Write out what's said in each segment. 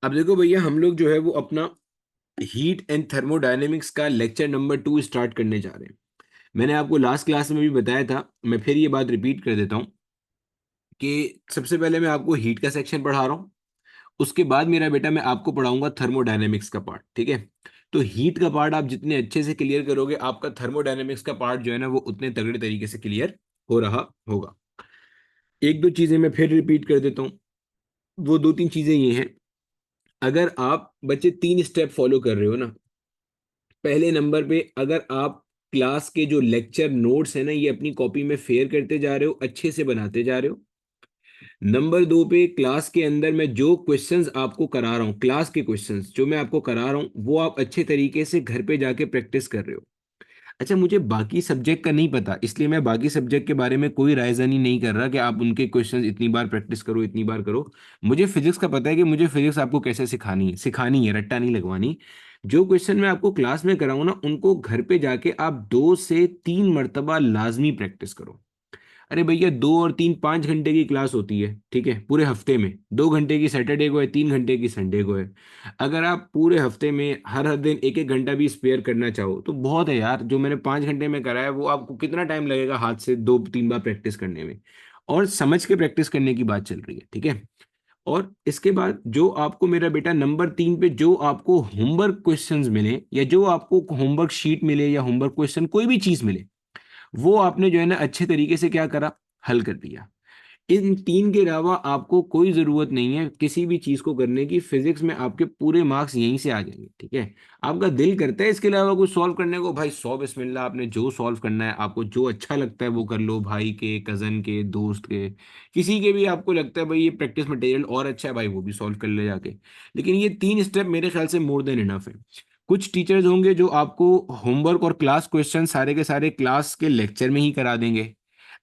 अब देखो भैया, हम लोग जो है वो अपना हीट एंड थर्मोडायनेमिक्स का लेक्चर नंबर 2 स्टार्ट करने जा रहे हैं। मैंने आपको लास्ट क्लास में भी बताया था, मैं फिर ये बात रिपीट कर देता हूँ कि सबसे पहले मैं आपको हीट का सेक्शन पढ़ा रहा हूँ। उसके बाद मेरा बेटा मैं आपको पढ़ाऊंगा थर्मोडायनेमिक्स का पार्ट, ठीक है। तो हीट का पार्ट आप जितने अच्छे से क्लियर करोगे, आपका थर्मोडायनेमिक्स का पार्ट जो है ना वो उतने तगड़े तरीके से क्लियर हो रहा होगा। एक दो चीजें मैं फिर रिपीट कर देता हूँ। वो दो तीन चीजें ये हैं, अगर आप बच्चे 3 स्टेप फॉलो कर रहे हो ना, पहले नंबर पे अगर आप क्लास के जो लेक्चर नोट्स है ना ये अपनी कॉपी में फेयर करते जा रहे हो, अच्छे से बनाते जा रहे हो। नंबर 2 पे क्लास के अंदर मैं जो क्वेश्चंस आपको करा रहा हूँ, क्लास के क्वेश्चंस जो मैं आपको करा रहा हूँ वो आप अच्छे तरीके से घर पे जाके प्रैक्टिस कर रहे हो। अच्छा, मुझे बाकी सब्जेक्ट का नहीं पता, इसलिए मैं बाकी सब्जेक्ट के बारे में कोई रायज़नी नहीं कर रहा कि आप उनके क्वेश्चंस इतनी बार प्रैक्टिस करो, इतनी बार करो। मुझे फिजिक्स का पता है कि मुझे फिजिक्स आपको कैसे सिखानी है, रट्टा नहीं लगवानी। जो क्वेश्चन मैं आपको क्लास में कराऊं ना उनको घर पे जाके आप 2 से 3 मर्तबा लाजमी प्रैक्टिस करो। अरे भैया, 2 और 3 5 घंटे की क्लास होती है, ठीक है, पूरे हफ्ते में। 2 घंटे की सैटरडे को है, 3 घंटे की संडे को है। अगर आप पूरे हफ्ते में हर हर दिन एक एक घंटा भी स्पेयर करना चाहो तो बहुत है यार। जो मैंने 5 घंटे में कराया वो आपको कितना टाइम लगेगा हाथ से 2 3 बार प्रैक्टिस करने में। और समझ के प्रैक्टिस करने की बात चल रही है, ठीक है। और इसके बाद जो आपको मेरा बेटा नंबर 3 पे जो आपको होमवर्क क्वेश्चंस मिले या जो आपको होमवर्क शीट मिले या होमवर्क क्वेश्चन कोई भी चीज मिले, वो आपने जो है ना अच्छे तरीके से क्या करा, हल कर दिया। इन 3 के अलावा आपको कोई जरूरत नहीं है किसी भी चीज को करने की। फिजिक्स में आपके पूरे मार्क्स यहीं से आ जाएंगे, ठीक है। आपका दिल करता है इसके अलावा कुछ सॉल्व करने को, भाई 100 बिस्मिल्लाह, आपने जो सॉल्व करना है, आपको जो अच्छा लगता है वो कर लो, भाई के, कजन के, दोस्त के, किसी के भी आपको लगता है भाई ये प्रैक्टिस मटेरियल और अच्छा है, भाई वो भी सॉल्व कर ले जाके। लेकिन ये 3 स्टेप मेरे ख्याल से मोर देन इनफ है। कुछ टीचर्स होंगे जो आपको होमवर्क और क्लास क्वेश्चन सारे के सारे क्लास के लेक्चर में ही करा देंगे।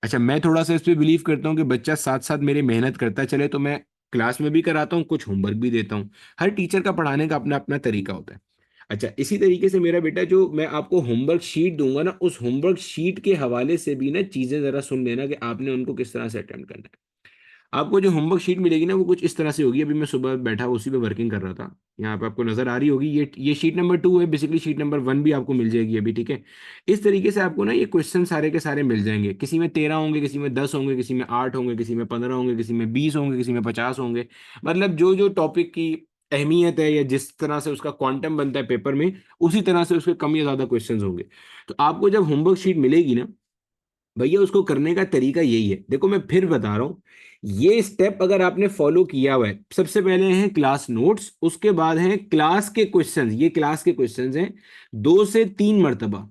अच्छा, मैं थोड़ा सा इस पे बिलीव करता हूँ कि बच्चा साथ साथ मेरे मेहनत करता चले, तो मैं क्लास में भी कराता हूँ, कुछ होमवर्क भी देता हूँ। हर टीचर का पढ़ाने का अपना अपना तरीका होता है। अच्छा, इसी तरीके से मेरा बेटा जो मैं आपको होमवर्क शीट दूंगा ना, उस होमवर्क शीट के हवाले से भी ना चीजें जरा सुन लेना कि आपने उनको किस तरह से अटेम्प्ट करना है। आपको जो होमवर्क शीट मिलेगी ना वो कुछ इस तरह से होगी। अभी मैं सुबह बैठा उसी पे वर्किंग कर रहा था, यहाँ पे आपको नजर आ रही होगी। ये शीट नंबर 2 है, बेसिकली शीट नंबर 1 भी आपको मिल जाएगी अभी, ठीक है। इस तरीके से आपको ना ये क्वेश्चन सारे के सारे मिल जाएंगे। किसी में 13 होंगे, किसी में 10 होंगे, किसी में 8 होंगे, किसी में 15 होंगे, किसी में 20 होंगे, किसी में 50 होंगे। मतलब जो जो टॉपिक की अहमियत है या जिस तरह से उसका क्वांटम बनता है पेपर में, उसी तरह से उसके कम या ज्यादा क्वेश्चंस होंगे। तो आपको जब होमवर्क शीट मिलेगी ना भैया, उसको करने का तरीका यही है। देखो मैं फिर बता रहा हूँ, ये स्टेप अगर आपने फॉलो किया हुआ है, सबसे पहले हैं क्लास नोट्स, उसके बाद हैं क्लास के क्वेश्चंस, ये क्लास के क्वेश्चंस हैं 2 से 3 मर्तबा।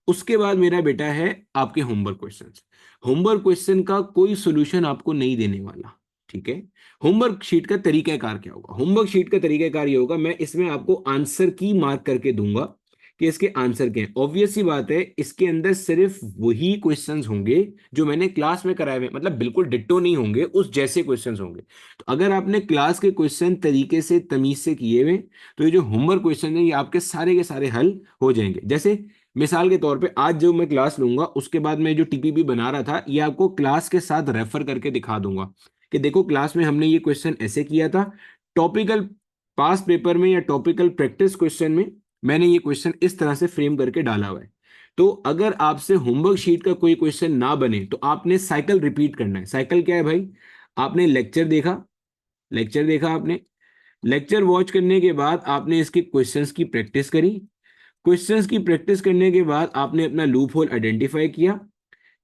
उसके बाद मेरा बेटा है आपके होमवर्क क्वेश्चंस। होमवर्क क्वेश्चन का कोई सोल्यूशन आपको नहीं देने वाला, ठीक है। होमवर्क शीट का तरीकाकार क्या होगा, होमवर्क शीट का तरीकाकार ये होगा, मैं इसमें आपको आंसर की मार्क करके दूंगा कि इसके आंसर क्या है। ऑब्वियस सी बात है, इसके अंदर सिर्फ वही क्वेश्चंस होंगे जो मैंने क्लास में कराए हुए, मतलब बिल्कुल डिट्टो नहीं होंगे, उस जैसे क्वेश्चंस होंगे। तो अगर आपने क्लास के क्वेश्चन तरीके से तमीज से किए हुए, तो ये जो होमवर्क क्वेश्चन है ये आपके सारे के सारे हल हो जाएंगे। जैसे मिसाल के तौर पे आज जो मैं क्लास लूंगा उसके बाद मैं जो टीपीपी बना रहा था ये आपको क्लास के साथ रेफर करके दिखा दूंगा कि देखो क्लास में हमने ये क्वेश्चन ऐसे किया था। टॉपिकल पास पेपर में या टॉपिकल प्रैक्टिस क्वेश्चन में मैंने ये क्वेश्चन इस तरह से फ्रेम करके डाला हुआ है। तो अगर आपसे होमवर्क शीट का कोई क्वेश्चन ना बने तो आपने साइकिल रिपीट करना है। साइकिल क्या है भाई, आपने लेक्चर देखा, लेक्चर देखा आपने, लेक्चर वॉच करने के बाद आपने इसके क्वेश्चंस की प्रैक्टिस करी। क्वेश्चंस की प्रैक्टिस करने के बाद आपने अपना लूप होल आइडेंटिफाई किया।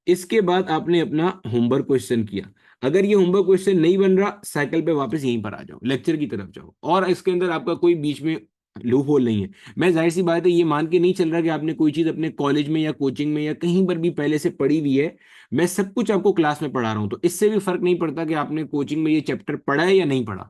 इसके बाद आपने अपना होमवर्क क्वेश्चन किया। अगर ये होमवर्क क्वेश्चन नहीं बन रहा, साइकिल पे वापस यहीं पर आ जाओ, लेक्चर की तरफ जाओ, और इसके अंदर आपका कोई बीच में लूप होल नहीं है। मैं जाहिर सी बात है ये मान के नहीं चल रहा कि आपने कोई चीज अपने कॉलेज में या कोचिंग में या कहीं पर भी पहले से पढ़ी हुई है। मैं सब कुछ आपको क्लास में पढ़ा रहा हूँ, तो इससे भी फर्क नहीं पड़ता कि आपने कोचिंग में ये चैप्टर पढ़ा है या नहीं पढ़ा।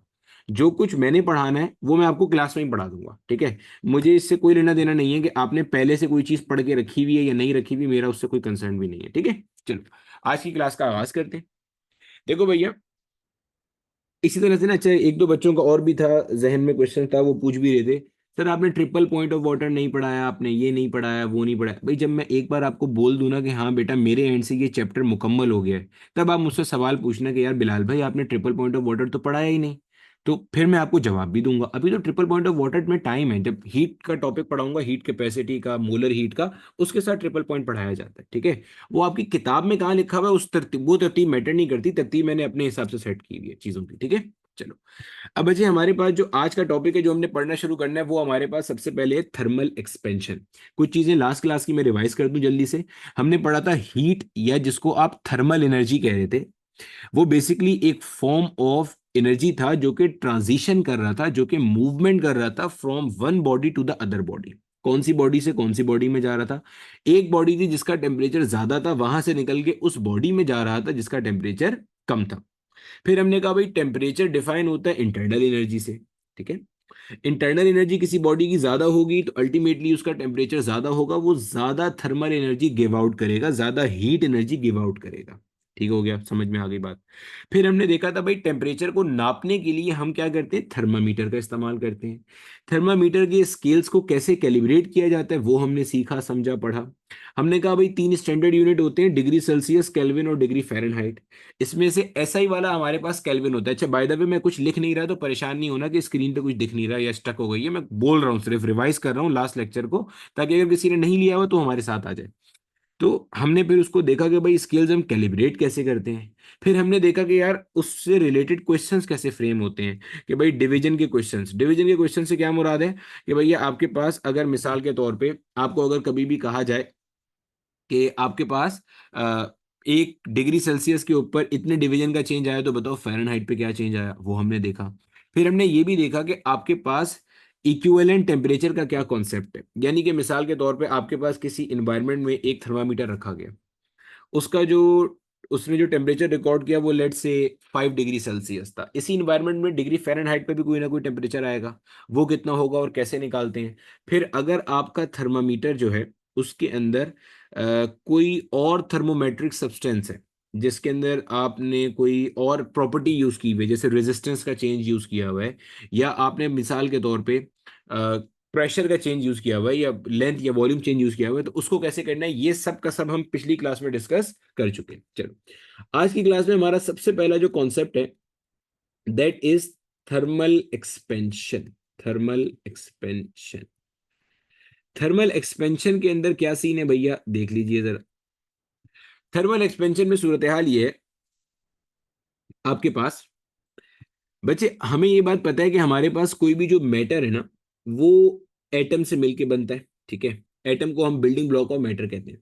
जो कुछ मैंने पढ़ाना है वो मैं आपको क्लास में ही पढ़ा दूंगा, ठीक है। मुझे इससे कोई लेना देना नहीं है कि आपने पहले से कोई चीज पढ़ के रखी हुई है या नहीं रखी हुई, मेरा उससे कोई कंसर्न भी नहीं है, ठीक है। चलो, आज की क्लास का आगाज करते हैं। देखो भैया, इसी तरह से ना, अच्छा एक दो बच्चों का और भी था, जहन में क्वेश्चन था, वो पूछ भी रहे थे, सर आपने ट्रिपल पॉइंट ऑफ वाटर नहीं पढ़ाया, आपने ये नहीं पढ़ाया, वो नहीं पढ़ाया। भाई जब मैं एक बार आपको बोल दूं ना कि हाँ बेटा मेरे एंड से ये चैप्टर मुकम्मल हो गया है, तब आप मुझसे सवाल पूछना कि यार बिलाल भाई आपने ट्रिपल पॉइंट ऑफ वाटर तो पढ़ाया ही नहीं। तो फिर मैं आपको जवाब भी दूंगा। अभी तो ट्रिपल पॉइंट ऑफ वाटर में टाइम है, जब हीट का टॉपिक पढ़ाऊंगा, हीट कैपेसिटी का, मोलर हीट का, उसके साथ ट्रिपल पॉइंट पढ़ाया जाता है, ठीक है। वो आपकी किताब में कहाँ लिखा हुआ है, उस तरतीब, वो तरतीब मैटर नहीं करती, तरतीब मैंने अपने हिसाब से सेट की हुई है चीजों की, ठीक है। चलो, अब बच्चे हमारे पास जो आज का टॉपिक है, जो हमने पढ़ना शुरू करना है, वो हमारे पास सबसे पहले है थर्मल एक्सपेंशन। कुछ चीजें लास्ट क्लास की मैं रिवाइज कर दूं जल्दी से। हमने पढ़ा था हीट, या जिसको आप थर्मल एनर्जी कह रहे थे, वो बेसिकली एक फॉर्म ऑफ एनर्जी था जो कि ट्रांजिशन कर रहा था, जो कि मूवमेंट कर रहा था from one body to the other body. कौन सी बॉडी से कौन सी बॉडी में जा रहा था? एक बॉडी थी जिसका टेम्परेचर ज्यादा था, वहां से निकल के उस बॉडी में जा रहा था जिसका टेम्परेचर कम था। फिर हमने कहा भाई टेम्परेचर डिफाइन होता है इंटरनल एनर्जी से, ठीक है। इंटरनल एनर्जी किसी बॉडी की ज्यादा होगी तो अल्टीमेटली उसका टेम्परेचर ज्यादा होगा, वो ज्यादा थर्मल एनर्जी गिव आउट करेगा, ज्यादा हीट एनर्जी गिव आउट करेगा। ठीक हो गया, समझ में आ गई बात। फिर हमने देखा था भाई टेम्परेचर को नापने के लिए हम क्या करते हैं, थर्मामीटर का इस्तेमाल करते हैं। थर्मामीटर के स्केल्स को कैसे कैलिब्रेट किया जाता है वो हमने सीखा, समझा, पढ़ा। हमने कहा भाई तीन स्टैंडर्ड यूनिट होते हैं, डिग्री सेल्सियस, केल्विन और डिग्री फ़ारेनहाइट। इसमें से एसआई वाला हमारे पास केल्विन होता है। अच्छा, बाय द वे मैं कुछ लिख नहीं रहा तो परेशान नहीं होना कि स्क्रीन पे कुछ दिख नहीं रहा या स्टक हो गई है, मैं बोल रहा हूँ, सिर्फ रिवाइज कर रहा हूँ लास्ट लेक्चर को, ताकि अगर किसी ने नहीं लिया हो तो हमारे साथ आ जाए। तो हमने फिर उसको देखा कि भाई स्केल्स हम कैलिब्रेट कैसे करते हैं। फिर हमने देखा कि यार उससे रिलेटेड क्वेश्चंस कैसे फ्रेम होते हैं, कि भाई डिवीजन के क्वेश्चन से क्या मुराद है, कि भैया आपके पास अगर मिसाल के तौर पे आपको अगर कभी भी कहा जाए कि आपके पास अ, 1 डिग्री सेल्सियस के ऊपर इतने डिवीजन का चेंज आया, तो बताओ फ़ारेनहाइट पे क्या चेंज आया, वो हमने देखा। फिर हमने ये भी देखा कि आपके पास इक्विवेलेंट टेम्परेचर का क्या कॉन्सेप्ट है, यानी कि मिसाल के तौर पे आपके पास किसी इन्वायरमेंट में एक थर्मामीटर रखा गया, उसका जो उसने जो टेम्परेचर रिकॉर्ड किया वो लेट से 5 डिग्री सेल्सियस था। इसी इन्वायरमेंट में डिग्री फ़ारेनहाइट पे भी कोई ना कोई टेम्परेचर आएगा, वो कितना होगा और कैसे निकालते हैं। फिर अगर आपका थर्मामीटर जो है उसके अंदर कोई और थर्मोमेट्रिक सब्सटेंस है, जिसके अंदर आपने कोई और प्रॉपर्टी यूज की हुई है, जैसे रेजिस्टेंस का चेंज यूज किया हुआ है, या आपने मिसाल के तौर पे प्रेशर का चेंज यूज किया हुआ है, या लेंथ या वॉल्यूम चेंज यूज किया हुआ है, तो उसको कैसे करना है, ये सब का सब हम पिछली क्लास में डिस्कस कर चुके हैं। चलो, आज की क्लास में हमारा सबसे पहला जो कॉन्सेप्ट है that is thermal expansion. Thermal expansion, thermal expansion के अंदर क्या सीन है भैया, देख लीजिए जरा। थर्मल एक्सपेंशन में सूरत हाल ये है, आपके पास बच्चे, हमें ये बात पता है कि हमारे पास कोई भी जो मैटर है ना, वो एटम से मिलके बनता है, ठीक है। एटम को हम बिल्डिंग ब्लॉक ऑफ मैटर कहते हैं।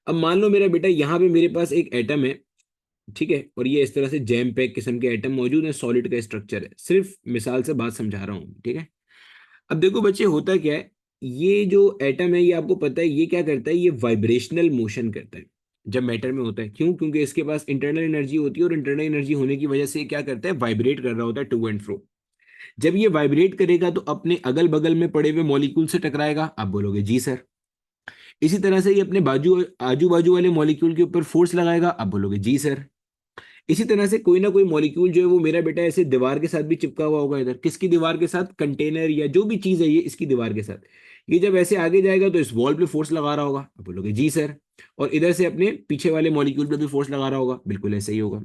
अब मान लो मेरा बेटा, यहाँ पे मेरे पास एक एटम है, ठीक है, और ये इस तरह से जैम पैक किस्म के एटम मौजूद है, सॉलिड का स्ट्रक्चर है, सिर्फ मिसाल से बात समझा रहा हूँ, ठीक है। अब देखो बच्चे, होता क्या है, ये जो एटम है, ये आपको पता है ये क्या करता है, ये वाइब्रेशनल मोशन करता है जब मैटर में होता है। क्यों? क्योंकि इसके पास इंटरनल एनर्जी होती है, और इंटरनल एनर्जी होने की वजह से ये क्या करता है, वाइब्रेट कर रहा होता है टू एंड फ्रो। जब ये वाइब्रेट करेगा तो अपने अगल बगल में पड़े हुए मॉलिक्यूल से टकराएगा, आप बोलोगे जी सर। इसी तरह से ये अपने बाजू आजू बाजू वाले मॉलिक्यूल के ऊपर फोर्स लगाएगा, आप बोलोगे जी सर। इसी तरह से कोई ना कोई मॉलिक्यूल जो है वो मेरा बेटा ऐसे दीवार के साथ भी चिपका हुआ होगा, इधर किसकी दीवार के साथ, कंटेनर या जो भी चीज है ये इसकी दीवार के साथ। ये जब ऐसे आगे जाएगा तो इस वॉल पे फोर्स लगा रहा होगा, आप बोलोगे जी सर। और इधर से अपने पीछे वाले मॉलिक्यूल पे भी फोर्स लगा रहा होगा, बिल्कुल ऐसे ही होगा।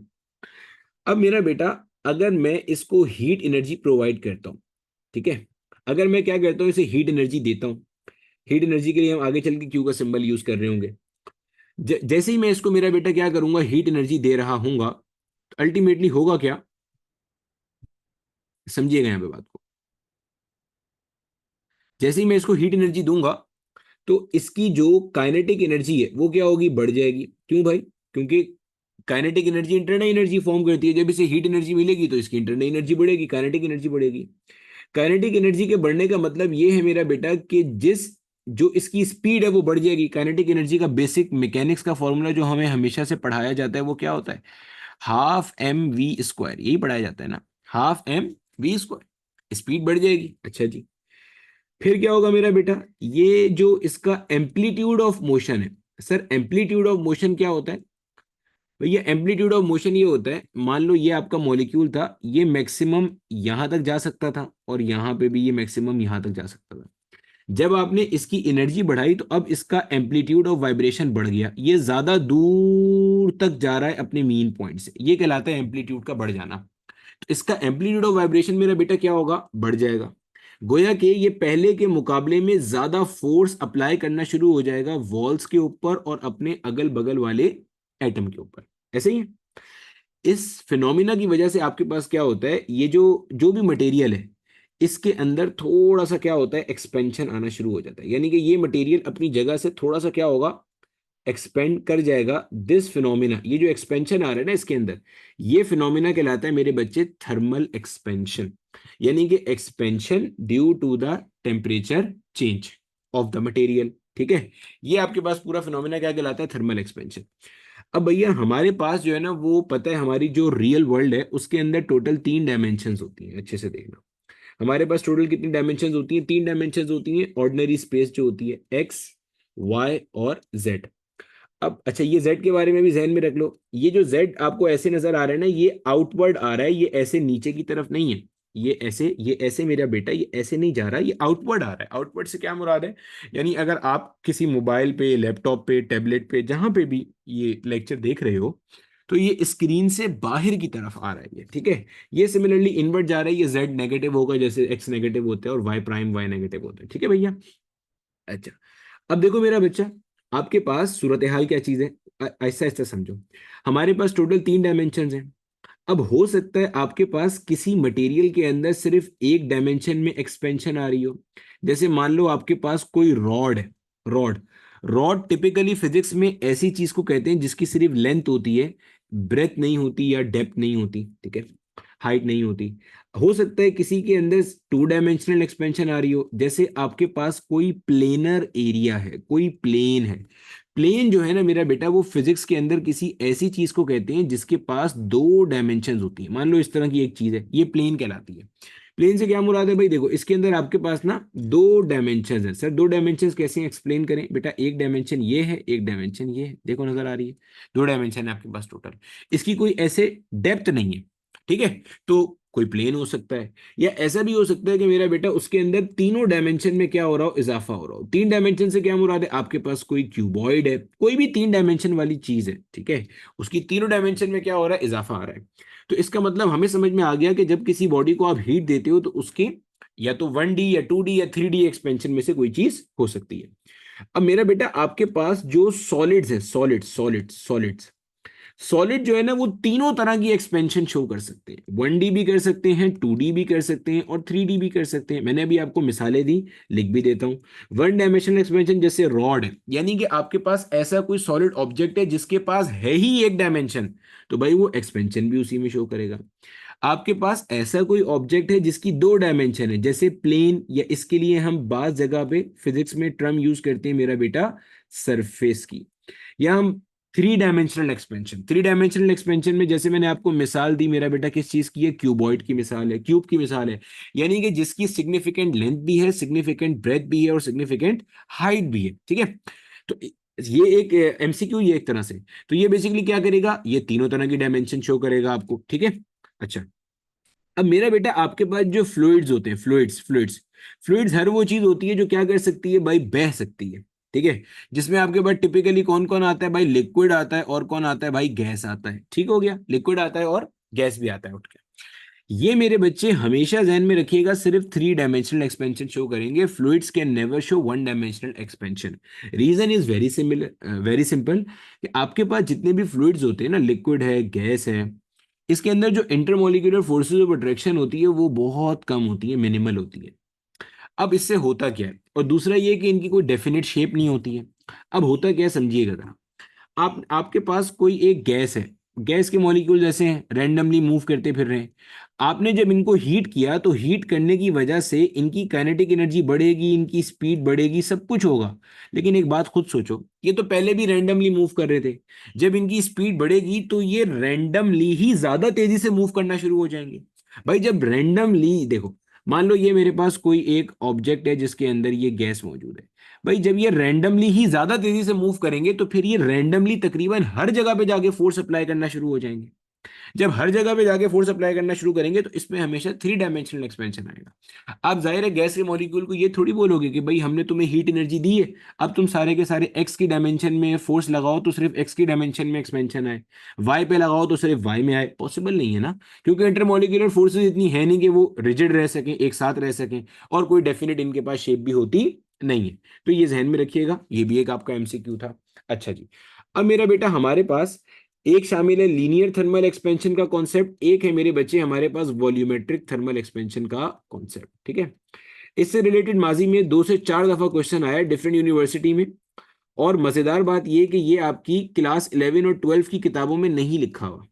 अब मेरा बेटा, अगर मैं इसको हीट एनर्जी प्रोवाइड करता हूँ, ठीक है, अगर मैं क्या करता हूँ, इसे हीट एनर्जी देता हूँ, हीट एनर्जी के लिए हम आगे चल के क्यू का सिंबल यूज कर रहे होंगे। जैसे ही मैं इसको मेरा बेटा क्या करूंगा, हीट एनर्जी दे रहा हूंगा, अल्टीमेटली होगा क्या, समझिएगा यहाँ पे बात को। जैसे ही मैं इसको हीट एनर्जी दूंगा तो इसकी जो काइनेटिक एनर्जी है वो क्या होगी, बढ़ जाएगी। क्यों भाई? क्योंकि kinetic energy internal energy form करती है, जब इसे हीट एनर्जी मिलेगी तो इसकी इंटरनल एनर्जी बढ़ेगी, काइनेटिक एनर्जी बढ़ेगी। काइनेटिक एनर्जी के बढ़ने का मतलब ये है मेरा बेटा कि जिस जो इसकी स्पीड है वो बढ़ जाएगी। काइनेटिक एनर्जी का बेसिक मैकेनिक्स का फॉर्मूला जो हमें हमेशा से पढ़ाया जाता है वो क्या होता है, ½ mv², यही पढ़ाया जाता है ना, ½ mv²। स्पीड बढ़ जाएगी, अच्छा जी। फिर क्या होगा मेरा बेटा, ये जो इसका एम्पलीट्यूड ऑफ मोशन है, सर एम्पलीट्यूड ऑफ मोशन क्या होता है भैया, एम्पलीट्यूड ऑफ मोशन ये होता है, मान लो ये आपका मॉलिक्यूल था, ये मैक्सिमम यहां तक जा सकता था और यहां पे भी ये मैक्सिमम यहां तक जा सकता था। जब आपने इसकी एनर्जी बढ़ाई तो अब इसका एम्पलीट्यूड ऑफ वाइब्रेशन बढ़ गया, ये ज्यादा दूर तक जा रहा है अपने मीन पॉइंट से, ये कहलाता है एम्पलीट्यूड का बढ़ जाना। तो इसका एम्पलीट्यूड ऑफ वाइब्रेशन मेरा बेटा क्या होगा, बढ़ जाएगा। गोया कि ये पहले के मुकाबले में ज्यादा फोर्स अप्लाई करना शुरू हो जाएगा वॉल्स के ऊपर और अपने अगल बगल वाले एटम के ऊपर। ऐसे ही है। इस फिनोमिना की वजह से आपके पास क्या होता है, ये जो जो भी मटेरियल है इसके अंदर थोड़ा सा क्या होता है, एक्सपेंशन आना शुरू हो जाता है। यानी कि ये मटेरियल अपनी जगह से थोड़ा सा क्या होगा, एक्सपेंड कर जाएगा। दिस फिनोमिना, ये जो एक्सपेंशन आ रहा है ना इसके अंदर, ये फिनोमिना कहलाता है मेरे बच्चे थर्मल एक्सपेंशन। यानी कि expansion due to the temperature change of the material. ठीक है, ये आपके पास पूरा फिनोमिना क्या कहलाता है, थर्मल एक्सपेंशन। अब भैया हमारे पास जो है ना, वो पता है हमारी जो रियल वर्ल्ड है उसके अंदर टोटल 3 डायमेंशंस होती हैं। अच्छे से देखना, हमारे पास टोटल कितनी डायमेंशंस होती हैं, 3 डायमेंशंस होती हैं। ऑर्डिनरी स्पेस जो होती है, एक्स, वाई और जेड। अब अच्छा, ये जेड के बारे में भी ध्यान में रख लो। ये जो जेड आपको ऐसे नजर आ रहा है ना, ये आउटवर्ड आ रहा है, ये ऐसे नीचे की तरफ नहीं है। ये ऐसे मेरा बेटा, ये ऐसे नहीं जा रहा, ये आउटवर्ड आ रहा है। आउटवर्ड से क्या मुराद है, यानी अगर आप किसी मोबाइल पे, लैपटॉप पे, टैबलेट पे, जहां पे भी ये लेक्चर देख रहे हो, तो ये स्क्रीन से बाहर की तरफ आ रहा है ये। ठीक है, ये सिमिलरली इनवर्ट जा रहा है, ये जेड नेगेटिव होगा जैसे एक्स नेगेटिव होता है और वाई प्राइम वाई नेगेटिव होता है। ठीक है भैया। अच्छा, अब देखो मेरा बच्चा, आपके पास सूरत हाल क्या चीज है, ऐसा ऐसा समझो। हमारे पास टोटल 3 डायमेंशन हैं। अब हो सकता है आपके पास किसी मटेरियल के अंदर सिर्फ एक डायमेंशन में एक्सपेंशन आ रही हो। जैसे मान लो आपके पास कोई रॉड है। रॉड रॉड टिपिकली फिजिक्स में ऐसी चीज को कहते हैं जिसकी सिर्फ लेंथ होती है, ब्रेथ नहीं होती या डेप्थ नहीं होती। ठीक है, हाइट नहीं होती। हो सकता है किसी के अंदर 2 डायमेंशनल एक्सपेंशन आ रही हो, जैसे आपके पास कोई प्लेनर एरिया है, कोई प्लेन है। प्लेन जो है ना मेरा बेटा, वो फिजिक्स के अंदर किसी ऐसी चीज को कहते हैं जिसके पास 2 डायमेंशन होती है। मान लो इस तरह की एक चीज है, ये प्लेन कहलाती है। प्लेन से क्या मुराद है भाई, देखो इसके अंदर आपके पास ना 2 डायमेंशन है। सर 2 डायमेंशन कैसे एक्सप्लेन करें बेटा, एक डायमेंशन ये है, एक डायमेंशन ये है, देखो नजर आ रही है। 2 डायमेंशन है आपके पास टोटल, इसकी कोई ऐसे डेप्थ नहीं है। ठीक है, तो कोई प्लेन हो सकता है, या ऐसा भी हो सकता है कि मेरा बेटा उसके अंदर तीनों डायमेंशन में क्या हो रहा हो, इजाफा हो रहा हो। 3 डायमेंशन से क्या मुराद है, आपके पास कोई क्यूबॉइड है, कोई भी 3 डायमेंशन वाली चीज है। ठीक है, उसकी तीनों डायमेंशन में क्या हो रहा है, इजाफा आ रहा है। तो इसका मतलब हमें समझ में आ गया कि जब किसी बॉडी को आप हीट देते हो तो उसके या तो 1D या 2D या 3D एक्सपेंशन में से कोई चीज हो सकती है। अब मेरा बेटा आपके पास जो सॉलिड्स है, सॉलिड्स सॉलिड जो है ना, वो तीनों तरह की एक्सपेंशन शो कर सकते हैं। 1D भी कर सकते हैं, 2D भी कर सकते हैं और 3D भी कर सकते हैं। मैंने अभी आपको मिसालें दी, लिख भी देता हूं। 1 डायमेंशनल एक्सपेंशन जैसे रॉड है, यानी कि आपके पास ऐसा कोई सॉलिड ऑब्जेक्ट है जिसके पास है ही एक डायमेंशन, तो भाई वो एक्सपेंशन भी उसी में शो करेगा। आपके पास ऐसा कोई ऑब्जेक्ट है जिसकी 2 डायमेंशन है, जैसे प्लेन, या इसके लिए हम बाज जगह पे फिजिक्स में टर्म यूज करते हैं मेरा बेटा, सरफेस की। या हम 3 डायमेंशनल एक्सपेंशन में जैसे मैंने आपको मिसाल दी मेरा बेटा, किस चीज की है, क्यूबॉइड की मिसाल है, क्यूब की मिसाल है। यानी कि जिसकी सिग्निफिकेंट लेंथ भी है, सिग्निफिकेंट ब्रेथ भी है और सिग्निफिकेंट हाइट भी है। ठीक है, तो ये एक एमसीक्यू, ये एक तरह से, तो ये बेसिकली क्या करेगा, ये तीनों तरह की डायमेंशन शो करेगा आपको। ठीक है, अच्छा। अब मेरा बेटा आपके पास जो फ्लूइड्स होते हैं, फ्लूइड्स हर वो चीज होती है जो क्या कर सकती है भाई, बह सकती है। ठीक है, जिसमें आपके पास टिपिकली कौन कौन आता है भाई, लिक्विड आता है और कौन आता है भाई, गैस आता है। ठीक हो गया, लिक्विड आता है और गैस भी आता है उठ के। ये मेरे बच्चे हमेशा ध्यान में रखिएगा, सिर्फ 3 डायमेंशनल एक्सपेंशन शो करेंगे। Fluids can never show 1 dimensional expansion. Reason is very similar, very simple, कि आपके पास जितने भी फ्लूइड्स होते हैं ना, लिक्विड है, गैस है, इसके अंदर जो इंटरमोलिकुलर फोर्सेस ऑफ अट्रैक्शन होती है वो बहुत कम होती है, मिनिमल होती है। अब इससे होता क्या है, और दूसरा ये कि इनकी कोई डेफिनेट शेप नहीं होती है। अब होता क्या है समझिएगा जरा। आपके पास कोई एक गैस है, गैस के मॉलिक्यूल जैसे हैं, रैंडमली मूव करते फिर रहे हैं। आपने जब इनको हीट किया तो हीट करने की वजह से इनकी काइनेटिक एनर्जी बढ़ेगी, इनकी स्पीड बढ़ेगी, सब कुछ होगा। लेकिन एक बात खुद सोचो, ये तो पहले भी रैंडमली मूव कर रहे थे। जब इनकी स्पीड बढ़ेगी तो ये रैंडमली ही ज्यादा तेजी से मूव करना शुरू हो जाएंगे। भाई जब रैंडमली देखो, मान लो ये मेरे पास कोई एक ऑब्जेक्ट है जिसके अंदर ये गैस मौजूद है। भाई जब ये रैंडमली ही ज्यादा तेजी से मूव करेंगे तो फिर ये रैंडमली तकरीबन हर जगह पे जाके फोर्स अप्लाई करना शुरू हो जाएंगे। जब हर जगह पे जाके फोर्स अप्लाई करना शुरू करेंगे तो इसमें हमेशा 3 डायमेंशनल एक्सपेंशन आएगा। आप जाहिर है गैस के मॉलिक्यूल को ये थोड़ी बोलोगे कि भाई हमने तुम्हें हीट एनर्जी दी है, अब तुम सारे के सारे एक्स की डायमेंशन में फोर्स लगाओ तो सिर्फ एक्स की डायमेंशन में एक्सपेंशन आए, वाई पे लगाओ तो सिर्फ वाई में आए। पॉसिबल नहीं है ना, क्योंकि इंटरमोलिकुलर फोर्सेज इतनी है नहीं कि वो रिजिड रह सकें, एक साथ रह सकें, और कोई डेफिनेट इनके पास शेप भी होती नहीं है। तो ये ध्यान में रखिएगा, ये भी एक आपका एमसीक्यू था। अच्छा जी, अब मेरा बेटा हमारे पास एक शामिल है लीनियर थर्मल एक्सपेंशन का कॉन्सेप्ट, एक है मेरे बच्चे हमारे पास वॉल्यूमेट्रिक थर्मल एक्सपेंशन का कॉन्सेप्ट। ठीक है, इससे रिलेटेड माजी में 2 से 4 दफा क्वेश्चन आया डिफरेंट यूनिवर्सिटी में, और मजेदार बात यह कि ये आपकी क्लास 11 और 12 की किताबों में नहीं लिखा हुआ।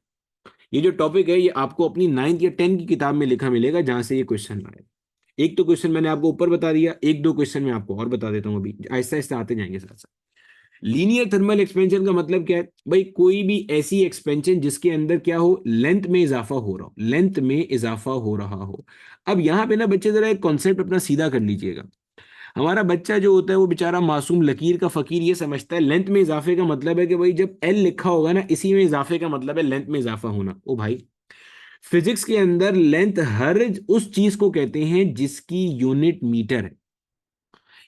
ये जो टॉपिक है ये आपको अपनी 9th या 10th की किताब में लिखा मिलेगा जहां से ये क्वेश्चन आए। एक तो क्वेश्चन मैंने आपको ऊपर बता दिया, एक दो क्वेश्चन मैं आपको और बता देता हूँ, अभी आहिस्ता आहिस्ता आते जाएंगे साथ साथ। लीनियर थर्मल एक्सपेंशन का मतलब क्या है भाई, कोई भी ऐसी एक्सपेंशन जिसके अंदर क्या हो, लेंथ में इजाफा हो रहा हो, लेंथ में इजाफा हो रहा हो। अब यहां पे ना बच्चे जरा एक कॉन्सेप्ट अपना सीधा कर लीजिएगा। हमारा बच्चा जो होता है वो बेचारा मासूम लकीर का फकीर ये समझता है लेंथ में इजाफे का मतलब है कि भाई जब एल लिखा होगा ना इसी में इजाफे का मतलब है लेंथ में इजाफा होना। ओ भाई, फिजिक्स के अंदर लेंथ हर उस चीज को कहते हैं जिसकी यूनिट मीटर है,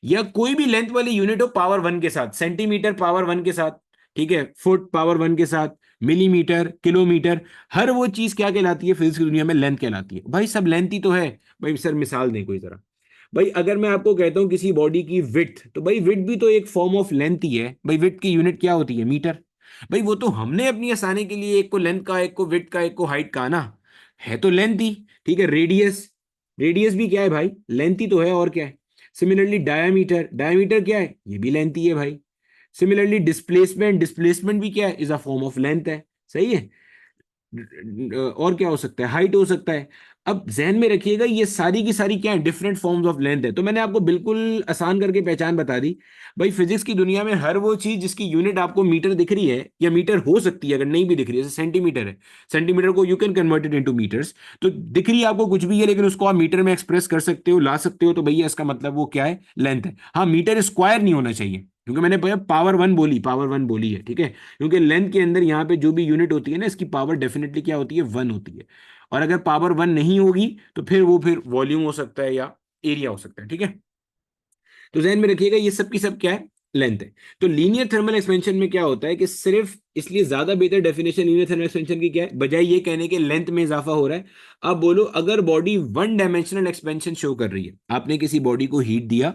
या कोई भी लेंथ वाली यूनिट हो पावर 1 के साथ, सेंटीमीटर पावर 1 के साथ, ठीक है, फुट पावर 1 के साथ, मिलीमीटर, किलोमीटर, हर वो चीज क्या कहलाती है फिजिक्स की दुनिया में, लेंथ कहलाती है। भाई सब लेंथ ही तो है। भाई सर मिसाल दें कोई जरा, भाई अगर मैं आपको कहता हूं किसी बॉडी की विड्थ, तो भाई विड्थ भी तो एक फॉर्म ऑफ लेंथ ही है। भाई विड्थ की यूनिट क्या होती है, मीटर। भाई वो तो हमने अपनी आसानी के लिए एक को लेंथ का, एक को विड्थ का, एक को हाइट का ना, है तो लेंथ ही। ठीक है, रेडियस, रेडियस भी क्या है भाई, लेंथ ही तो है, और क्या है। सिमिलरली डायामीटर, डायामीटर क्या है, ये भी लेंथ ही है भाई। सिमिलरली डिस्प्लेसमेंट, डिस्प्लेसमेंट भी क्या है, is a form of length है। सही है। और क्या हो सकता है, हाइट हो सकता है। अब जहन में रखिएगा ये सारी की सारी क्या है, डिफरेंट फॉर्म्स ऑफ लेंथ है। तो मैंने आपको बिल्कुल आसान करके पहचान बता दी। भाई फिजिक्स की दुनिया में हर वो चीज जिसकी यूनिट आपको मीटर दिख रही है, या मीटर हो सकती है, अगर नहीं भी दिख रही है, जैसे सेंटीमीटर है, सेंटीमीटर को you can convert it into metres, तो दिख रही है आपको कुछ भी है, लेकिन उसको आप मीटर में एक्सप्रेस कर सकते हो, ला सकते हो, तो भैया इसका मतलब वो क्या है, लेंथ है। हाँ, मीटर स्क्वायर नहीं होना चाहिए, क्योंकि मैंने पावर 1 बोली, पावर 1 बोली है, ठीक है, क्योंकि लेंथ के अंदर यहाँ पे जो भी यूनिट होती है ना, इसकी पावर डेफिनेटली क्या होती है, 1 होती है। और अगर पावर 1 नहीं होगी तो फिर वो फिर वॉल्यूम हो सकता है या एरिया हो सकता है। ठीक है, तो ध्यान में रखिएगा ये सब की सब क्या है, लेंथ है। तो लीनियर थर्मल एक्सपेंशन में क्या होता है कि सिर्फ, इसलिए ज्यादा बेहतर डेफिनेशन लीनियर थर्मल एक्सपेंशन की क्या है, बजाय ये कहने के लेंथ में इजाफा हो रहा है, अब बोलो अगर बॉडी 1 डायमेंशनल एक्सपेंशन शो कर रही है, आपने किसी बॉडी को हीट दिया,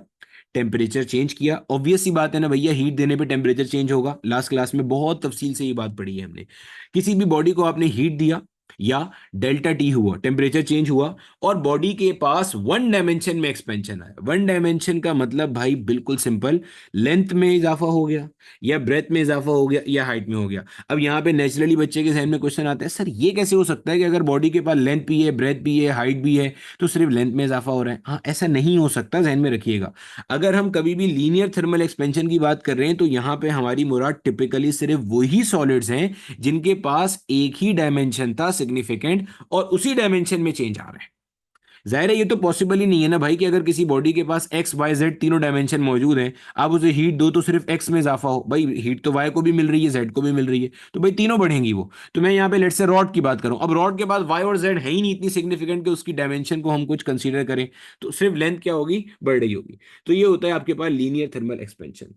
टेम्परेचर चेंज किया, ऑब्वियस सी बात है ना भैया, हीट देने पे टेम्परेचर चेंज होगा, लास्ट क्लास में बहुत तफसील से ये बात पढ़ी है हमने। किसी भी बॉडी को आपने हीट दिया, या डेल्टा टी हुआ, टेम्परेचर चेंज हुआ, और बॉडी के पास 1 डायमेंशन में एक्सपेंशन आया। 1 डायमेंशन का मतलब भाई बिल्कुल सिंपल, लेंथ में इजाफा हो गया, या ब्रेथ में इजाफा हो गया, या हाइट में हो गया। अब यहाँ पे नेचुरली बच्चे के जहन में क्वेश्चन आता है, सर ये कैसे हो सकता है कि अगर बॉडी के पास लेंथ भी है, ब्रेथ भी है, हाइट भी है, तो सिर्फ लेंथ में इजाफा हो रहा है। हाँ, ऐसा नहीं हो सकता, जहन में रखिएगा। अगर हम कभी भी लीनियर थर्मल एक्सपेंशन की बात कर रहे हैं तो यहां पे हमारी मुराद टिपिकली सिर्फ वही सॉलिड्स हैं जिनके पास एक ही डायमेंशन था सिग्निफिकेंट, और उसी डायमेंशन में चेंज आ रहा है। जाहिर है ये तो पॉसिबल ही नहीं है ना भाई कि अगर किसी बॉडी के पास एक्स वाई जेड तीनों डायमेंशन मौजूद हैं, आप उसे हीट दो तो सिर्फ एक्स में इजाफा हो। भाई हीट तो वाई को भी मिल रही है, जेड को भी मिल रही है, तो भाई तीनों बढ़ेंगी वो। तो मैं यहाँ पे लेट से रॉड की बात करूं, अब रॉड के पास वाई और जेड है ही नहीं इतनी सिग्निफिकेंट कि उसकी डायमेंशन को हम कुछ कंसीडर करें, तो सिर्फ लेंथ क्या होगी, बढ़ रही होगी। तो ये होता है आपके पास लीनियर थर्मल एक्सपेंशन।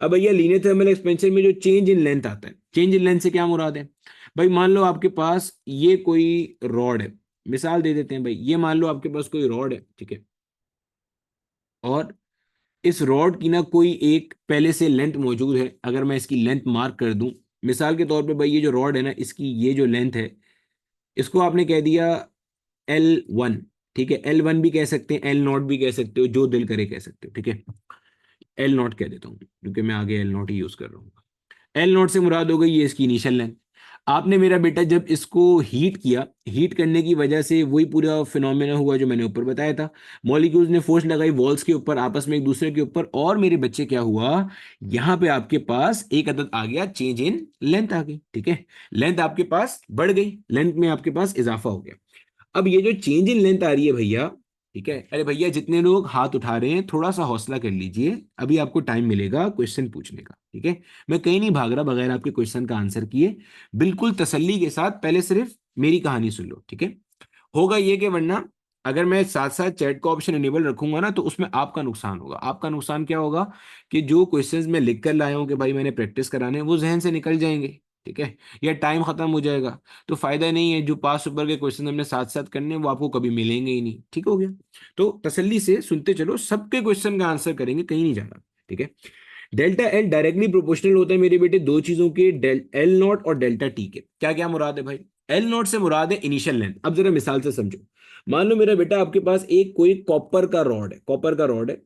अब भैया लीनियर थर्मल एक्सपेंशन में जो चेंज इन लेंथ आता है, चेंज इन लेंथ से क्या मुराद है, भाई मान लो आपके पास ये कोई रॉड है, मिसाल दे देते हैं भाई, ये मान लो आपके पास कोई रॉड है, ठीक है, और इस रॉड की ना कोई एक पहले से लेंथ मौजूद है, अगर मैं इसकी लेंथ मार्क कर दूं, मिसाल के तौर पे भाई ये जो रॉड है ना, इसकी ये जो लेंथ है, इसको आपने कह दिया L1, ठीक है, L1 भी कह सकते हैं, L0 भी कह सकते हो, जो दिल करे कह सकते हो, ठीक है। L0 कह देता हूँ क्योंकि मैं आगे L0 ही यूज कर रहा हूँ। L0 से मुराद हो गई ये इसकी इनिशियल लेंथ। आपने मेरा बेटा जब इसको हीट किया, हीट करने की वजह से वही पूरा फिनोमेना हुआ जो मैंने ऊपर बताया था, मॉलिक्यूल्स ने फोर्स लगाई वॉल्स के ऊपर, आपस में एक दूसरे के ऊपर, और मेरे बच्चे क्या हुआ, यहां पे आपके पास एक अदद आ गया, चेंज इन लेंथ आ गई, ठीक है, लेंथ आपके पास बढ़ गई, लेंथ में आपके पास इजाफा हो गया। अब ये जो चेंज इन लेंथ आ रही है भैया, ठीक है। अरे भैया जितने लोग हाथ उठा रहे हैं थोड़ा सा हौसला कर लीजिए, अभी आपको टाइम मिलेगा क्वेश्चन पूछने का, ठीक है। मैं कहीं नहीं भाग रहा बगैर आपके क्वेश्चन का आंसर किए, बिल्कुल तसल्ली के साथ पहले सिर्फ मेरी कहानी सुन लो, ठीक है। होगा ये कि वरना अगर मैं साथ साथ चैट का ऑप्शन इनेबल रखूंगा ना तो उसमें आपका नुकसान होगा। आपका नुकसान क्या होगा कि जो क्वेश्चंस मैं लिख कर लाया हूं कि भाई मैंने प्रैक्टिस कराने वो जहन से निकल जाएंगे, ठीक है, या टाइम खत्म हो जाएगा। तो फायदा नहीं है, जो पास ऊपर के क्वेश्चन हमने साथ साथ करने वो आपको कभी मिलेंगे ही नहीं, ठीक हो गया। तो तसल्ली से सुनते चलो, सबके क्वेश्चन का आंसर करेंगे, कहीं नहीं जाना, ठीक है। डेल्टा एल डायरेक्टली प्रोपोर्शनल होता है मेरे बेटे दो चीजों के, डेल एल नॉट और डेल्टा टी के। क्या क्या मुराद है भाई? एल नॉट से मुराद है इनिशियल लेंथ। अब जरा मिसाल से समझो, मान लो मेरा बेटा आपके पास एक कोई कॉपर का रॉड है, कॉपर का रॉड है,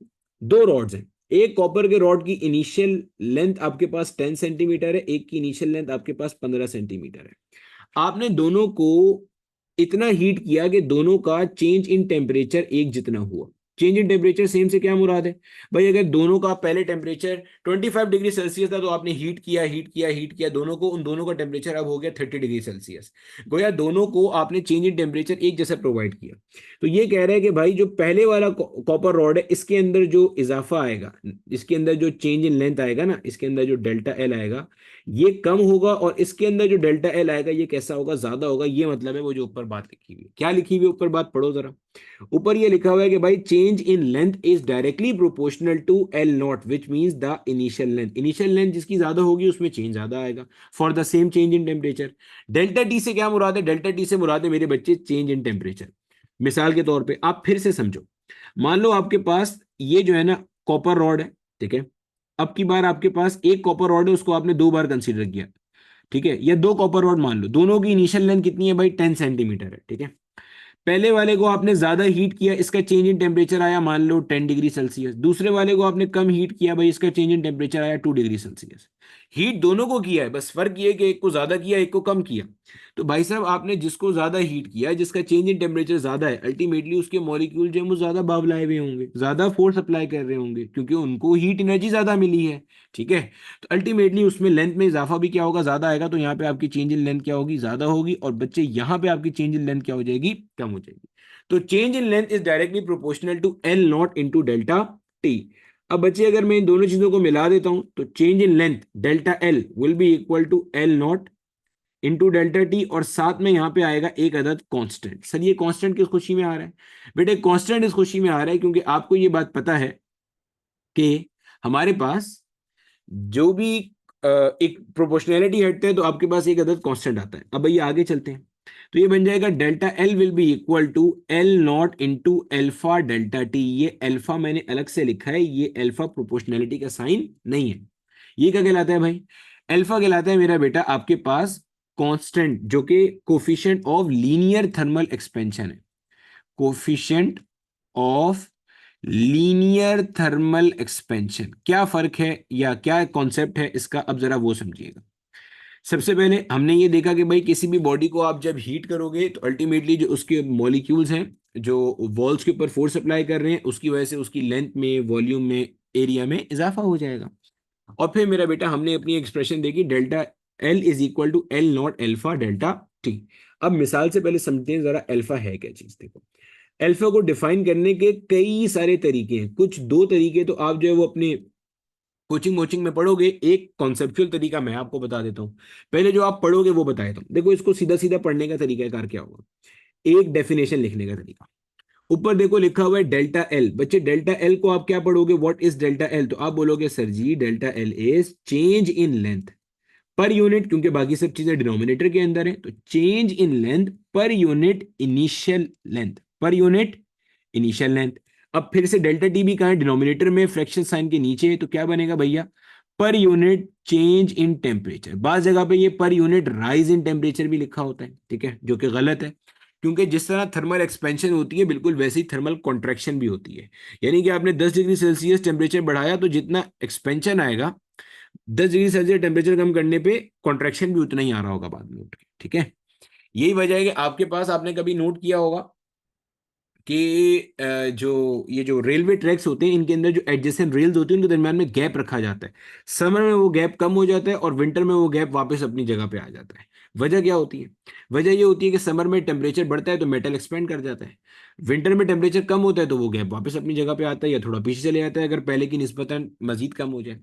दो रॉड्स हैं। एक कॉपर के रॉड की इनिशियल लेंथ आपके पास 10 सेंटीमीटर है, एक की इनिशियल लेंथ आपके पास 15 सेंटीमीटर है। आपने दोनों को इतना हीट किया कि दोनों का चेंज इन टेम्परेचर एक जितना हुआ। चेंज इन टेम्परेचर सेम से क्या मुराद है भाई? अगर दोनों का पहले टेम्परेचर 25 डिग्री सेल्सियस था तो आपने हीट किया हीट किया हीट किया दोनों को, उन दोनों का टेम्परेचर अब हो गया 30 डिग्री सेल्सियस। गोया दोनों को आपने चेंज इन टेम्परेचर एक जैसा प्रोवाइड किया। तो ये कह रहा है कि भाई जो पहले वाला कॉपर रॉड है इसके अंदर जो इजाफा आएगा, इसके अंदर जो चेंज इन लेंथ आएगा ना, इसके अंदर जो डेल्टा एल आएगा ये कम होगा, और इसके अंदर जो डेल्टा एल आएगा ये कैसा होगा? ज्यादा होगा। ये मतलब है वो जो ऊपर बात लिखी हुई है। क्या लिखी हुई है ऊपर बात? पढ़ो जरा। ऊपर ये लिखा हुआ है कि भाई change in length is directly proportional to L naught which means the initial length. Initial length जिसकी ज्यादा होगी उसमें चेंज ज्यादा आएगा for the same change in temperature. Delta T से क्या मुराद है? डेल्टा टी से मुराद है मेरे बच्चे चेंज इन टेम्परेचर। मिसाल के तौर पे आप फिर से समझो, मान लो आपके पास ये जो है ना कॉपर रॉड है, ठीक है। अब की बार आपके पास एक कॉपर रॉड है, उसको आपने दो बार कंसीडर किया, ठीक है। या दो कॉपर रॉड मान लो, दोनों की इनिशियल लेंथ कितनी है भाई? 10 सेंटीमीटर है, ठीक है। पहले वाले को आपने ज्यादा हीट किया, इसका चेंज इन टेम्परेचर आया मान लो 10 डिग्री सेल्सियस। दूसरे वाले को आपने कम हीट किया भाई, इसका चेंज इन टेम्परेचर आया 2 डिग्री सेल्सियस। हीट दोनों को किया है, बस फर्क ये कि एक को ज्यादा किया एक को कम किया। तो भाई साहब आपने जिसको ज्यादा हीट किया, जिसका चेंज इन टेम्परेचर ज्यादा है, अल्टीमेटली उसके मॉलिक्यूल जो है वो ज्यादा बावलाए हुए होंगे, ज्यादा फोर्स अप्लाई कर रहे होंगे क्योंकि उनको हीट एनर्जी ज्यादा मिली है, ठीक है। तो अल्टीमेटली उसमें लेंथ में इजाफा भी क्या होगा? ज्यादा आएगा। तो यहाँ पे आपकी चेंज इन लेंथ क्या होगी? ज्यादा होगी। और बच्चे यहाँ पे आपकी चेंज इन लेंथ क्या हो जाएगी? कम हो जाएगी। तो change in length is directly proportional to L naught into delta T. अब बच्चे अगर मैं इन दोनों चीजों को मिला देता हूं तो change in length delta L will be equal to L naught into delta T, और साथ में यहां पे आएगा एक अदद कांस्टेंट। सर ये कांस्टेंट किस खुशी में आ रहा है? बेटे कांस्टेंट इस खुशी में आ रहा है क्योंकि आपको ये बात पता है कि हमारे पास जो भी एक प्रोपोर्शनैलिटी हटता है तो आपके पास एक अदद कांस्टेंट आता है। अब भैया आगे चलते हैं, तो ये बन जाएगा delta L will be equal to L naught into alpha delta T. ये अल्फा मैंने अलग से लिखा है, ये अल्फा प्रोपोर्शनैलिटी का साइन नहीं है। ये क्या कहलाता है भाई? अल्फा कहलाता है मेरा बेटा आपके पास कांस्टेंट जो कि coefficient of linear thermal expansion है। Coefficient of linear thermal expansion, क्या फर्क है या क्या कॉन्सेप्ट है इसका, अब जरा वो समझिएगा। सबसे पहले हमने ये देखा कि भाई किसी भी बॉडी को आप जब हीट करोगे तो अल्टीमेटली जो उसके मॉलिक्यूल्स हैं जो वॉल्स के ऊपर फोर्स अप्लाई कर रहे हैं उसकी वजह से उसकी लेंथ में, वॉल्यूम में, एरिया में इजाफा हो जाएगा। और फिर मेरा बेटा हमने अपनी एक्सप्रेशन देखी delta L is equal to L naught alpha delta T. अब मिसाल से पहले समझते हैं जरा अल्फा है क्या चीज। देखो अल्फा को डिफाइन करने के कई सारे तरीके हैं, कुछ दो तरीके तो आप जो है वो अपने कोचिंग वोचिंग में पढ़ोगे। एक कॉन्सेप्चुअल तरीका मैं आपको बता देता हूं, पहले जो आप पढ़ोगे वो बता देता हूं। देखो इसको सीधा सीधा पढ़ने का तरीका कार क्या होगा? एक डेफिनेशन लिखने का तरीका। ऊपर देखो लिखा हुआ है डेल्टा एल। बच्चे डेल्टा एल को आप क्या पढ़ोगे? What is delta L? तो आप बोलोगे sir ji delta L is change in length per unit, क्योंकि बाकी सब चीजें डिनोमिनेटर के अंदर है, तो change in length per unit initial length, per unit initial length. अब फिर से डेल्टा टी भी कहा है? डिनोमिनेटर में, फ्रैक्शन साइन के नीचे है, तो क्या बनेगा भैया? Per unit change in temperature. बात जगह पे ये per unit rise in temperature भी लिखा होता है, ठीक है, जो कि गलत है। क्योंकि जिस तरह थर्मल एक्सपेंशन होती है बिल्कुल वैसी थर्मल कॉन्ट्रैक्शन भी होती है। यानी कि आपने 10 डिग्री सेल्सियस टेम्परेचर बढ़ाया तो जितना एक्सपेंशन आएगा 10 डिग्री सेल्सियस टेम्परेचर कम करने पे कॉन्ट्रैक्शन भी उतना ही आ रहा होगा बाद में उठ के, ठीक है। यही वजह है कि आपके पास, आपने कभी नोट किया होगा कि जो ये जो रेलवे ट्रैक्स होते हैं इनके अंदर जो एडजेसेंट रेल्स होती है उनके दरम्यान में गैप रखा जाता है। समर में वो गैप कम हो जाता है और विंटर में वो गैप वापस अपनी जगह पे आ जाता है। वजह क्या होती है? वजह ये होती है कि समर में टेम्परेचर बढ़ता है तो मेटल एक्सपेंड कर जाता है, विंटर में टेम्परेचर कम होता है तो वो गैप वापस अपनी जगह पे आता है या थोड़ा पीछे चले जाता है अगर पहले की निस्बतन मजीद कम हो जाए।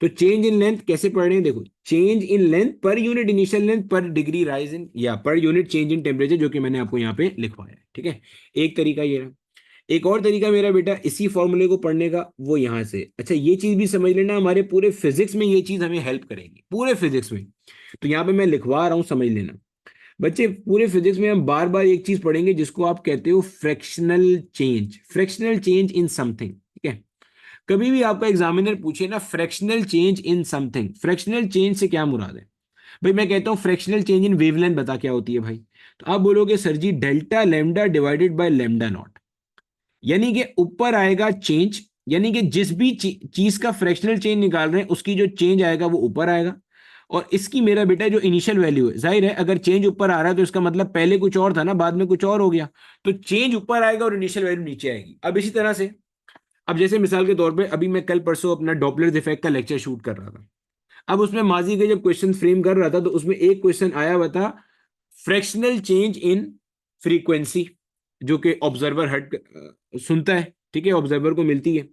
तो चेंज इन लेंथ कैसे पढ़ रहे हैं? देखो, change in length per unit initial length per degree rise इन, या per unit change in temperature, जो कि मैंने आपको यहाँ पे लिखवाया है। ठीक है, एक तरीका ये रहा। एक और तरीका मेरा बेटा इसी फॉर्मूले को पढ़ने का, वो यहां से, अच्छा ये चीज भी समझ लेना, हमारे पूरे फिजिक्स में ये चीज हमें हेल्प करेगी, पूरे फिजिक्स में। तो यहाँ पे मैं लिखवा रहा हूं, समझ लेना बच्चे। पूरे फिजिक्स में हम बार बार एक चीज पढ़ेंगे जिसको आप कहते हो fractional change, fractional change in something. ठीक है, कभी भी आपका एग्जामिनर पूछे ना fractional change in something, fractional change से क्या मुराद है? भाई मैं कहता हूं फ्रैक्शनल चेंज इन वेवलेंथ, बता क्या होती है भाई? तो आप बोलोगे sir ji delta lambda divided by lambda naught, यानी कि ऊपर आएगा चेंज, यानी कि जिस भी चीज का फ्रैक्शनल चेंज निकाल रहे हैं उसकी जो चेंज आएगा वो ऊपर आएगा, और इसकी मेरा बेटा जो इनिशियल वैल्यू है, जाहिर है अगर चेंज ऊपर आ रहा है तो इसका मतलब पहले कुछ और था ना, बाद में कुछ और हो गया, तो चेंज ऊपर आएगा और इनिशियल वैल्यू नीचे आएगी। अब इसी तरह से, अब जैसे मिसाल के तौर पे अभी मैं कल परसों अपना डॉपलर इफेक्ट का लेक्चर शूट कर रहा था, अब उसमें माजी के जब क्वेश्चन फ्रेम कर रहा था तो उसमें एक क्वेश्चन आया हुआ था फ्रैक्शनल चेंज इन फ्रीक्वेंसी, जो कि ऑब्जर्वर हट सुनता है, ठीक है, ऑब्जर्वर को मिलती है।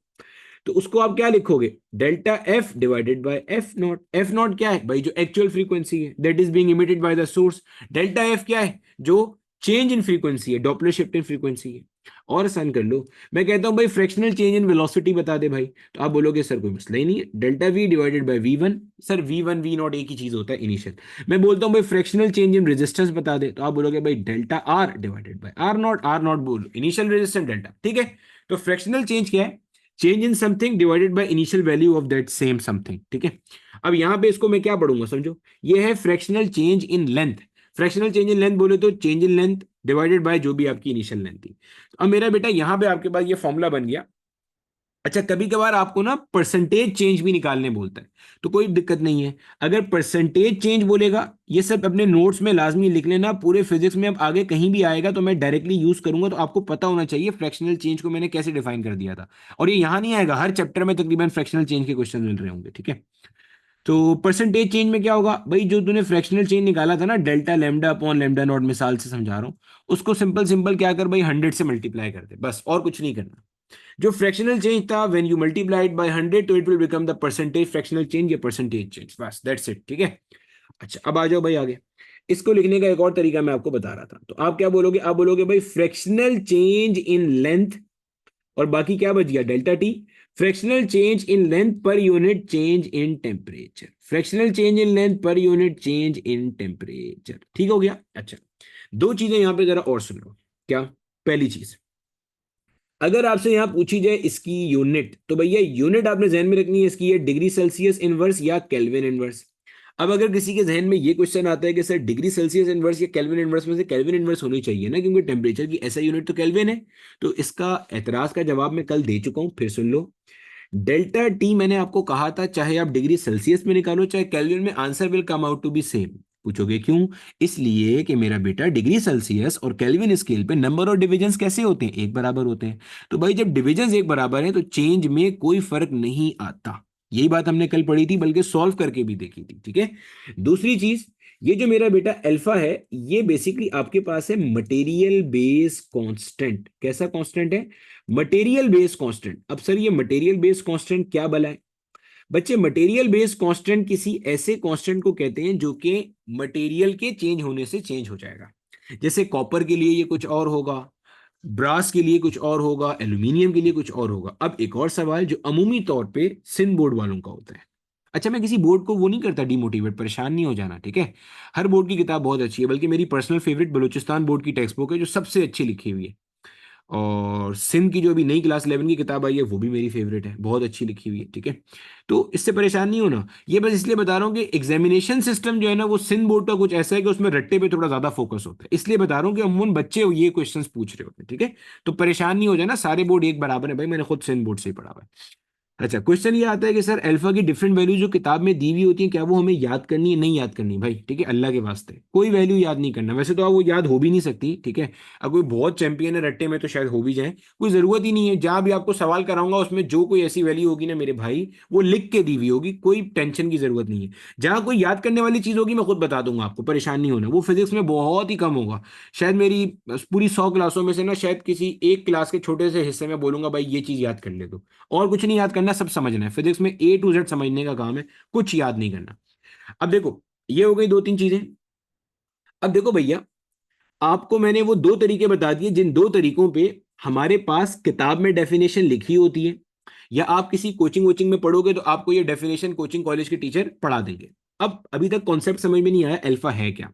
तो उसको आप क्या लिखोगे? Delta F divided by F not. F not क्या है भाई? जो एक्चुअल फ्रीक्वेंसी है that is being emitted by the source. Delta F क्या है? जो चेंज इन फ्रीक्वेंसी है, डॉपलर शिफ्ट इन फ्रीक्वेंसी है। और आसान कर लो, मैं कहता हूं भाई फ्रैक्शनल चेंज इन वेलोसिटी बता दे भाई, तो आप बोलोगे सर कोई मसला ही नहीं है, delta V divided by V one. Sir V one V naught एक ही चीज होता है, इनिशियल। मैं बोलता हूं भाई फ्रैक्शनल चेंज इन रेजिस्टेंस बता दे, तो आप बोलोगे भाई delta R divided by R naught. R naught बोलो, इनिशियल रेजिस्टेंस डेल्टा। ठीक है, तो फ्रैक्शनल चेंज क्या है? Change in something divided by initial value of that same something. ठीक है, अब यहां पे इसको मैं क्या पढ़ूंगा समझो, ये है fractional change in length. Fractional change in length बोले तो change in length divided by जो भी आपकी इनिशियल लेंथ थी। अब मेरा बेटा यहां पे आपके पास ये फॉर्मूला बन गया। अच्छा, कभी कभार आपको ना परसेंटेज चेंज भी निकालने बोलता है, तो कोई दिक्कत नहीं है, अगर परसेंटेज चेंज बोलेगा, ये सब अपने नोट्स में लाजमी लिख लेना, पूरे फिजिक्स में अब आगे कहीं भी आएगा तो मैं डायरेक्टली यूज करूंगा, तो आपको पता होना चाहिए फ्रैक्शनल चेंज को मैंने कैसे डिफाइन कर दिया था। और ये यहां नहीं आएगा, हर चैप्टर में तकरीबन फ्रैक्शनल चेंज के क्वेश्चन मिल रहे होंगे। ठीक है, तो परसेंटेज चेंज में क्या होगा भाई? जो तूने फ्रैक्शनल चेंज निकाला था ना, delta lambda upon lambda naught, मिसाल से समझा रहा हूं, उसको सिंपल सिंपल क्या कर भाई, 100 से मल्टीप्लाई कर दे, बस और कुछ नहीं करना। जो फ्रैक्शनल चेंज था when you multiply it by 100 तो it will become the percentage fractional change या परसेंटेज चेंज, बस दैट्स इट। ठीक है, अच्छा अब आ जाओ भाई आगे। इसको लिखने का एक और तरीका मैं आपको बता रहा था, तो आप क्या बोलोगे? आप बोलोगे भाई फ्रैक्शनल चेंज इन लेंथ, और बाकी क्या बच गया? Delta T. Fractional change in length per unit change in temperature, fractional change in length per unit change in temperature. ठीक हो गया? अच्छा, दो चीजें यहां पे जरा और सुन लो। क्या? पहली चीज, अगर आपसे यहां पूछी जाए इसकी यूनिट, तो भैया यूनिट आपने जहन में रखनी है इसकी, है डिग्री सेल्सियस इनवर्स या केल्विन इनवर्स। अब अगर किसी के जहन में ये क्वेश्चन आता है कि सर डिग्री सेल्सियस इनवर्स या केल्विन इनवर्स में से केल्विन इनवर्स होनी चाहिए ना, क्योंकि टेम्परेचर की ऐसा यूनिट तो केल्विन है, तो इसका एतराज का जवाब मैं कल दे चुका हूं, फिर सुन लो। डेल्टा टी मैंने आपको कहा था, चाहे आप डिग्री सेल्सियस में निकालो चाहे केल्विन में, answer will come out to be same. पूछोगे क्यों? इसलिए कि मेरा बेटा डिग्री सेल्सियस और केल्विन स्केल पे नंबर और डिविजन्स कैसे होते हैं? एक बराबर होते हैं। तो भाई जब डिविजन्स एक बराबर है तो चेंज में कोई फर्क नहीं आता। यही बात हमने कल पढ़ी थी, बल्कि सॉल्व करके भी देखी थी। ठीक है, दूसरी चीज, ये जो मेरा बेटा अल्फा है, ये बेसिकली आपके पास है मटेरियल बेस कांस्टेंट। कैसा कांस्टेंट है? Material base constant. अब सर ये मटेरियल बेस कांस्टेंट क्या भला है? बच्चे मटेरियल बेस कांस्टेंट किसी ऐसे कांस्टेंट को कहते हैं जो कि मटेरियल के चेंज होने से चेंज हो जाएगा। जैसे कॉपर के लिए ये कुछ और होगा, ब्रास के लिए कुछ और होगा, एल्यूमिनियम के लिए कुछ और होगा। अब एक और सवाल जो अमूमी तौर पे सिंध बोर्ड वालों का होता है। अच्छा, मैं किसी बोर्ड को वो नहीं करता डिमोटिवेट, परेशान नहीं हो जाना, ठीक है। हर बोर्ड की किताब बहुत अच्छी है, बल्कि मेरी पर्सनल फेवरेट बलूचिस्तान बोर्ड की टेक्स्ट बुक है जो सबसे अच्छी लिखी हुई है। और सिंध की जो अभी नई क्लास 11 की किताब आई है वो भी मेरी फेवरेट है, बहुत अच्छी लिखी हुई है। ठीक है, तो इससे परेशान नहीं होना। ये बस इसलिए बता रहा हूँ कि एग्जामिनेशन सिस्टम जो है ना वो सिंध बोर्ड का कुछ ऐसा है कि उसमें रट्टे पे थोड़ा ज्यादा फोकस होता है, इसलिए बता रहा हूँ कि अमूमन बच्चे ये क्वेश्चंस पूछ रहे होते हैं। ठीक है, तो परेशान नहीं हो जाना, सारे बोर्ड एक बराबर है भाई, मैंने खुद सिंध बोर्ड से ही पढ़ा हुआ है। अच्छा, क्वेश्चन ये आता है कि सर अल्फा की डिफरेंट वैल्यू जो किताब में दी हुई होती है, क्या वो हमें याद करनी है? नहीं याद करनी भाई, ठीक है, अल्लाह के वास्ते कोई वैल्यू याद नहीं करना। वैसे तो आप वो याद हो भी नहीं सकती, ठीक है। अब कोई बहुत चैंपियन है रट्टे में तो शायद हो भी जाए, कोई जरूरत ही नहीं है। जहां भी आपको सवाल कराऊंगा उसमें जो कोई ऐसी वैल्यू होगी ना मेरे भाई, वो लिख के दी हुई होगी, कोई टेंशन की जरूरत नहीं है। जहां कोई याद करने वाली चीज होगी मैं खुद बता दूंगा आपको, परेशान नहीं होना। वो फिजिक्स में बहुत ही कम होगा। शायद मेरी पूरी 100 क्लासों में से ना शायद किसी एक क्लास के छोटे से हिस्से में बोलूंगा भाई ये चीज याद कर ले तो। और कुछ नहीं याद करना, सब समझना है। फिजिक्स में ए टू जेड समझने का काम है, कुछ याद नहीं करना। अब देखो, ये हो गई दो तीन चीजें। अब देखो भैया, आपको मैंने वो दो तरीके बता दिए जिन दो तरीकों पे हमारे पास किताब में डेफिनेशन लिखी होती है, या आप किसी कोचिंग वोचिंग में पढ़ोगे तो आपको ये डेफिनेशन कोचिंग कॉलेज के टीचर पढ़ा देंगे। अब अभी तक कॉन्सेप्ट समझ में नहीं आया अल्फा है क्या।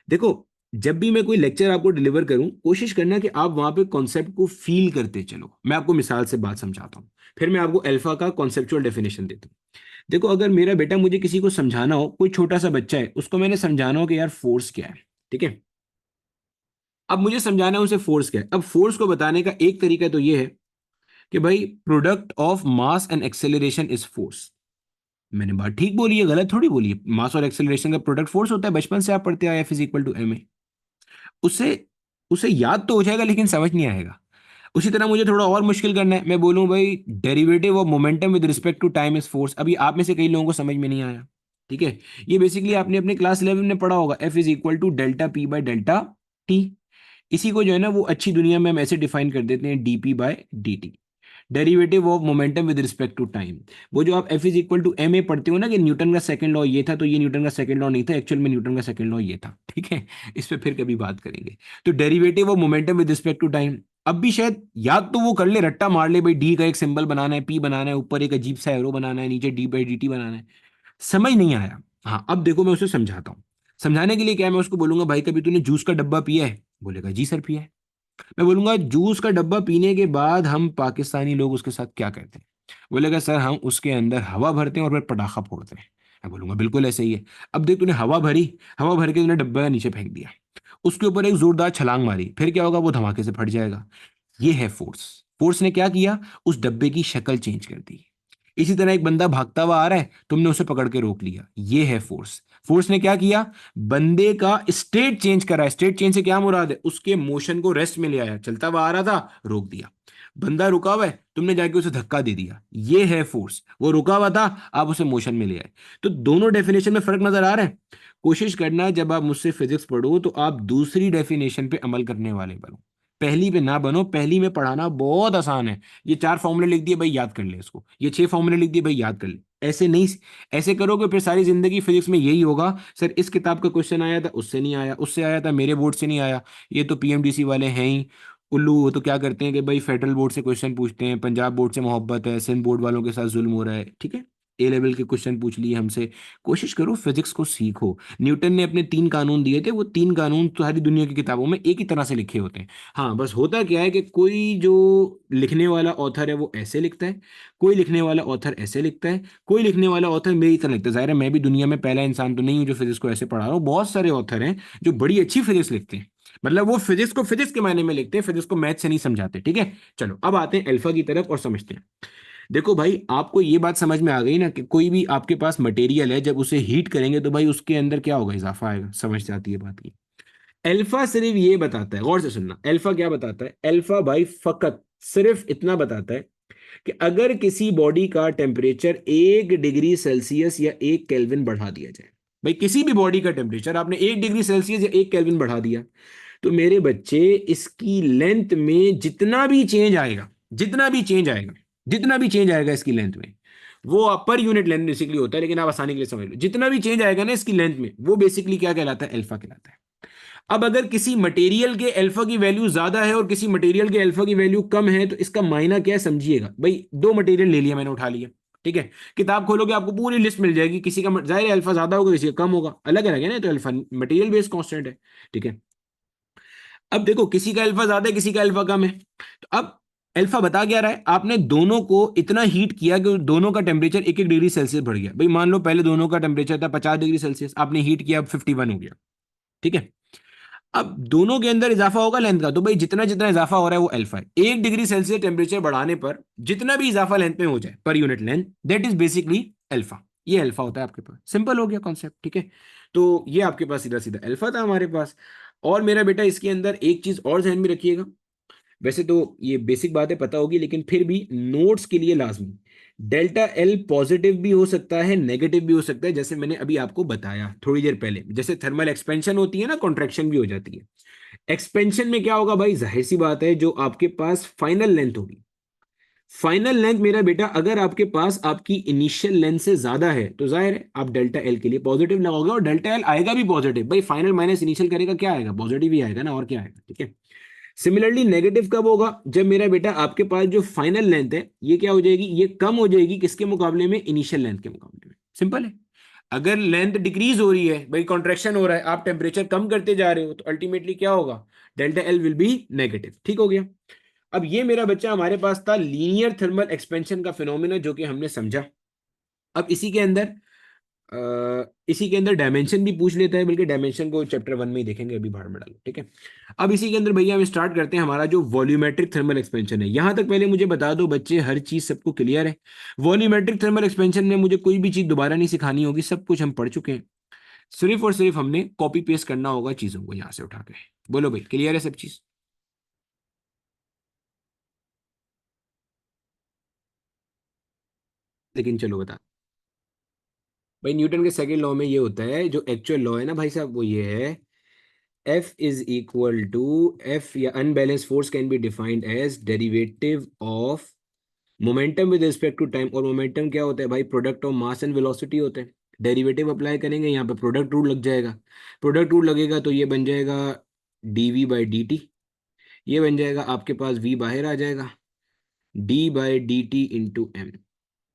देखो, जब भी मैं कोई लेक्चर आपको डिलीवर करूं, कोशिश करना कि आप वहां पे कॉन्सेप्ट को फील करते चलो। मैं आपको मिसाल से बात समझाता हूं, फिर मैं आपको अल्फा का कॉन्सेप्चुअल डेफिनेशन देता हूं। देखो, अगर मेरा बेटा मुझे किसी को समझाना हो, कोई छोटा सा बच्चा है, उसको मैंने समझाना हो कि यार फोर्स क्या है, ठीक है। अब मुझे समझाना है उसे फोर्स क्या है। अब फोर्स को बताने का एक तरीका तो ये है कि भाई product of mass and acceleration is force. मैंने बात ठीक बोली है, गलत थोड़ी बोली है। मास और एक्सेलरेशन का प्रोडक्ट फोर्स होता है, बचपन से आप पढ़ते आए, F=ma। उसे उसे याद तो हो जाएगा लेकिन समझ नहीं आएगा। उसी तरह मुझे थोड़ा और मुश्किल करना है, मैं बोलूं भाई derivative of momentum with respect to time is force. अभी आप में से कई लोगों को समझ में नहीं आया, ठीक है। ये बेसिकली आपने अपने क्लास 11 में पढ़ा होगा, F=Δp/Δt। इसी को जो है ना वो अच्छी दुनिया में हम ऐसे डिफाइन कर देते हैं, dp/dt, derivative of momentum with respect to time. वो जो आप F=ma पढ़ते हो ना कि न्यूटन का सेकंड लॉ ये था, तो ये न्यूटन का सेकंड लॉ नहीं था, एक्चुअल में न्यूटन का सेकंड लॉ ये था, ठीक है। इस पे फिर कभी बात करेंगे। तो derivative of momentum with respect to time, अब भी शायद याद तो वो कर ले, रट्टा मार ले भाई, डी का एक सिंबल बनाना है, पी बनाना है, ऊपर एक अजीब सा एरो बनाना है, नीचे d/dt बनाना है। समझ नहीं आया। हाँ, अब देखो मैं उसे समझाता हूँ। समझाने के लिए क्या है, मैं उसको बोलूंगा भाई कभी तूने जूस का डब्बा पिया है? बोलेगा जी सर पिया है। मैं बोलूंगा जूस का डब्बा पीने के बाद हम पाकिस्तानी लोग उसके साथ क्या करते हैं? बोलेगा सर हम उसके अंदर हवा भरते हैं और फिर पटाखा फोड़ते हैं। मैं बोलूंगा बिल्कुल ऐसे ही है। अब देख, तूने हवा भरी, हवा भर के तूने डब्बा नीचे फेंक दिया, उसके ऊपर एक जोरदार छलांग मारी, फिर क्या होगा? वो धमाके से फट जाएगा। ये है फोर्स। फोर्स ने क्या किया? उस डब्बे की शक्ल चेंज कर दी। इसी तरह एक बंदा भागता हुआ आ रहा है, तुमने उसे पकड़ के रोक लिया, ये है फोर्स। फोर्स ने क्या किया? बंदे का स्टेट चेंज करा। स्टेट चेंज से क्या मुराद है? उसके मोशन को रेस्ट में ले आया, चलता हुआ आ रहा था, रोक दिया। बंदा रुका हुआ है, तुमने जाके उसे धक्का दे दिया, ये है फोर्स। वो रुका हुआ था, आप उसे मोशन में ले आए। तो दोनों डेफिनेशन में फर्क नजर आ रहा है। कोशिश करना जब आप मुझसे फिजिक्स पढ़ो तो आप दूसरी डेफिनेशन पे अमल करने वाले बनो, पहली पे ना बनो। पहली में पढ़ाना बहुत आसान है। ये 4 फॉर्मूले लिख दिए भाई याद कर ले इसको, ये 6 फॉर्मूले लिख दिए भाई याद कर ले, ऐसे नहीं। ऐसे करोगे फिर सारी जिंदगी फिजिक्स में यही होगा, सर इस किताब का क्वेश्चन आया था, उससे नहीं आया, उससे आया था, मेरे बोर्ड से नहीं आया। ये तो पीएमडीसी वाले हैं ही उल्लू। वो तो क्या करते हैं कि भाई फेडरल बोर्ड से क्वेश्चन पूछते हैं, पंजाब बोर्ड से मोहब्बत है, सिंध बोर्ड वालों के साथ जुल्म हो रहा है, ठीक है। ए लेवल के क्वेश्चन पूछ लिए हमसे। कोशिश करो फिजिक्स को सीखो। न्यूटन ने अपने 3 कानून दिए थे, वो 3 कानून तो सारी दुनिया की किताबों में एक ही तरह से लिखे होते हैं। हाँ, बस होता क्या है कि कोई जो लिखने वाला ऑथर है वो ऐसे लिखता है, कोई लिखने वाला ऑथर ऐसे लिखता है, कोई लिखने वाला ऑथर मेरी तरह लिखता है। जाहिर है मैं भी दुनिया में पहला इंसान तो नहीं हूँ जो फिजिक्स को ऐसे पढ़ा रहा हूँ। बहुत सारे ऑथर हैं जो बड़ी अच्छी फिजिक्स लिखते हैं, मतलब वो फिजिक्स को फिजिक्स के मायने में लिखते हैं, फिजिक्स को मैथ से नहीं समझाते, ठीक है। चलो अब आते हैं अल्फा की तरफ और समझते हैं। देखो भाई, आपको ये बात समझ में आ गई ना कि कोई भी आपके पास मटेरियल है, जब उसे हीट करेंगे तो भाई उसके अंदर क्या होगा? इजाफा आएगा। समझ जाती है बात की। अल्फा सिर्फ ये बताता है, गौर से सुनना, अल्फा क्या बताता है? अल्फा भाई फकत सिर्फ इतना बताता है कि अगर किसी बॉडी का टेम्परेचर 1 डिग्री सेल्सियस या 1 केल्विन बढ़ा दिया जाए, भाई किसी भी बॉडी का टेम्परेचर आपने 1 डिग्री सेल्सियस या 1 केल्विन बढ़ा दिया, तो मेरे बच्चे इसकी लेंथ में जितना भी चेंज आएगा, जितना भी चेंज आएगा, जितना भी चेंज आएगा इसकी लेंथ में, वो पर यूनिट लेंथ बेसिकली होता है, लेकिन आप आसानी के लिए समझ लो, जितना भी चेंज आएगा ना इसकी लेंथ में, वो बेसिकली क्या कहलाता है? अल्फा कहलाता है। अब अगर किसी मटेरियल के अल्फा की वैल्यू ज्यादा है और किसी मटेरियल के अल्फा की वैल्यू कम है, तो इसका मायना क्या है समझिएगा। भाई दो मटेरियल ले लिया मैंने, उठा लिया, ठीक है। किताब खोलोगे आपको पूरी लिस्ट मिल जाएगी, किसी का जाहिर है अल्फा ज्यादा होगा, किसी का कम होगा, अलग अलग है ना, तो अल्फा मटेरियल बेस्ड कांस्टेंट है, ठीक है। अब देखो, किसी का अल्फा ज्यादा है, किसी का अल्फा कम है, तो अब अल्फा बता क्या रहा है? आपने दोनों को इतना हीट किया कि दोनों का टेम्परेचर 1 1 डिग्री सेल्सियस बढ़ गया। भाई मान लो पहले दोनों का टेम्परेचर था 50 डिग्री सेल्सियस, आपने हीट किया, अब 51 हो गया, ठीक है। अब दोनों के अंदर इजाफा होगा लेंथ का, तो भाई जितना जितना इजाफा हो रहा है वो अल्फा है। 1 डिग्री सेल्सियस टेम्परेचर बढ़ाने पर जितना भी इजाफा लेंथ में हो जाए पर unit length, that is basically alpha. ये अल्फा होता है आपके पास, सिंपल हो गया कॉन्सेप्ट, ठीक है। तो ये आपके पास सीधा सीधा अल्फा था हमारे पास। और मेरा बेटा इसके अंदर एक चीज और ध्यान में रखिएगा, वैसे तो ये बेसिक बातें पता होगी लेकिन फिर भी नोट्स के लिए लाजमी, डेल्टा एल पॉजिटिव भी हो सकता है नेगेटिव भी हो सकता है, जैसे मैंने अभी आपको बताया थोड़ी देर पहले। जैसे थर्मल एक्सपेंशन होती है ना, कॉन्ट्रैक्शन भी हो जाती है। एक्सपेंशन में क्या होगा भाई, जाहिर सी बात है जो आपके पास फाइनल लेंथ होगी, फाइनल लेंथ मेरा बेटा अगर आपके पास आपकी इनिशियल लेंथ से ज्यादा है तो जाहिर है आप डेल्टा एल के लिए पॉजिटिव लगाओगे, और डेल्टा एल आएगा भी पॉजिटिव, भाई फाइनल माइनस इनिशियल करेगा क्या आएगा, पॉजिटिव ही आएगा ना, और क्या आएगा, ठीक है। सिमिलरली नेगेटिव कब होगा, जब मेरा बेटा आपके पास जो फाइनल लेंथ है ये क्या हो जाएगी, ये कम हो जाएगी किसके मुकाबले में, इनिशियल लेंथ के मुकाबले में। सिंपल है। अगर लेंथ डिक्रीज हो रही है, भाई कॉन्ट्रैक्शन हो रहा है, आप टेम्परेचर कम करते जा रहे हो, तो अल्टीमेटली क्या होगा, delta L will B negative, ठीक हो गया। अब ये मेरा बच्चा हमारे पास था लीनियर थर्मल एक्सपेंशन का फिनोमिना जो कि हमने समझा। अब इसी के अंदर डायमेंशन भी पूछ लेता है, बल्कि डायमेंशन को चैप्टर 1 में ही देखेंगे, अभी भाड़ में डालो, ठीक है। अब इसी के अंदर भैया हम स्टार्ट करते हैं हमारा जो वॉल्यूमेट्रिक थर्मल एक्सपेंशन है। यहां तक पहले मुझे बता दो बच्चे, हर चीज सबको क्लियर है। वॉल्यूमेट्रिक थर्मल एक्सपेंशन में मुझे कोई भी चीज दोबारा नहीं सिखानी होगी, सब कुछ हम पढ़ चुके हैं। सिर्फ और सिर्फ हमने कॉपी पेस्ट करना होगा चीजों को यहां से उठा के। बोलो भाई, क्लियर है सब चीज? लेकिन चलो बता, भाई न्यूटन के सेकंड लॉ में ये होता है, जो एक्चुअल लॉ है ना भाई साहब, वो ये है, F is equal to F या unbalanced force can be defined as derivative of momentum with respect to time। और मोमेंटम क्या होता है भाई, product of mass and velocity होता है। डेरिवेटिव अप्लाई करेंगे यहाँ पे प्रोडक्ट रूल लग जाएगा, प्रोडक्ट रूल लगेगा तो ये बन जाएगा dv/dt, ये बन जाएगा आपके पास v बाहर आ जाएगा, d/dt इंटू एम।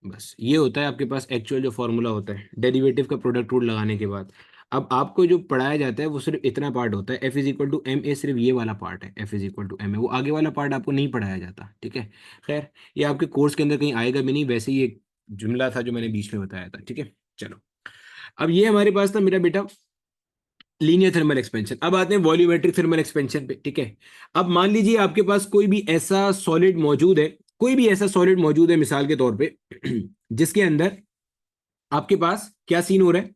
बस ये होता है आपके पास एक्चुअल जो फॉर्मूला होता है डेरिवेटिव का प्रोडक्ट रूल लगाने के बाद। अब आपको जो पढ़ाया जाता है वो सिर्फ इतना पार्ट होता है, F is equal to M A, सिर्फ ये वाला पार्ट है, F is equal to M A, वो आगे वाला पार्ट आपको नहीं पढ़ाया जाता, ठीक है। खैर, ये आपके कोर्स के अंदर कहीं आएगा भी नहीं, वैसे ही एक जुमला था जो मैंने बीच में बताया था, ठीक है। चलो, अब ये हमारे पास था मेरा बेटा लीनियर थर्मल एक्सपेंशन। अब आते हैं वॉल्यूमेट्रिक थर्मल एक्सपेंशन पे, ठीक है। अब मान लीजिए आपके पास कोई भी ऐसा सॉलिड मौजूद है, कोई भी ऐसा सॉलिड मौजूद है मिसाल के तौर पे जिसके अंदर आपके पास क्या सीन हो रहा है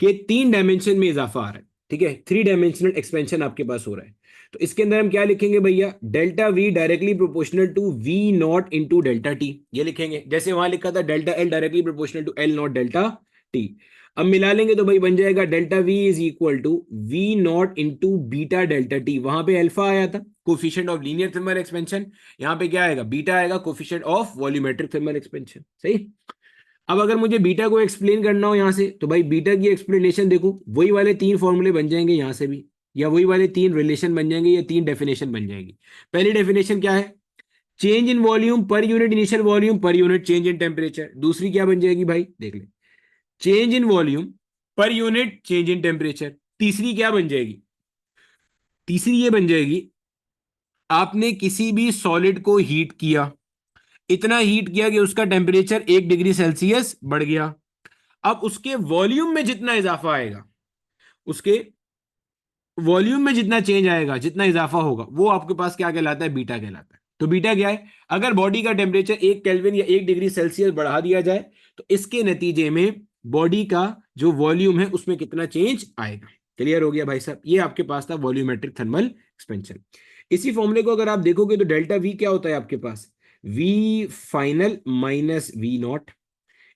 कि 3 डायमेंशन में इजाफा आ रहा है, ठीक है, 3 डायमेंशनल एक्सपेंशन आपके पास हो रहा है। तो इसके अंदर हम क्या लिखेंगे भैया, delta V directly proportional to V naught into delta T, ये लिखेंगे। जैसे वहां लिखा था delta L directly proportional to L naught delta T. अब मिला लेंगे तो भाई बन जाएगा delta V is equal to V naught into beta delta T. वहां पे अल्फा आया था coefficient of linear thermal expansion, यहाँ पे क्या आएगा, बीटा आएगा coefficient of volumetric thermal expansion, सही। अब अगर मुझे बीटा को एक्सप्लेन करना हो यहां से, तो भाई बीटा की एक्सप्लेनेशन देखो, वही वाले 3 फॉर्मूले बन जाएंगे यहां से भी, या वही वाले 3 रिलेशन बन जाएंगे, या 3 डेफिनेशन बन जाएगी। पहली डेफिनेशन क्या है, चेंज इन वॉल्यूम पर unit initial volume per unit change in temperature. दूसरी क्या बन जाएगी भाई, देख ले, change in volume per unit change in temperature. तीसरी क्या बन जाएगी, तीसरी ये बन जाएगी, आपने किसी भी सॉलिड को हीट किया, इतना हीट किया कि उसका टेम्परेचर 1 डिग्री सेल्सियस बढ़ गया। अब उसके वॉल्यूम में जितना इजाफा आएगा, उसके वॉल्यूम में जितना चेंज आएगा, जितना इजाफा होगा, वो आपके पास क्या कहलाता है, बीटा कहलाता है। तो बीटा क्या है, अगर बॉडी का टेम्परेचर 1 केल्विन या 1 डिग्री सेल्सियस बढ़ा दिया जाए, तो इसके नतीजे में बॉडी का जो वॉल्यूम है उसमें कितना चेंज आएगा। क्लियर हो गया भाई साहब, ये आपके पास था वॉल्यूमेट्रिक थर्मल एक्सपेंशन। इसी फॉर्मूले को अगर आप देखोगे तो डेल्टा वी क्या होता है आपके पास, V final minus V naught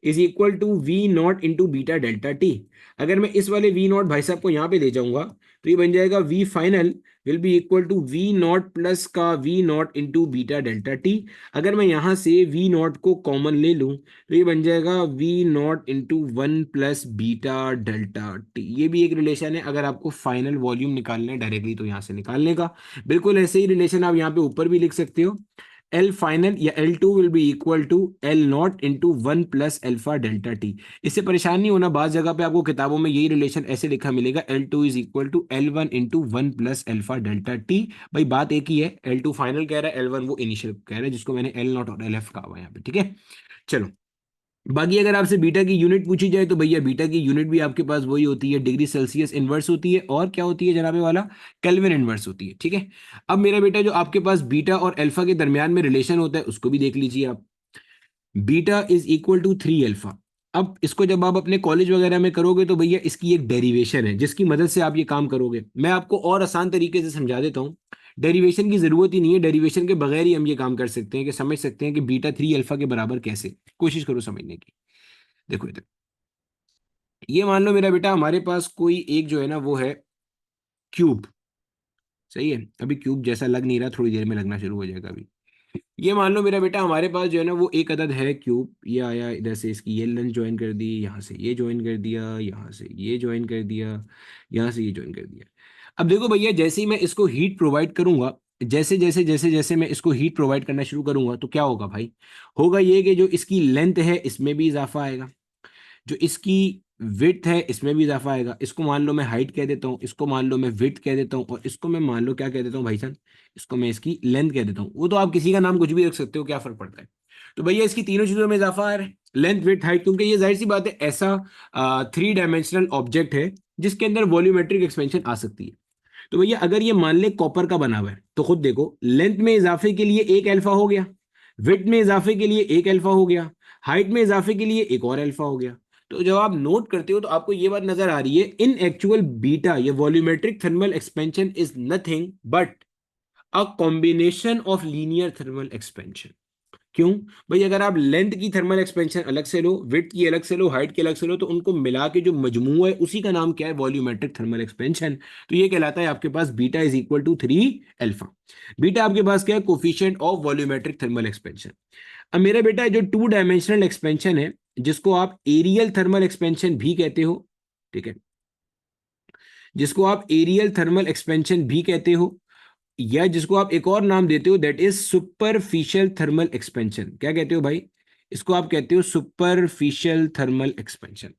is equal to V naught into beta delta T. अगर मैं इस वाले वी नॉट भाई साहब को यहाँ पे ले जाऊंगा, तो ये बन जाएगा V final will be equal to V naught plus का V naught into beta delta T. अगर मैं यहाँ से वी नॉट को कॉमन ले लूँ, तो ये बन जाएगा V naught into 1 plus beta delta T. ये भी एक रिलेशन है, अगर आपको फाइनल वॉल्यूम निकालना है डायरेक्टली तो यहाँ से निकालने का। बिल्कुल ऐसे ही रिलेशन आप यहाँ पे ऊपर भी लिख सकते हो, एल फाइनल या L two will be equal to L naught into 1 plus alpha delta T. इससे परेशान नहीं होना, बात जगह पे आपको किताबों में यही रिलेशन ऐसे लिखा मिलेगा, L two is equal to L1 into 1 plus alpha delta T. भाई बात एक ही है, एल टू फाइनल कह रहा है, L1 वो इनिशियल कह रहा है, जिसको मैंने एल नॉट और एल एफ कहा हुआ है यहाँ पे, ठीक है। चलो, बाकी अगर आपसे बीटा की यूनिट पूछी जाए तो भैया बीटा की यूनिट भी आपके पास वही होती है, डिग्री सेल्सियस इनवर्स होती है, और क्या होती है जनाबे वाला, केल्विन इनवर्स होती है। ठीक है, अब मेरा बेटा जो आपके पास बीटा और अल्फा के दरमियान में रिलेशन होता है उसको भी देख लीजिए आप। Beta is equal to 3 alpha. अब इसको जब आप अपने कॉलेज वगैरह में करोगे तो भैया इसकी एक डेरिवेशन है जिसकी मदद से आप ये काम करोगे। मैं आपको और आसान तरीके से समझा देता हूँ। डेरिवेशन की जरूरत ही नहीं है, डेरिवेशन के बगैर ही हम ये काम कर सकते हैं कि समझ सकते हैं कि बीटा 3 अल्फा के बराबर कैसे। कोशिश करो समझने की। देखो इधर, ये मान लो मेरा बेटा हमारे पास कोई एक जो है ना वो है क्यूब। सही है, अभी क्यूब जैसा लग नहीं रहा, थोड़ी देर में लगना शुरू हो जाएगा अभी। ये मान लो मेरा बेटा हमारे पास जो है ना वो एक अदद है क्यूब। ये आया इधर से, इसकी ये लेंथ ज्वाइन कर दी, यहाँ से ये ज्वाइन कर दिया, यहाँ से ये ज्वाइन कर दिया, यहाँ से ये ज्वाइन कर दिया। अब देखो भैया जैसे ही मैं इसको हीट प्रोवाइड करूंगा, जैसे जैसे मैं इसको हीट प्रोवाइड करना शुरू करूंगा तो क्या होगा भाई, होगा ये कि जो इसकी लेंथ है इसमें भी इजाफा आएगा, जो इसकी विड्थ है इसमें भी इजाफा आएगा। इसको मान लो मैं हाइट कह देता हूँ, इसको मान लो मैं विड्थ कह देता हूँ, और इसको मैं मान लो क्या कह देता हूँ भाई साहब, इसको मैं इसकी लेंथ कह देता हूँ। वो तो आप किसी का नाम कुछ भी रख सकते हो, क्या फर्क पड़ता है। तो भैया इसकी तीनों चीजों में इजाफा आ रहा है, लेंथ विड्थ हाइट, क्योंकि ये जाहिर सी बात है ऐसा 3 डायमेंशनल ऑब्जेक्ट है जिसके अंदर वॉल्यूमेट्रिक एक्सपेंशन आ सकती है। तो भैया अगर ये मान ले कॉपर का बना हुआ है तो खुद देखो, लेंथ में इजाफे के लिए एक अल्फा हो गया, विड्थ में इजाफे के लिए एक अल्फा हो गया, हाइट में इजाफे के लिए एक और अल्फा हो गया। तो जब आप नोट करते हो तो आपको ये बात नजर आ रही है, इन एक्चुअल बीटा ये volumetric thermal expansion is nothing but a combination of linear thermal expansion. क्यों भाई, अगर आप लेंथ की थर्मल एक्सपेंशन अलग से लो, विड्थ की अलग से लो, हाइट की अलग से लो, तो उनको मिला के जो मजमू है उसी का नाम क्या है, वॉल्यूमेट्रिक थर्मल एक्सपेंशन। तो ये कहलाता है आपके पास beta is equal to 3 alpha. Beta आपके पास क्या है, coefficient of volumetric thermal expansion. अब मेरा बेटा जो 2 डायमेंशनल एक्सपेंशन है जिसको आप एरियल थर्मल एक्सपेंशन भी कहते हो, ठीक है, जिसको आप एरियल थर्मल एक्सपेंशन भी कहते हो, या जिसको आप एक और नाम देते हो that is superficial thermal expansion. क्या कहते हो भाई, इसको आप कहते हो superficial thermal expansion.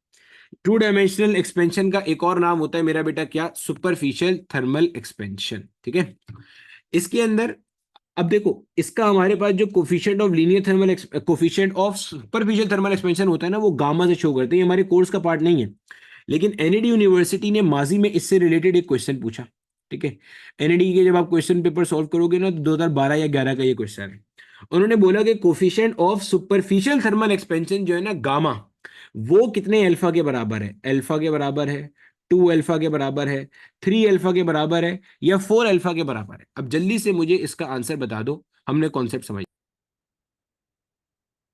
2 dimensional expansion का एक और नाम होता है मेरा बेटा क्या, सुपरफिशियल थर्मल एक्सपेंशन। ठीक है, इसके अंदर अब देखो इसका हमारे पास जो coefficient of linear thermal coefficient of superficial thermal expansion होता है ना, वो गामा से शो करते हैं। ये हमारे कोर्स का पार्ट नहीं है, लेकिन एनईडी यूनिवर्सिटी ने माजी में इससे रिलेटेड एक क्वेश्चन पूछा। ठीक है, एनईडी के जब आप क्वेश्चन पेपर सॉल्व करोगे ना तो 2012 या 11 का ये क्वेश्चन है। उन्होंने बोला कि coefficient of superficial thermal expansion जो है ना गामा, वो कितने अल्फा के बराबर है, अल्फा के बराबर है, 2 अल्फा के बराबर है, 3 अल्फा के बराबर है, या 4 अल्फा के बराबर है। अब जल्दी से मुझे इसका आंसर बता दो, हमने कॉन्सेप्ट समझ।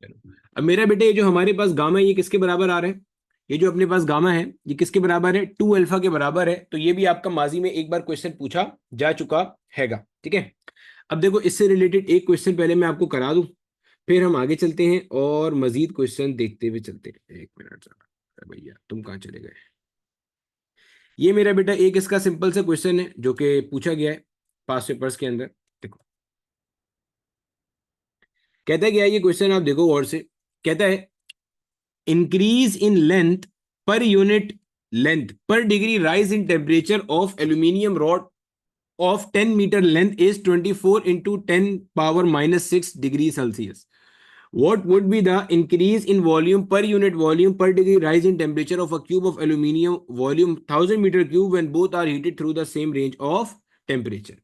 चलो, अब मेरा बेटे ये जो हमारे पास गामा है ये किसके बराबर आ रहा है, ये जो अपने पास गामा है ये किसके बराबर है, 2 अल्फा के बराबर है। तो ये भी आपका माजी में एक बार क्वेश्चन पूछा जा चुका हैगा। ठीक है, अब देखो इससे रिलेटेड एक क्वेश्चन पहले मैं आपको करा दूं, फिर हम आगे चलते हैं और मजीद क्वेश्चन देखते हुए चलते हैं। 1 मिनट जरा, भैया तुम कहाँ चले गए। ये मेरा बेटा एक इसका सिंपल सा क्वेश्चन है जो कि पूछा गया है पास पेपर्स के अंदर। देखो कहता है क्या है ये क्वेश्चन, आप देखो और से। कहता है increase in length per unit length per degree rise in temperature of aluminium rod of 10 meter length is 24 into 10 power minus 6 degree Celsius. What would be the increase in volume per unit volume per degree rise in temperature of a cube of aluminium volume 1000 meter cube when both are heated through the same range of temperature?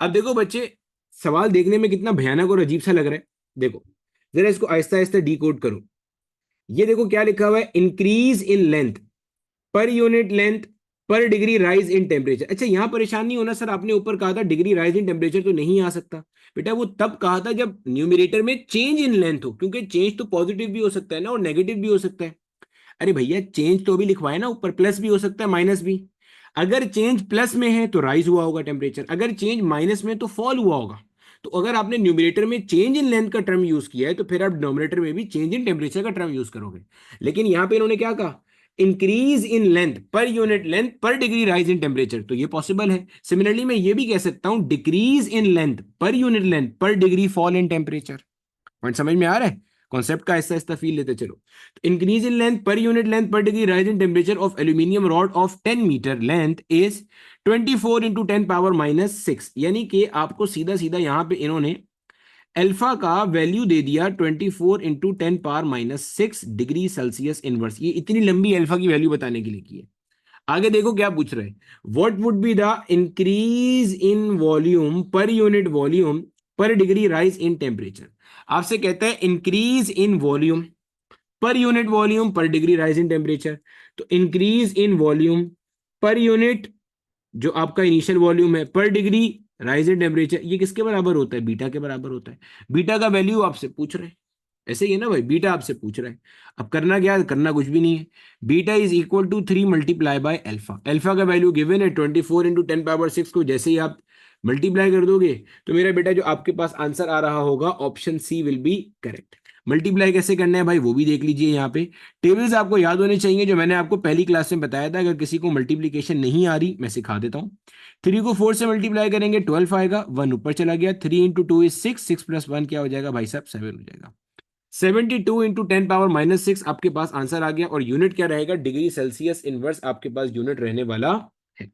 अब देखो बच्चे, सवाल देखने में कितना भयानक और अजीब सा लग रहा है। देखो जरा इसको आहिस्ता आहिस्ता डिकोड करो। ये देखो क्या लिखा हुआ है, increase in length per unit length per degree rise in temperature. अच्छा यहां परेशान नहीं होना सर, आपने ऊपर कहा था डिग्री राइज इन टेम्परेचर तो नहीं आ सकता बेटा, वो तब कहा था जब न्यूमरेटर में चेंज इन लेंथ हो, क्योंकि चेंज तो पॉजिटिव भी हो सकता है ना और नेगेटिव भी हो सकता है। अरे भैया चेंज तो अभी लिखवाए ना ऊपर, प्लस भी हो सकता है माइनस भी। अगर चेंज प्लस में है तो राइज हुआ होगा टेम्परेचर, अगर चेंज माइनस में तो फॉल हुआ होगा। तो अगर आपने न्यूमरेटर में चेंज इन लेंथ का टर्म यूज किया है तो फिर आप डिनोमिनेटर में भी चेंज इन टेम्परेचर का टर्म यूज करोगे। लेकिन यहां पे इन्होंने क्या कहा, increase in length per unit length per degree rise in temperature, तो ये पॉसिबल है। सिमिलरली मैं ये भी कह सकता हूं decrease in length per unit length per degree fall in temperature. Point समझ में आ रहा है, कॉन्सेप्ट का ऐसा ऐसा फील लेते चलो। Increase in length per unit length per degree rise in temperature of aluminium rod of 10 metre length is 24 into 10 power minus 6। यानी कि आपको सीधा सीधा यहां पे इन्होंने अल्फा का वैल्यू दे दिया 24 इंटू 10⁻⁻6 डिग्री सेल्सियस इनवर्स। ये इतनी लंबी अल्फा की वैल्यू बताने के लिए की है। आगे देखो क्या पूछ रहे हैं, what would be the increase in volume पर यूनिट वॉल्यूम पर डिग्री राइज इन टेम्परेचर। आपसे कहता है इंक्रीज इन वॉल्यूम पर यूनिट वॉल्यूम पर डिग्री राइज इन टेम्परेचर। तो increase in volume per unit जो आपका इनिशियल वॉल्यूम है पर डिग्री राइज इन टेम्परेचर, ये किसके बराबर होता है, बीटा के बराबर होता है। बीटा का वैल्यू आपसे पूछ रहे हैं, ऐसे ही है ना भाई, बीटा आपसे पूछ रहा है। अब करना क्या है, करना कुछ भी नहीं है। Beta is equal to 3 multiply by alpha. Alpha का वैल्यू गिवन है 24 इंटू 10⁻6 को जैसे ही आप मल्टीप्लाई कर दोगे तो मेरा बेटा जो आपके पास आंसर आ रहा होगा option C will be correct. Multiply कैसे करना है भाई वो भी देख लीजिए। यहाँ पे टेबल्स आपको याद होने चाहिए जो मैंने आपको पहली क्लास में बताया था। अगर किसी को मल्टीप्लीकेशन नहीं आ रही मैं सिखा देता हूँ। 3 को 4 से मल्टीप्लाई करेंगे 12 आएगा, 1 ऊपर चला गया, 3 इंटू 2 इज 6, 6 प्लस 1 क्या हो जाएगा भाई साहब 7 हो जाएगा। 72 इंटू 10⁻⁻6 आपके पास आंसर आ गया। और यूनिट क्या रहेगा, डिग्री सेल्सियस इनवर्स आपके पास यूनिट रहने वाला है।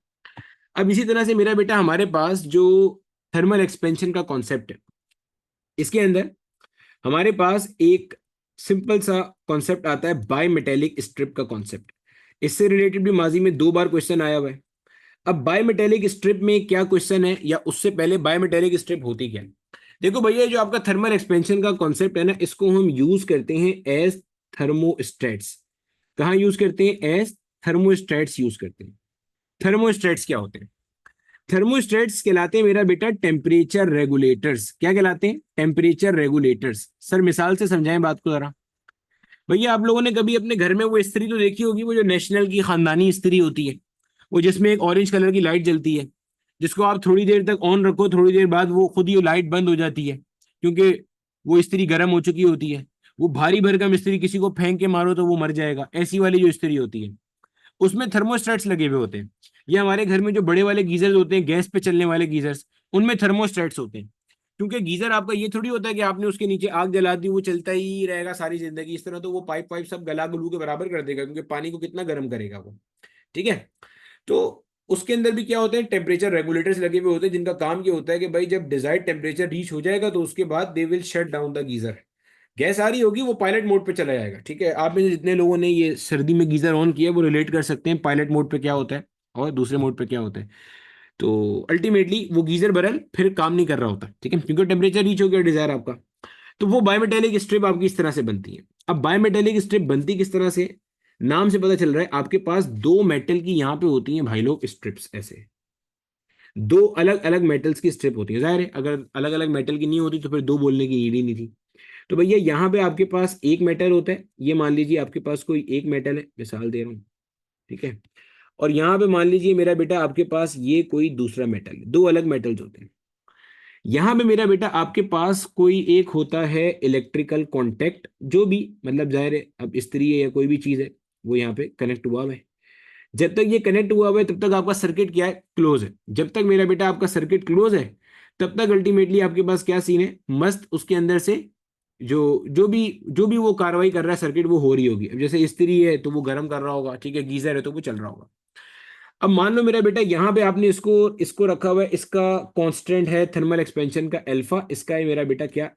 अब इसी तरह से मेरा बेटा हमारे पास जो थर्मल एक्सपेंशन का कॉन्सेप्ट है, इसके अंदर हमारे पास एक सिंपल सा कॉन्सेप्ट आता है बाय मेटेलिक स्ट्रिप का कॉन्सेप्ट। इससे रिलेटेड भी माजी में 2 बार क्वेश्चन आया हुआ है। अब बाय मेटेलिक स्ट्रिप में क्या क्वेश्चन है, या उससे पहले बाय मेटेलिक स्ट्रिप होती क्या है। देखो भैया जो आपका थर्मल एक्सपेंशन का कॉन्सेप्ट है ना, इसको हम यूज करते हैं एज थर्मोस्टेट्स। कहाँ यूज करते हैं, एज थर्मोस्टेट्स यूज करते हैं। थर्मोस्टेट्स क्या होते हैं, थर्मोस्टेट्स कहलाते हैं मेरा बेटा टेम्परेचर रेगुलेटर्स। क्या कहलाते हैं, टेम्परेचर रेगुलेटर्स। सर मिसाल से समझाएं बात को जरा। भैया आप लोगों ने कभी अपने घर में वो इस्त्री तो देखी होगी, वो जो नेशनल की खानदानी इस्त्री होती है, वो जिसमें एक ऑरेंज कलर की लाइट जलती है, जिसको आप थोड़ी देर तक ऑन रखो, थोड़ी देर बाद वो खुद ही लाइट बंद हो जाती है क्योंकि वो इस्त्री गर्म हो चुकी होती है। वो भारी भरकम इस्त्री, किसी को फेंक के मारो तो वो मर जाएगा, ऐसी वाली जो इस्त्री होती है उसमें थर्मोस्टेट्स लगे हुए होते हैं। ये हमारे घर में जो बड़े वाले गीजर्स होते हैं, गैस पे चलने वाले गीजर्स, उनमें थर्मोस्टेट्स होते हैं। क्योंकि गीजर आपका ये थोड़ी होता है कि आपने उसके नीचे आग जला दी वो चलता ही रहेगा सारी जिंदगी, इस तरह तो वो पाइप वाइप सब गला गलू के बराबर कर देगा, क्योंकि पानी को कितना गर्म करेगा वो। ठीक है, तो उसके अंदर भी क्या होते हैं, टेम्परेचर रेगुलेटर्स लगे हुए होते हैं, जिनका काम ये होता है कि भाई जब डिजायर्ड टेम्परेचर रीच हो जाएगा तो उसके बाद they will shut down the geyser. Gas आ रही होगी वो पायलट मोड पे चला जाएगा। ठीक है, आप में से जितने लोगों ने ये सर्दी में गीजर ऑन किया वो रिलेट कर सकते हैं पायलट मोड पे क्या होता है और दूसरे मोड पे क्या होता है। तो अल्टीमेटली वो गीजर बरल फिर काम नहीं कर रहा होता, ठीक है, क्योंकि टेम्परेचर रीच हो गया डिजायर आपका। तो वो बायोमेटेलिक स्ट्रिप आपकी इस तरह से बनती है। अब बायोमेटेलिक स्ट्रिप बनती किस तरह से, नाम से पता चल रहा है आपके पास 2 मेटल की यहाँ पे होती हैं भाई लोग स्ट्रिप्स। ऐसे 2 अलग अलग मेटल्स की स्ट्रिप होती है। जाहिर है अगर अलग अलग मेटल की नहीं होती तो फिर 2 बोलने की नीड ही नहीं थी। तो भैया यहाँ पे आपके पास एक मेटल होता है, ये मान लीजिए आपके पास कोई एक मेटल है, मिसाल दे रहा हूँ, ठीक है। और यहाँ पे मान लीजिए मेरा बेटा आपके पास ये कोई दूसरा मेटल है, 2 अलग मेटल्स होते हैं। यहाँ पे मेरा बेटा आपके पास कोई एक होता है इलेक्ट्रिकल कॉन्टेक्ट, जो भी मतलब जाहिर है अब इस्त्री है या कोई भी चीज है वो यहाँ पे कनेक्ट हुआ हुआ है। जब तक ये कनेक्ट हुआ हुआ है तब तक आपका सर्किट क्या है, क्लोज है। जब तक मेरा बेटा आपका सर्किट क्लोज है तब तक अल्टीमेटली आपके पास क्या सीन है, मस्त उसके अंदर से जो भी वो कार्रवाई कर रहा है सर्किट वो हो रही होगी। अब जैसे इस्त्री है तो वो गर्म कर रहा होगा, ठीक है, गीजर है तो वो चल रहा होगा। अब मान लो मेरा बेटा यहाँ पे आपने इसको इसको रखा हुआ है, इसका कांस्टेंट है थर्मल एक्सपेंशन का अल्फा, इसका है मेरा बेटा क्या,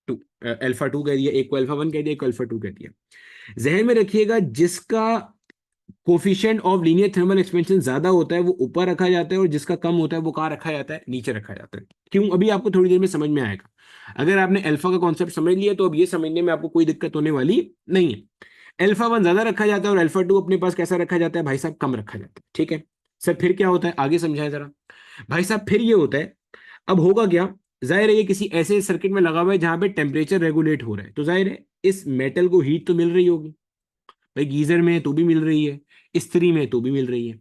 टू, अल्फा 2 कह दिया, एक को अल्फा 1 कह दिया, एक को अल्फा 2 कह दिया। जहन में रखिएगा जिसका coefficient of linear thermal expansion ज्यादा होता है वो ऊपर रखा जाता है, और जिसका कम होता है वो कहाँ रखा जाता है, नीचे रखा जाता है। क्यों, अभी आपको थोड़ी देर में समझ में आएगा। अगर आपने अल्फा का कॉन्सेप्ट समझ लिया तो अब ये समझने में आपको कोई दिक्कत होने वाली नहीं है। अल्फा 1 ज्यादा रखा जाता है और अल्फा 2 अपने पास कैसा रखा जाता है भाई साहब, कम रखा जाता है। ठीक है सर, फिर क्या होता है आगे समझाएं जरा भाई साहब। फिर ये होता है, अब होगा क्या, जाहिर है ये किसी ऐसे सर्किट में लगा हुआ है जहां पे टेम्परेचर रेगुलेट हो रहा है, तो जाहिर है इस मेटल को हीट तो मिल रही होगी भाई, गीजर में तो भी मिल रही है, इस्त्री में तो भी मिल रही है।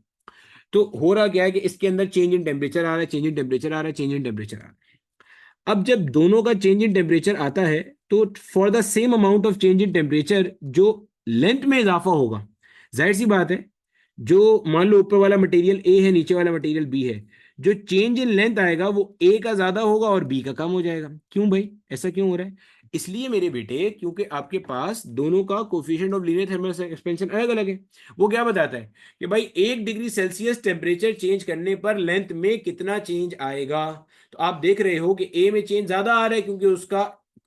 तो हो रहा क्या है कि इसके अंदर चेंज इन टेम्परेचर आ रहा है, चेंज इन टेम्परेचर आ रहा है, चेंज इन टेम्परेचर आ रहा है। अब जब दोनों का चेंज इन टेम्परेचर आता है तो for the same amount of change in temperature जो लेंथ में इजाफा होगा, जाहिर सी बात है, जो मान लो ऊपर वाला मटेरियल ए है नीचे वाला मटेरियल बी है, जो चेंज इन लेंथ आएगा वो ए का ज्यादा होगा और बी का कम हो जाएगा। क्यों भाई, ऐसा क्यों हो रहा है, इसलिए मेरे बेटे क्योंकि आपके पास दोनों का coefficient of linear thermal expansion अलग अलग है। वो क्या बताता है कि भाई 1 डिग्री सेल्सियस टेम्परेचर चेंज करने पर लेंथ में कितना चेंज आएगा। तो आप देख रहे हो कि ए में चेंज ज्यादा आ रहा है क्योंकि उसका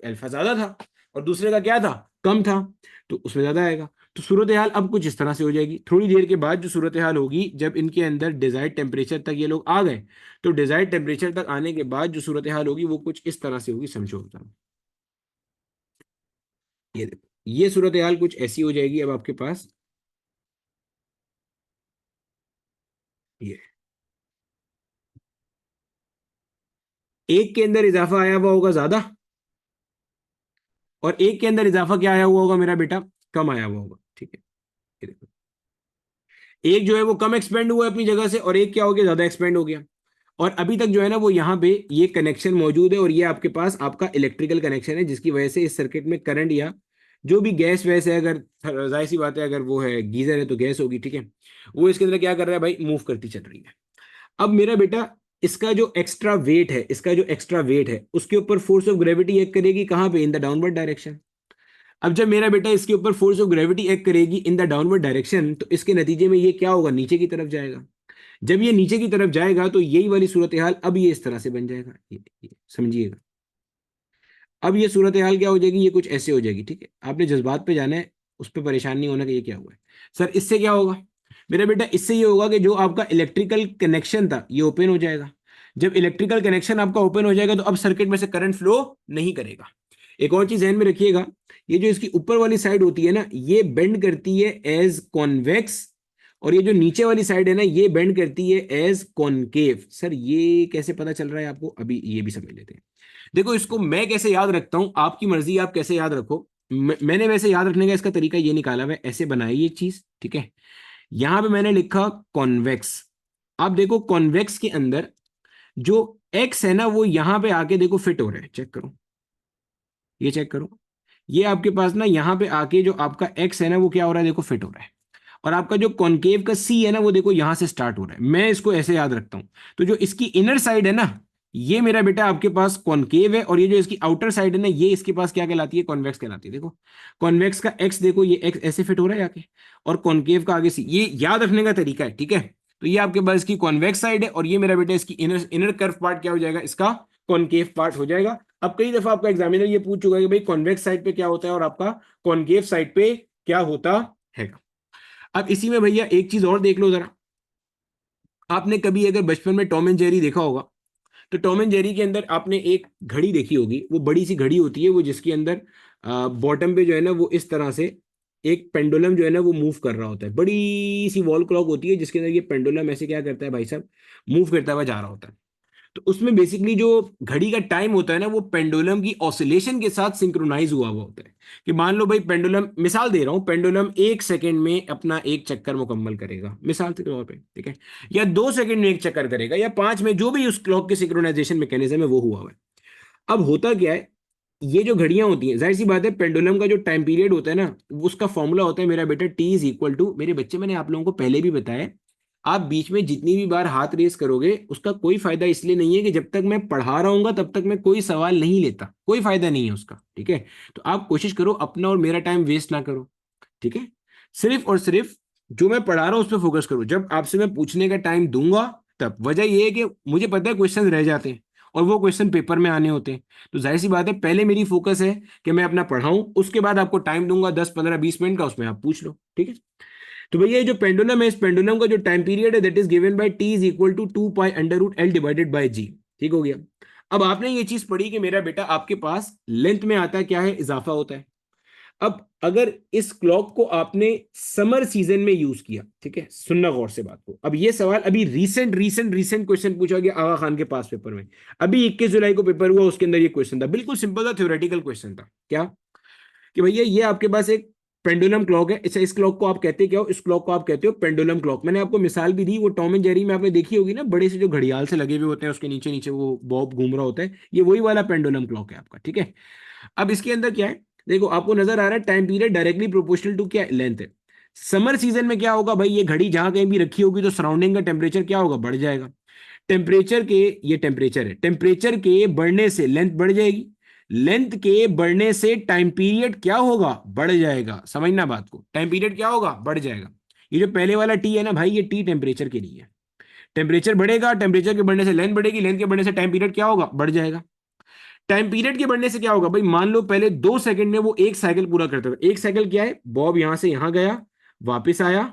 अल्फा ज्यादा था और दूसरे का क्या था, कम था, तो उसमें ज्यादा आएगा। तो सूरत हाल अब कुछ इस तरह से हो जाएगी। थोड़ी देर के बाद जो सूरत हाल होगी, जब इनके अंदर डिजायर्ड टेम्परेचर तक ये लोग आ गए, तो डिजायर्ड टेम्परेचर तक आने के बाद जो सूरत हाल होगी वो कुछ इस तरह से होगी, समझो। ये देखो, ये सूरत हाल कुछ ऐसी हो जाएगी अब आपके पास। ये एक के अंदर इजाफा आया हुआ होगा ज्यादा, और एक के अंदर इजाफा क्या आया हुआ होगा मेरा बेटा, कम आया हुआ होगा। ठीक है, ये देखो, एक जो है वो कम एक्सपेंड हुआ है अपनी जगह से, और एक क्या हो गया, ज्यादा एक्सपेंड हो गया। और अभी तक जो है ना वो यहाँ पे ये कनेक्शन मौजूद है, और ये आपके पास आपका इलेक्ट्रिकल कनेक्शन है, जिसकी वजह से इस सर्किट में करंट या जो भी गैस वैस है, अगर जाहिर सी बात है अगर वो है गीजर है तो गैस होगी, ठीक है, वो इसके अंदर क्या कर रहा है भाई, मूव करती चल रही है। अब मेरा बेटा इसका जो एक्स्ट्रा वेट है, इसका जो एक्स्ट्रा वेट है उसके ऊपर फोर्स ऑफ ग्रेविटी एक्ट करेगी कहां पे, इन द डाउनवर्ड डायरेक्शन। अब जब मेरा बेटा इसके ऊपर फोर्स ऑफ ग्रेविटी एक्ट करेगी इन द डाउनवर्ड डायरेक्शन, तो इसके नतीजे में ये क्या होगा, नीचे की तरफ जाएगा। जब ये नीचे की तरफ जाएगा तो यही वाली सूरत हाल अब ये इस तरह से बन जाएगा, ये समझिएगा। अब ये सूरत हाल क्या हो जाएगी, ये कुछ ऐसे हो जाएगी। ठीक है, आपने जज्बात पे जाना है, उस पर परेशान नहीं होना कि ये क्या हुआ है सर। इससे क्या होगा मेरा बेटा, इससे ये होगा कि जो आपका इलेक्ट्रिकल कनेक्शन था ये ओपन हो जाएगा। जब इलेक्ट्रिकल कनेक्शन आपका ओपन हो जाएगा तो अब सर्किट में से करंट फ्लो नहीं करेगा। एक और चीज ध्यान में रखिएगा, ये जो इसकी ऊपर वाली साइड होती है ना, ये बेंड करती है एज कॉन्वेक्स, और ये जो नीचे वाली साइड है ना, ये बेंड करती है एज कॉनकेव। सर ये कैसे पता चल रहा है आपको, अभी ये भी समझ लेते हैं। देखो इसको मैं कैसे याद रखता हूं, आपकी मर्जी आप कैसे याद रखो। मैंने वैसे याद रखने का इसका तरीका ये निकाला हुआ है, ऐसे बनाई ये चीज, ठीक है। यहां पे मैंने लिखा कॉन्वेक्स। आप देखो कॉन्वेक्स के अंदर जो एक्स है ना, वो यहां पे आके देखो फिट हो रहा है, चेक करो, ये चेक करो। ये आपके पास ना यहाँ पे आके जो आपका एक्स है ना वो क्या हो रहा है, देखो फिट हो रहा है। और आपका जो कॉनकेव का सी है ना वो देखो यहां से स्टार्ट हो रहा है। मैं इसको ऐसे याद रखता हूं। तो जो इसकी इनर साइड है ना, ये मेरा बेटा आपके पास कॉनकेव है, और ये जो इसकी आउटर साइड है ना, ये इसके पास क्या कहलाती है, कॉन्वेक्स कहलाती है। देखो कॉन्वेक्स का एक्स देखो, ये एक्स ऐसे फिट हो रहा है आके, और कॉनकेव का आगे सी, ये याद रखने का तरीका है, ठीक है। तो ये आपके पास इसकी कॉन्वेक्स साइड है, और ये मेरा बेटा इसकी इनर इनर कर्व पार्ट क्या हो जाएगा, इसका कॉनकेव पार्ट हो जाएगा। अब कई दफा आपका एग्जामिनर ये पूछ चुका है कि भाई कॉन्वेक्स साइड पे क्या होता है और आपका कॉनकेव साइड पे क्या होता है। अब इसी में भैया एक चीज और देख लो जरा। आपने कभी अगर बचपन में टॉम एंड जेरी देखा होगा, तो टॉम एंड जेरी के अंदर आपने एक घड़ी देखी होगी, वो बड़ी सी घड़ी होती है, वो जिसके अंदर बॉटम पे जो है ना वो इस तरह से एक पेंडुलम जो है ना वो मूव कर रहा होता है। बड़ी सी वॉल क्लॉक होती है जिसके अंदर ये पेंडुलम ऐसे क्या करता है भाई साहब, मूव करता हुआ जा रहा होता है। तो उसमें बेसिकली जो घड़ी का टाइम होता है ना, वो पेंडुलम की ऑसिलेशन के साथ सिंक्रोनाइज हुआ हुआ होता है। कि मान लो भाई पेंडुलम, मिसाल दे रहा हूं, पेंडुलम 1 सेकंड में अपना एक चक्कर मुकम्मल करेगा मिसाल के तौर पे, ठीक है, या 2 सेकंड में एक चक्कर करेगा, या 5 में, जो भी उस क्लॉक के सिंक्रोनाइजेशन मैकेनिज्म है वो हुआ हुआ है। अब होता क्या है, ये जो घड़ियां होती हैं, जाहिर सी बात है पेंडुलम का जो टाइम पीरियड होता है ना, उसका फॉर्मूला होता है मेरा बेटा टी इज इक्वल टू, मेरे बच्चे मैंने आप लोगों को पहले भी बताया, आप बीच में जितनी भी बार हाथ रेस करोगे उसका कोई फायदा इसलिए नहीं है कि जब तक मैं पढ़ा रहा हूंगा तब तक मैं कोई सवाल नहीं लेता, कोई फायदा नहीं है उसका, ठीक है। तो आप कोशिश करो अपना और मेरा टाइम वेस्ट ना करो, ठीक है। सिर्फ और सिर्फ जो मैं पढ़ा रहा हूं उस पर फोकस करो। जब आपसे मैं पूछने का टाइम दूंगा, तब वजह यह है कि मुझे पता है क्वेश्चन रह जाते हैं और वो क्वेश्चन पेपर में आने होते हैं। तो जाहिर सी बात है पहले मेरी फोकस है कि मैं अपना पढ़ाऊं, उसके बाद आपको टाइम दूंगा 10 15 20 मिनट का, उसमें आप पूछ लो, ठीक है। तो भैया ये जो पेंडुलम है, इस पेंडुलम का जो टाइम पीरियड है that is given by T is equal to 2 pi under root L divided by G. ठीक हो गया। अब आपने ये चीज पढ़ी कि मेरा बेटा आपके पास लेंथ में आता है क्या है, इजाफा होता है। अब अगर इस क्लॉक को आपने समर सीजन में यूज किया, ठीक है, सुनना गौर से बात को। अब ये सवाल अभी रीसेंट रीसेंट रीसेंट क्वेश्चन पूछा गया आगा खान के पास पेपर में, अभी 21 जुलाई को पेपर हुआ, उसके अंदर ये क्वेश्चन था, बिल्कुल सिंपल था, थ्योरेटिकल क्वेश्चन था। क्या कि भैया ये आपके पास एक पेंडुलम क्लॉक है, इस क्लॉक को आप कहते क्या हो, इस क्लॉक को आप कहते हो पेंडुलम क्लॉक। मैंने आपको मिसाल भी दी, वो टॉम एंड जेरी में आपने देखी होगी ना, बड़े से जो घड़ियाल से लगे हुए होते हैं, उसके नीचे नीचे वो बॉब घूम रहा होता है, ये वही वाला पेंडुलम क्लॉक है आपका, ठीक है। अब इसके अंदर क्या है, देखो आपको नजर आ रहा है time period directly proportional to क्या, लेंथ है। समर सीजन में क्या होगा भाई, ये घड़ी जहां कहीं भी रखी होगी तो सराउंडिंग का टेम्परेचर क्या होगा, बढ़ जाएगा। टेम्परेचर के, ये टेम्परेचर है, टेम्परेचर के बढ़ने से लेंथ बढ़ जाएगी, लेंथ के बढ़ने से टाइम पीरियड क्या होगा, बढ़ जाएगा। समझना बात को, टाइम पीरियड क्या होगा, बढ़ जाएगा। ये जो पहले वाला टी है ना भाई, ये टी टेम्परेचर के लिए है। टेम्परेचर बढ़ेगा, टेम्परेचर के बढ़ने से लेंथ बढ़ेगी, लेंथ के बढ़ने से टाइम पीरियड क्या होगा, बढ़ जाएगा। टाइम पीरियड के बढ़ने से क्या होगा भाई, मान लो पहले 2 सेकंड में वो एक साइकिल पूरा करता था। एक साइकिल क्या है, बॉब यहां से यहां गया, वापस आया,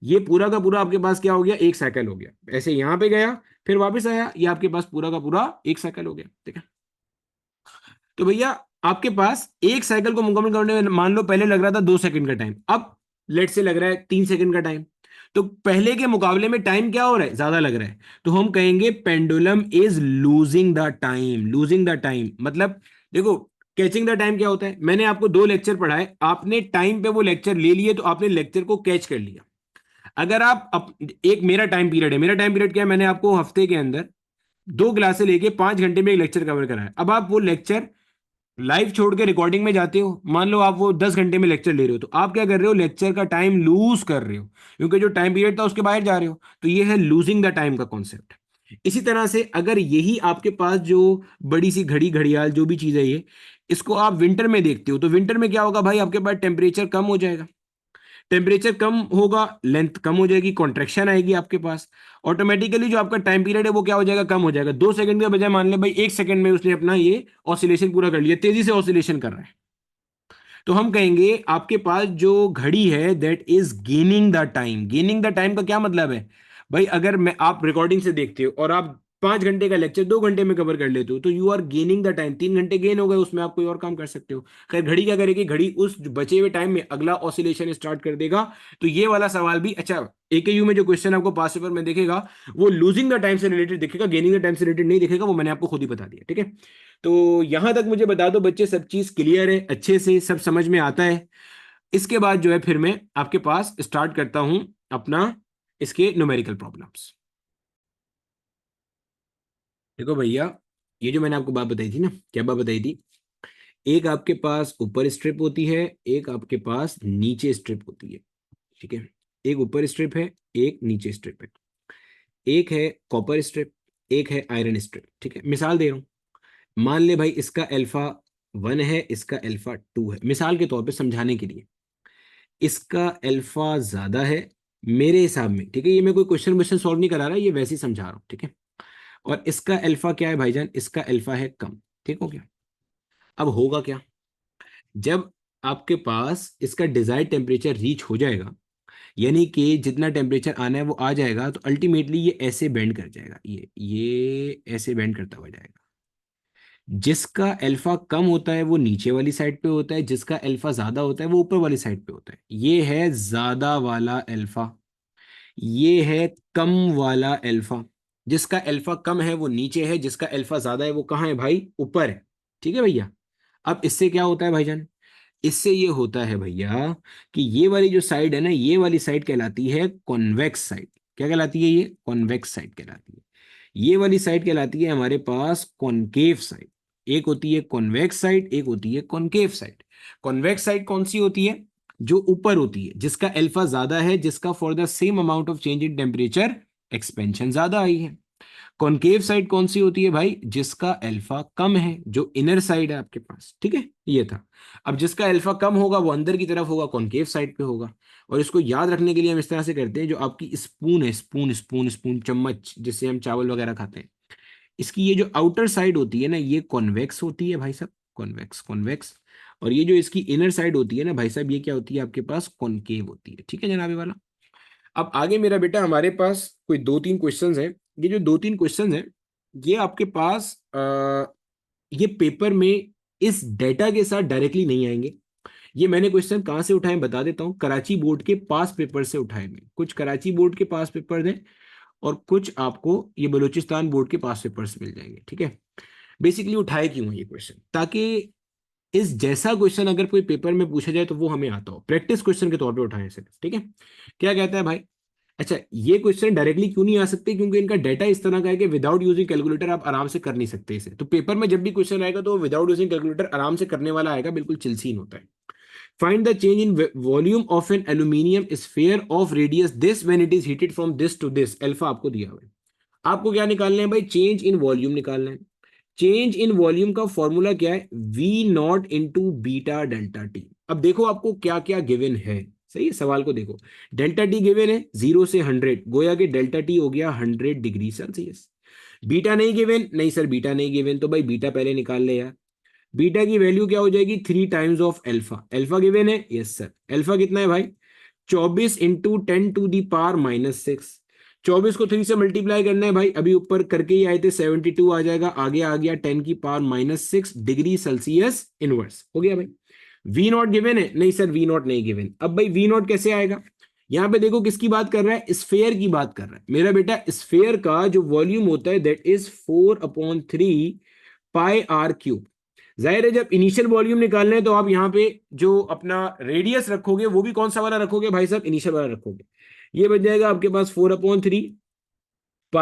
ये पूरा का पूरा आपके पास क्या हो गया, एक साइकिल हो गया। ऐसे यहां पे गया, फिर वापस आया, ये आपके पास पूरा का पूरा एक साइकिल हो गया। ठीक है, तो भैया आपके पास एक साइकिल को मुकम्मल करने में मान लो पहले लग रहा था 2 सेकंड का टाइम, अब लेट से लग रहा है 3 सेकंड का टाइम। तो पहले के मुकाबले में टाइम क्या हो रहा है, ज्यादा लग रहा है। तो हम कहेंगे pendulum is losing the time. Losing the time मतलब, देखो कैचिंग द टाइम क्या होता है, मैंने आपको 2 लेक्चर पढ़ाए, आपने टाइम पे वो लेक्चर ले लिए, तो आपने लेक्चर को कैच कर लिया। अगर एक मेरा टाइम पीरियड है, मेरा टाइम पीरियड क्या है, मैंने आपको हफ्ते के अंदर 2 क्लासे लेके 5 घंटे में एक लेक्चर कवर कराया। अब आप वो लेक्चर लाइव छोड़ के रिकॉर्डिंग में जाते हो, मान लो आप वो 10 घंटे में लेक्चर ले रहे हो, तो आप क्या कर रहे हो, लेक्चर का टाइम लूज कर रहे हो, क्योंकि जो टाइम पीरियड था उसके बाहर जा रहे हो। तो ये है लूजिंग द टाइम का कॉन्सेप्ट। इसी तरह से अगर यही आपके पास जो बड़ी सी घड़ी घड़ियाल जो भी चीज है ये, इसको आप विंटर में देखते हो, तो विंटर में क्या होगा भाई, आपके पास टेम्परेचर कम हो जाएगा। टेम्परेचर कम होगा, लेंथ कम हो जाएगी, कॉन्ट्रेक्शन आएगी आपके पास। ऑटोमेटिकली जो आपका टाइम पीरियड है वो क्या हो जाएगा, कम हो जाएगा। 2 सेकंड के बजाय मान ले भाई 1 सेकंड में उसने अपना ये ऑसिलेशन पूरा कर लिया, तेजी से ऑसिलेशन कर रहा है। तो हम कहेंगे आपके पास जो घड़ी है that is gaining the time. Gaining the time का क्या मतलब है भाई, अगर मैं आप रिकॉर्डिंग से देखते हो और आप 5 घंटे का लेक्चर 2 घंटे में कवर कर लेते हो, तो you are gaining the time. 3 घंटे गेन हो गए, उसमें आप कोई और काम कर सकते हो। खैर घड़ी क्या करेगी, घड़ी उस बचे हुए टाइम में अगला ऑसिलेशन स्टार्ट कर देगा। तो ये वाला सवाल भी अच्छा, एकेयू में जो क्वेश्चन आपको पास पेपर में देखेगा, वो लूजिंग द टाइम से रिलेटेड दिखेगा, गेनिंग द टाइम से रिलेटेड नहीं दिखेगा, वो मैंने आपको खुद ही बता दिया। ठीक है, तो यहां तक मुझे बता दो बच्चे, सब चीज क्लियर है, अच्छे से सब समझ में आता है। इसके बाद जो है फिर मैं आपके पास स्टार्ट करता हूं अपना इसके न्यूमेरिकल प्रॉब्लम्स। देखो भैया, ये जो मैंने आपको बात बताई थी ना, क्या बात बताई थी, एक आपके पास ऊपर स्ट्रिप होती है, एक आपके पास नीचे स्ट्रिप होती है। ठीक है, एक ऊपर स्ट्रिप है, एक नीचे स्ट्रिप है, एक है कॉपर स्ट्रिप, एक है आयरन स्ट्रिप। ठीक है, मिसाल दे रहा हूं, मान ले भाई इसका अल्फा 1 है, इसका अल्फा 2 है, मिसाल के तौर पे समझाने के लिए। इसका अल्फा ज्यादा है मेरे हिसाब में, ठीक है, ये मैं कोई क्वेश्चन क्वेश्चन सॉल्व नहीं करा रहा, ये वैसे ही समझा रहा हूं। ठीक है, और इसका अल्फा क्या है भाईजान, इसका अल्फा है कम। ठीक हो गया। अब होगा क्या, जब आपके पास इसका डिजायर्ड टेम्परेचर रीच हो जाएगा, यानी कि जितना टेम्परेचर आना है वो आ जाएगा, तो अल्टीमेटली ये ऐसे बेंड कर जाएगा, ये ऐसे बेंड करता हुआ जाएगा। जिसका अल्फा कम होता है वो नीचे वाली साइड पे होता है, जिसका अल्फा ज्यादा होता है वो ऊपर वाली साइड पे होता है। ये है ज्यादा वाला अल्फा, ये है कम वाला अल्फा। जिसका अल्फा कम है वो नीचे है, जिसका अल्फा ज्यादा है वो कहाँ है भाई, ऊपर है। ठीक है भैया, अब इससे क्या होता है भाईजान, इससे ये होता है भैया कि ये वाली जो साइड है ना, ये वाली साइड कहलाती है कॉन्वेक्स साइड। क्या कहलाती है, ये कॉन्वेक्स साइड कहलाती है। ये वाली साइड कहलाती है हमारे पास कॉनकेव साइड। एक होती है कॉन्वेक्स साइड, एक होती है कॉनकेव साइड। कॉन्वेक्स साइड कौन सी होती है, जो ऊपर होती है, जिसका अल्फा ज्यादा है, जिसका for the same amount of change in temperature expansion ज्यादा आई है। कॉनकेव साइड कौन सी होती है भाई, जिसका अल्फा कम है, जो इनर साइड है आपके पास। ठीक है, ये था। अब जिसका अल्फा कम होगा वो अंदर की तरफ होगा, कॉनकेव साइड पे होगा। और इसको याद रखने के लिए हम इस तरह से करते हैं, जो आपकी स्पून है, स्पून स्पून स्पून चम्मच जिससे हम चावल वगैरह खाते हैं, इसकी ये जो आउटर साइड होती है ना, ये कॉन्वेक्स होती है भाई साहब, कॉन्वेक्स कॉन्वेक्स। और ये जो इसकी इनर साइड होती है ना भाई साहब, ये क्या होती है आपके पास, कॉनकेव होती है। ठीक है जनाबे वाला। अब आगे मेरा बेटा हमारे पास कोई 2-3 क्वेश्चंस हैं। ये जो 2-3 क्वेश्चंस हैं, ये आपके पास ये पेपर में इस डेटा के साथ डायरेक्टली नहीं आएंगे। ये मैंने क्वेश्चन कहाँ से उठाए बता देता हूँ, कराची बोर्ड के पास पेपर से उठाए। मैं कुछ कराची बोर्ड के पास पेपर हैं, और कुछ आपको ये बलूचिस्तान बोर्ड के पास पेपर से मिल जाएंगे। ठीक है, बेसिकली उठाए क्यों है ये क्वेश्चन, ताकि इस जैसा क्वेश्चन अगर कोई पेपर में पूछा जाए तो वो हमें आता हो, प्रैक्टिस क्वेश्चन के तौर पे उठाए सिर्फ। ठीक है, क्या कहता है भाई, अच्छा ये क्वेश्चन डायरेक्टली क्यों नहीं आ सकते, क्योंकि इनका डाटा इस तरह का है कि विदाउट यूजिंग कैलकुलेटर आप आराम से कर नहीं सकते इसे। तो पेपर में जब भी क्वेश्चन आएगा तो विदाउट यूजिंग कैलकुलेटर आराम से करने वाला आएगा, बिल्कुल चिलसीन होता है। Find the change in volume of an aluminium sphere of radius this when it is heated from this to this. Alpha आपको दिया हुआ है, आपको क्या निकालना है भाई, चेंज इन वॉल्यूम निकालना है। चेंज इन वॉल्यूम का फॉर्मूला क्या है, V naught into beta delta T. अब देखो आपको क्या क्या गिवन है, सही है, सवाल को देखो, डेल्टा टी गिवन है 0 से 100, गोया कि डेल्टा टी हो गया 100 डिग्री सेल्सियस। बीटा नहीं गिवन, नहीं सर बीटा नहीं गिवन, तो भाई बीटा पहले निकाल ले यार। बीटा की वैल्यू क्या हो जाएगी, 3 times of alpha. Alpha given है, यस सर। एल्फा कितना है भाई, 24 × 10⁻⁻⁶। 24 को 3 से मल्टीप्लाई करना है भाई, अभी ऊपर करके ही आए थे, 72 आ जाएगा, आगे आ गया 10⁻⁻⁶ डिग्री सेल्सियस इनवर्स हो गया भाई। वी नॉट गिवन है, नहीं सर वी नॉट नहीं गिवन। अब भाई वी नॉट कैसे आएगा, यहां पे देखो किसकी बात कर रहा है, स्फेयर की बात कर रहा है मेरा बेटा। स्फेयर का जो वॉल्यूम होता है दैट इज 4/3 πr क्यूब। जाहिर है जब इनिशियल वॉल्यूम निकालना है तो आप यहाँ पे जो अपना रेडियस रखोगे वो भी कौन सा वाला रखोगे भाई साहब, इनिशियल वाला रखोगे। ये बच जाएगा आपके पास 4/3 π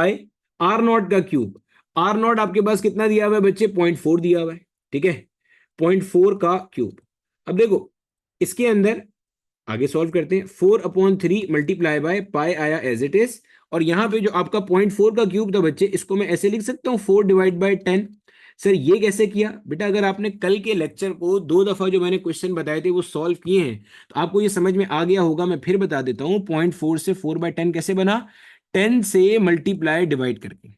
r0 का क्यूब। r0 आपके पास कितना दिया हुआ है बच्चे, 0.4 दिया हुआ है, ठीक है, 0.4 का क्यूब। अब देखो इसके अंदर आगे सॉल्व करते हैं, 4/3 मल्टीप्लाई बाय पाई आया एज इट इज, और यहां पे जो आपका 0.4 का क्यूब था बच्चे, इसको मैं ऐसे लिख सकता हूं 4/10। सर ये कैसे किया बेटा, अगर आपने कल के लेक्चर को 2 दफा जो मैंने क्वेश्चन बताए थे वो सॉल्व किए हैं तो आपको ये समझ में आ गया होगा। मैं फिर बता देता हूं, 0.4 से 4/10 कैसे बना, 10 से मल्टीप्लाई डिवाइड करके।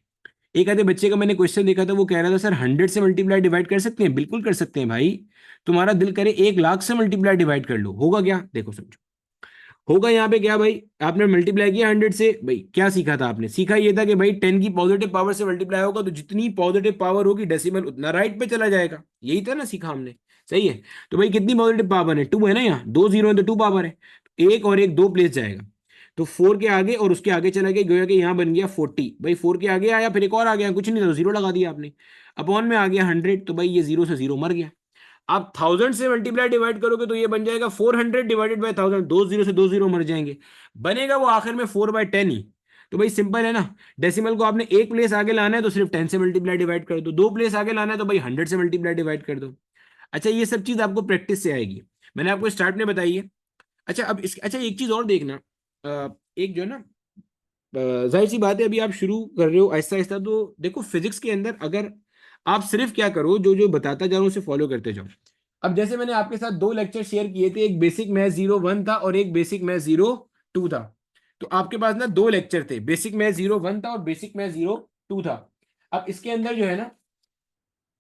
एक आधे बच्चे का मैंने क्वेश्चन देखा था, वो कह रहा था सर 100 से मल्टीप्लाई डिवाइड कर सकते हैं, बिल्कुल कर सकते हैं भाई। तुम्हारा दिल करे 1 लाख से मल्टीप्लाई डिवाइड कर लो, होगा क्या, देखो समझो। होगा यहाँ पे क्या भाई, आपने मल्टीप्लाई किया 100 से, भाई क्या सीखा था आपने, सीखा ये था कि भाई 10 की पॉजिटिव पावर से मल्टीप्लाई होगा तो जितनी पॉजिटिव पावर होगी डेसिमल उतना राइट पे चला जाएगा, यही था ना सीखा हमने, सही है। तो भाई कितनी पॉजिटिव पावर है, 2 है ना, यहाँ 2 जीरो है तो 2 पावर है, तो एक और एक 2 प्लेस जाएगा, तो 4 के आगे और उसके आगे चला गया, गोया कि यहाँ बन गया 40। भाई 4 के आगे आया, फिर एक और आ गया, कुछ नहीं था तो 0 लगा दिया आपने, अपॉन में आ गया 100, तो भाई ये 0 से 0 मर गया। आप 1000 से मल्टीप्लाई डिवाइड करोगे तो ये बन जाएगा 400/1000, 2 जीरो से 2 जीरो मर जाएंगे, बनेगा वो आखिर में 4/10 ही। तो भाई सिंपल है ना, डेसिमल को आपने एक प्लेस आगे लाना है तो सिर्फ 10 से मल्टीप्लाई डिवाइड कर दो, 2 प्लेस आगे लाना है तो भाई 100 से मल्टीप्लाई डिवाइड कर दो। अच्छा ये सब चीज आपको प्रैक्टिस से आएगी, मैंने आपको स्टार्ट में बताई है। अच्छा अब अच्छा एक चीज और देखना, एक जो है ना, जाहिर सी बात है अभी आप शुरू कर रहे हो आहिस्ता आहिस्ता, तो देखो फिजिक्स के अंदर अगर आप सिर्फ क्या करो, जो जो बताता जा रहा हूं उसे फॉलो करते जाओ। अब जैसे मैंने आपके साथ 2 लेक्चर शेयर किए थे, एक बेसिक मैथ 01 था और एक बेसिक मैथ 02 था। तो आपके पास ना 2 लेक्चर थे, बेसिक मैथ 01 था और बेसिक मैथ 02 था। अब इसके अंदर जो है ना,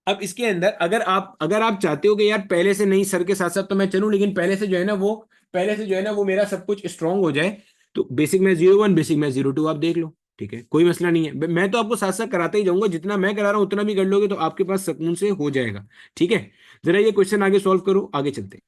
अब इसके अंदर अगर आप चाहते हो कि यार पहले से नहीं सर के साथ साथ तो मैं चलूं, लेकिन पहले से जो है ना वो मेरा सब कुछ स्ट्रांग हो जाए, तो बेसिक मैथ 01 बेसिक मैथ 02 आप देख लो, ठीक है, कोई मसला नहीं है। मैं तो आपको साथ साथ कराता ही जाऊंगा, जितना मैं करा रहा हूं उतना भी कर लोगे तो आपके पास सुकून से हो जाएगा, ठीक है। जरा ये क्वेश्चन आगे सॉल्व करो, आगे चलते हैं।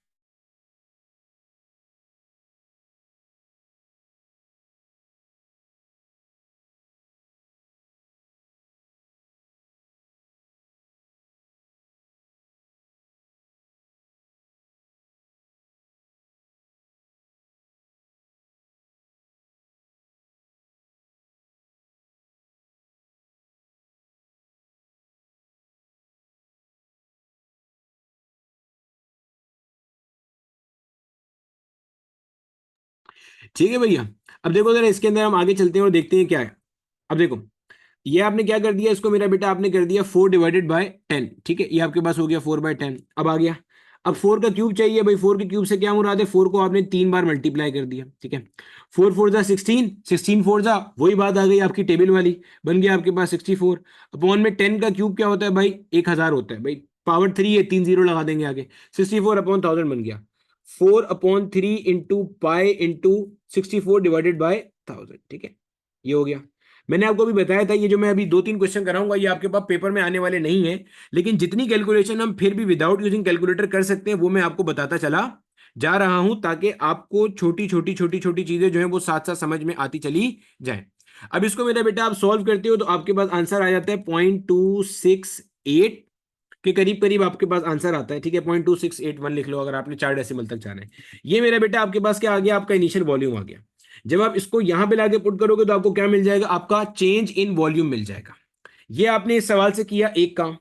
ठीक है भैया, अब देखो जरा इसके अंदर हम आगे चलते हैं और देखते हैं क्या है। अब देखो ये आपने क्या कर दिया, इसको मेरा बेटा आपने कर दिया 4/10, ठीक है, ये आपके पास हो गया 4/10। अब आ गया, अब 4 का क्यूब चाहिए भाई, 4 के क्यूब से क्या मुराद है, 4 को आपने 3 बार मल्टीप्लाई कर दिया, ठीक है। 4 4 जा 16, 16 4 जा, वही बात आ गई आपकी टेबल वाली, बन गया आपके पास 64। अपॉन में 10 का क्यूब क्या होता है भाई, 1000 होता है भाई, पावर 3 है, 3 जीरो लगा देंगे आगे, 64/1000 बन गया। 4/3 इंटू पाई इंटू 64/1000, ठीक है, ये हो गया। मैंने आपको अभी बताया था ये जो मैं अभी 2 3 क्वेश्चन कराऊंगा ये आपके पास पेपर में आने वाले नहीं है, लेकिन जितनी कैलकुलेशन हम फिर भी विदाउट यूजिंग कैलकुलेटर कर सकते हैं वो मैं आपको बताता चला जा रहा हूं, ताकि आपको छोटी छोटी चीजें जो है वो साथ साथ समझ में आती चली जाए। अब इसको मेरा बेटा आप सॉल्व करते हो तो आपके पास आंसर आ जाता है 0.268 के करीब करीब आपके पास आंसर आता है, ठीक है, 0.2681 लिख लो अगर आपने 4 डेसिमल तक जाना है। ये मेरा बेटा आपके पास क्या आ गया, आपका इनिशियल वॉल्यूम आ गया। जब आप इसको यहां पे लाके पुट करोगे तो आपको क्या मिल जाएगा, आपका चेंज इन वॉल्यूम मिल जाएगा। ये आपने इस सवाल से किया एक काम।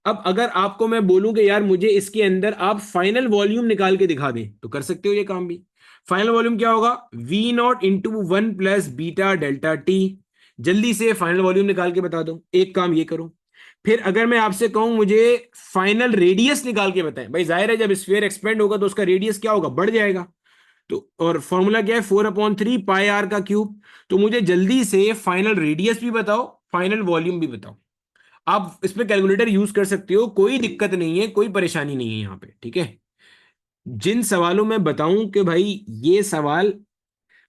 अब अगर आपको मैं बोलूं कि यार मुझे इसके अंदर आप फाइनल वॉल्यूम निकाल के दिखा दें तो कर सकते हो ये काम भी। फाइनल वॉल्यूम क्या होगा, V0 × 1 + β∆t। जल्दी से फाइनल वॉल्यूम निकाल के बता दो, एक काम ये करो। फिर अगर मैं आपसे कहूं मुझे फाइनल रेडियस निकाल के बताएं, भाई जाहिर है जब स्फीयर एक्सपेंड होगा तो उसका रेडियस क्या होगा, बढ़ जाएगा। तो और फॉर्मूला क्या है, 4/3 पाई आर का क्यूब। तो मुझे जल्दी से फाइनल रेडियस भी बताओ, फाइनल वॉल्यूम भी बताओ। आप इस पे कैलकुलेटर यूज कर सकते हो, कोई दिक्कत नहीं है, कोई परेशानी नहीं है यहाँ पे, ठीक है। जिन सवालों में बताऊं कि भाई ये सवाल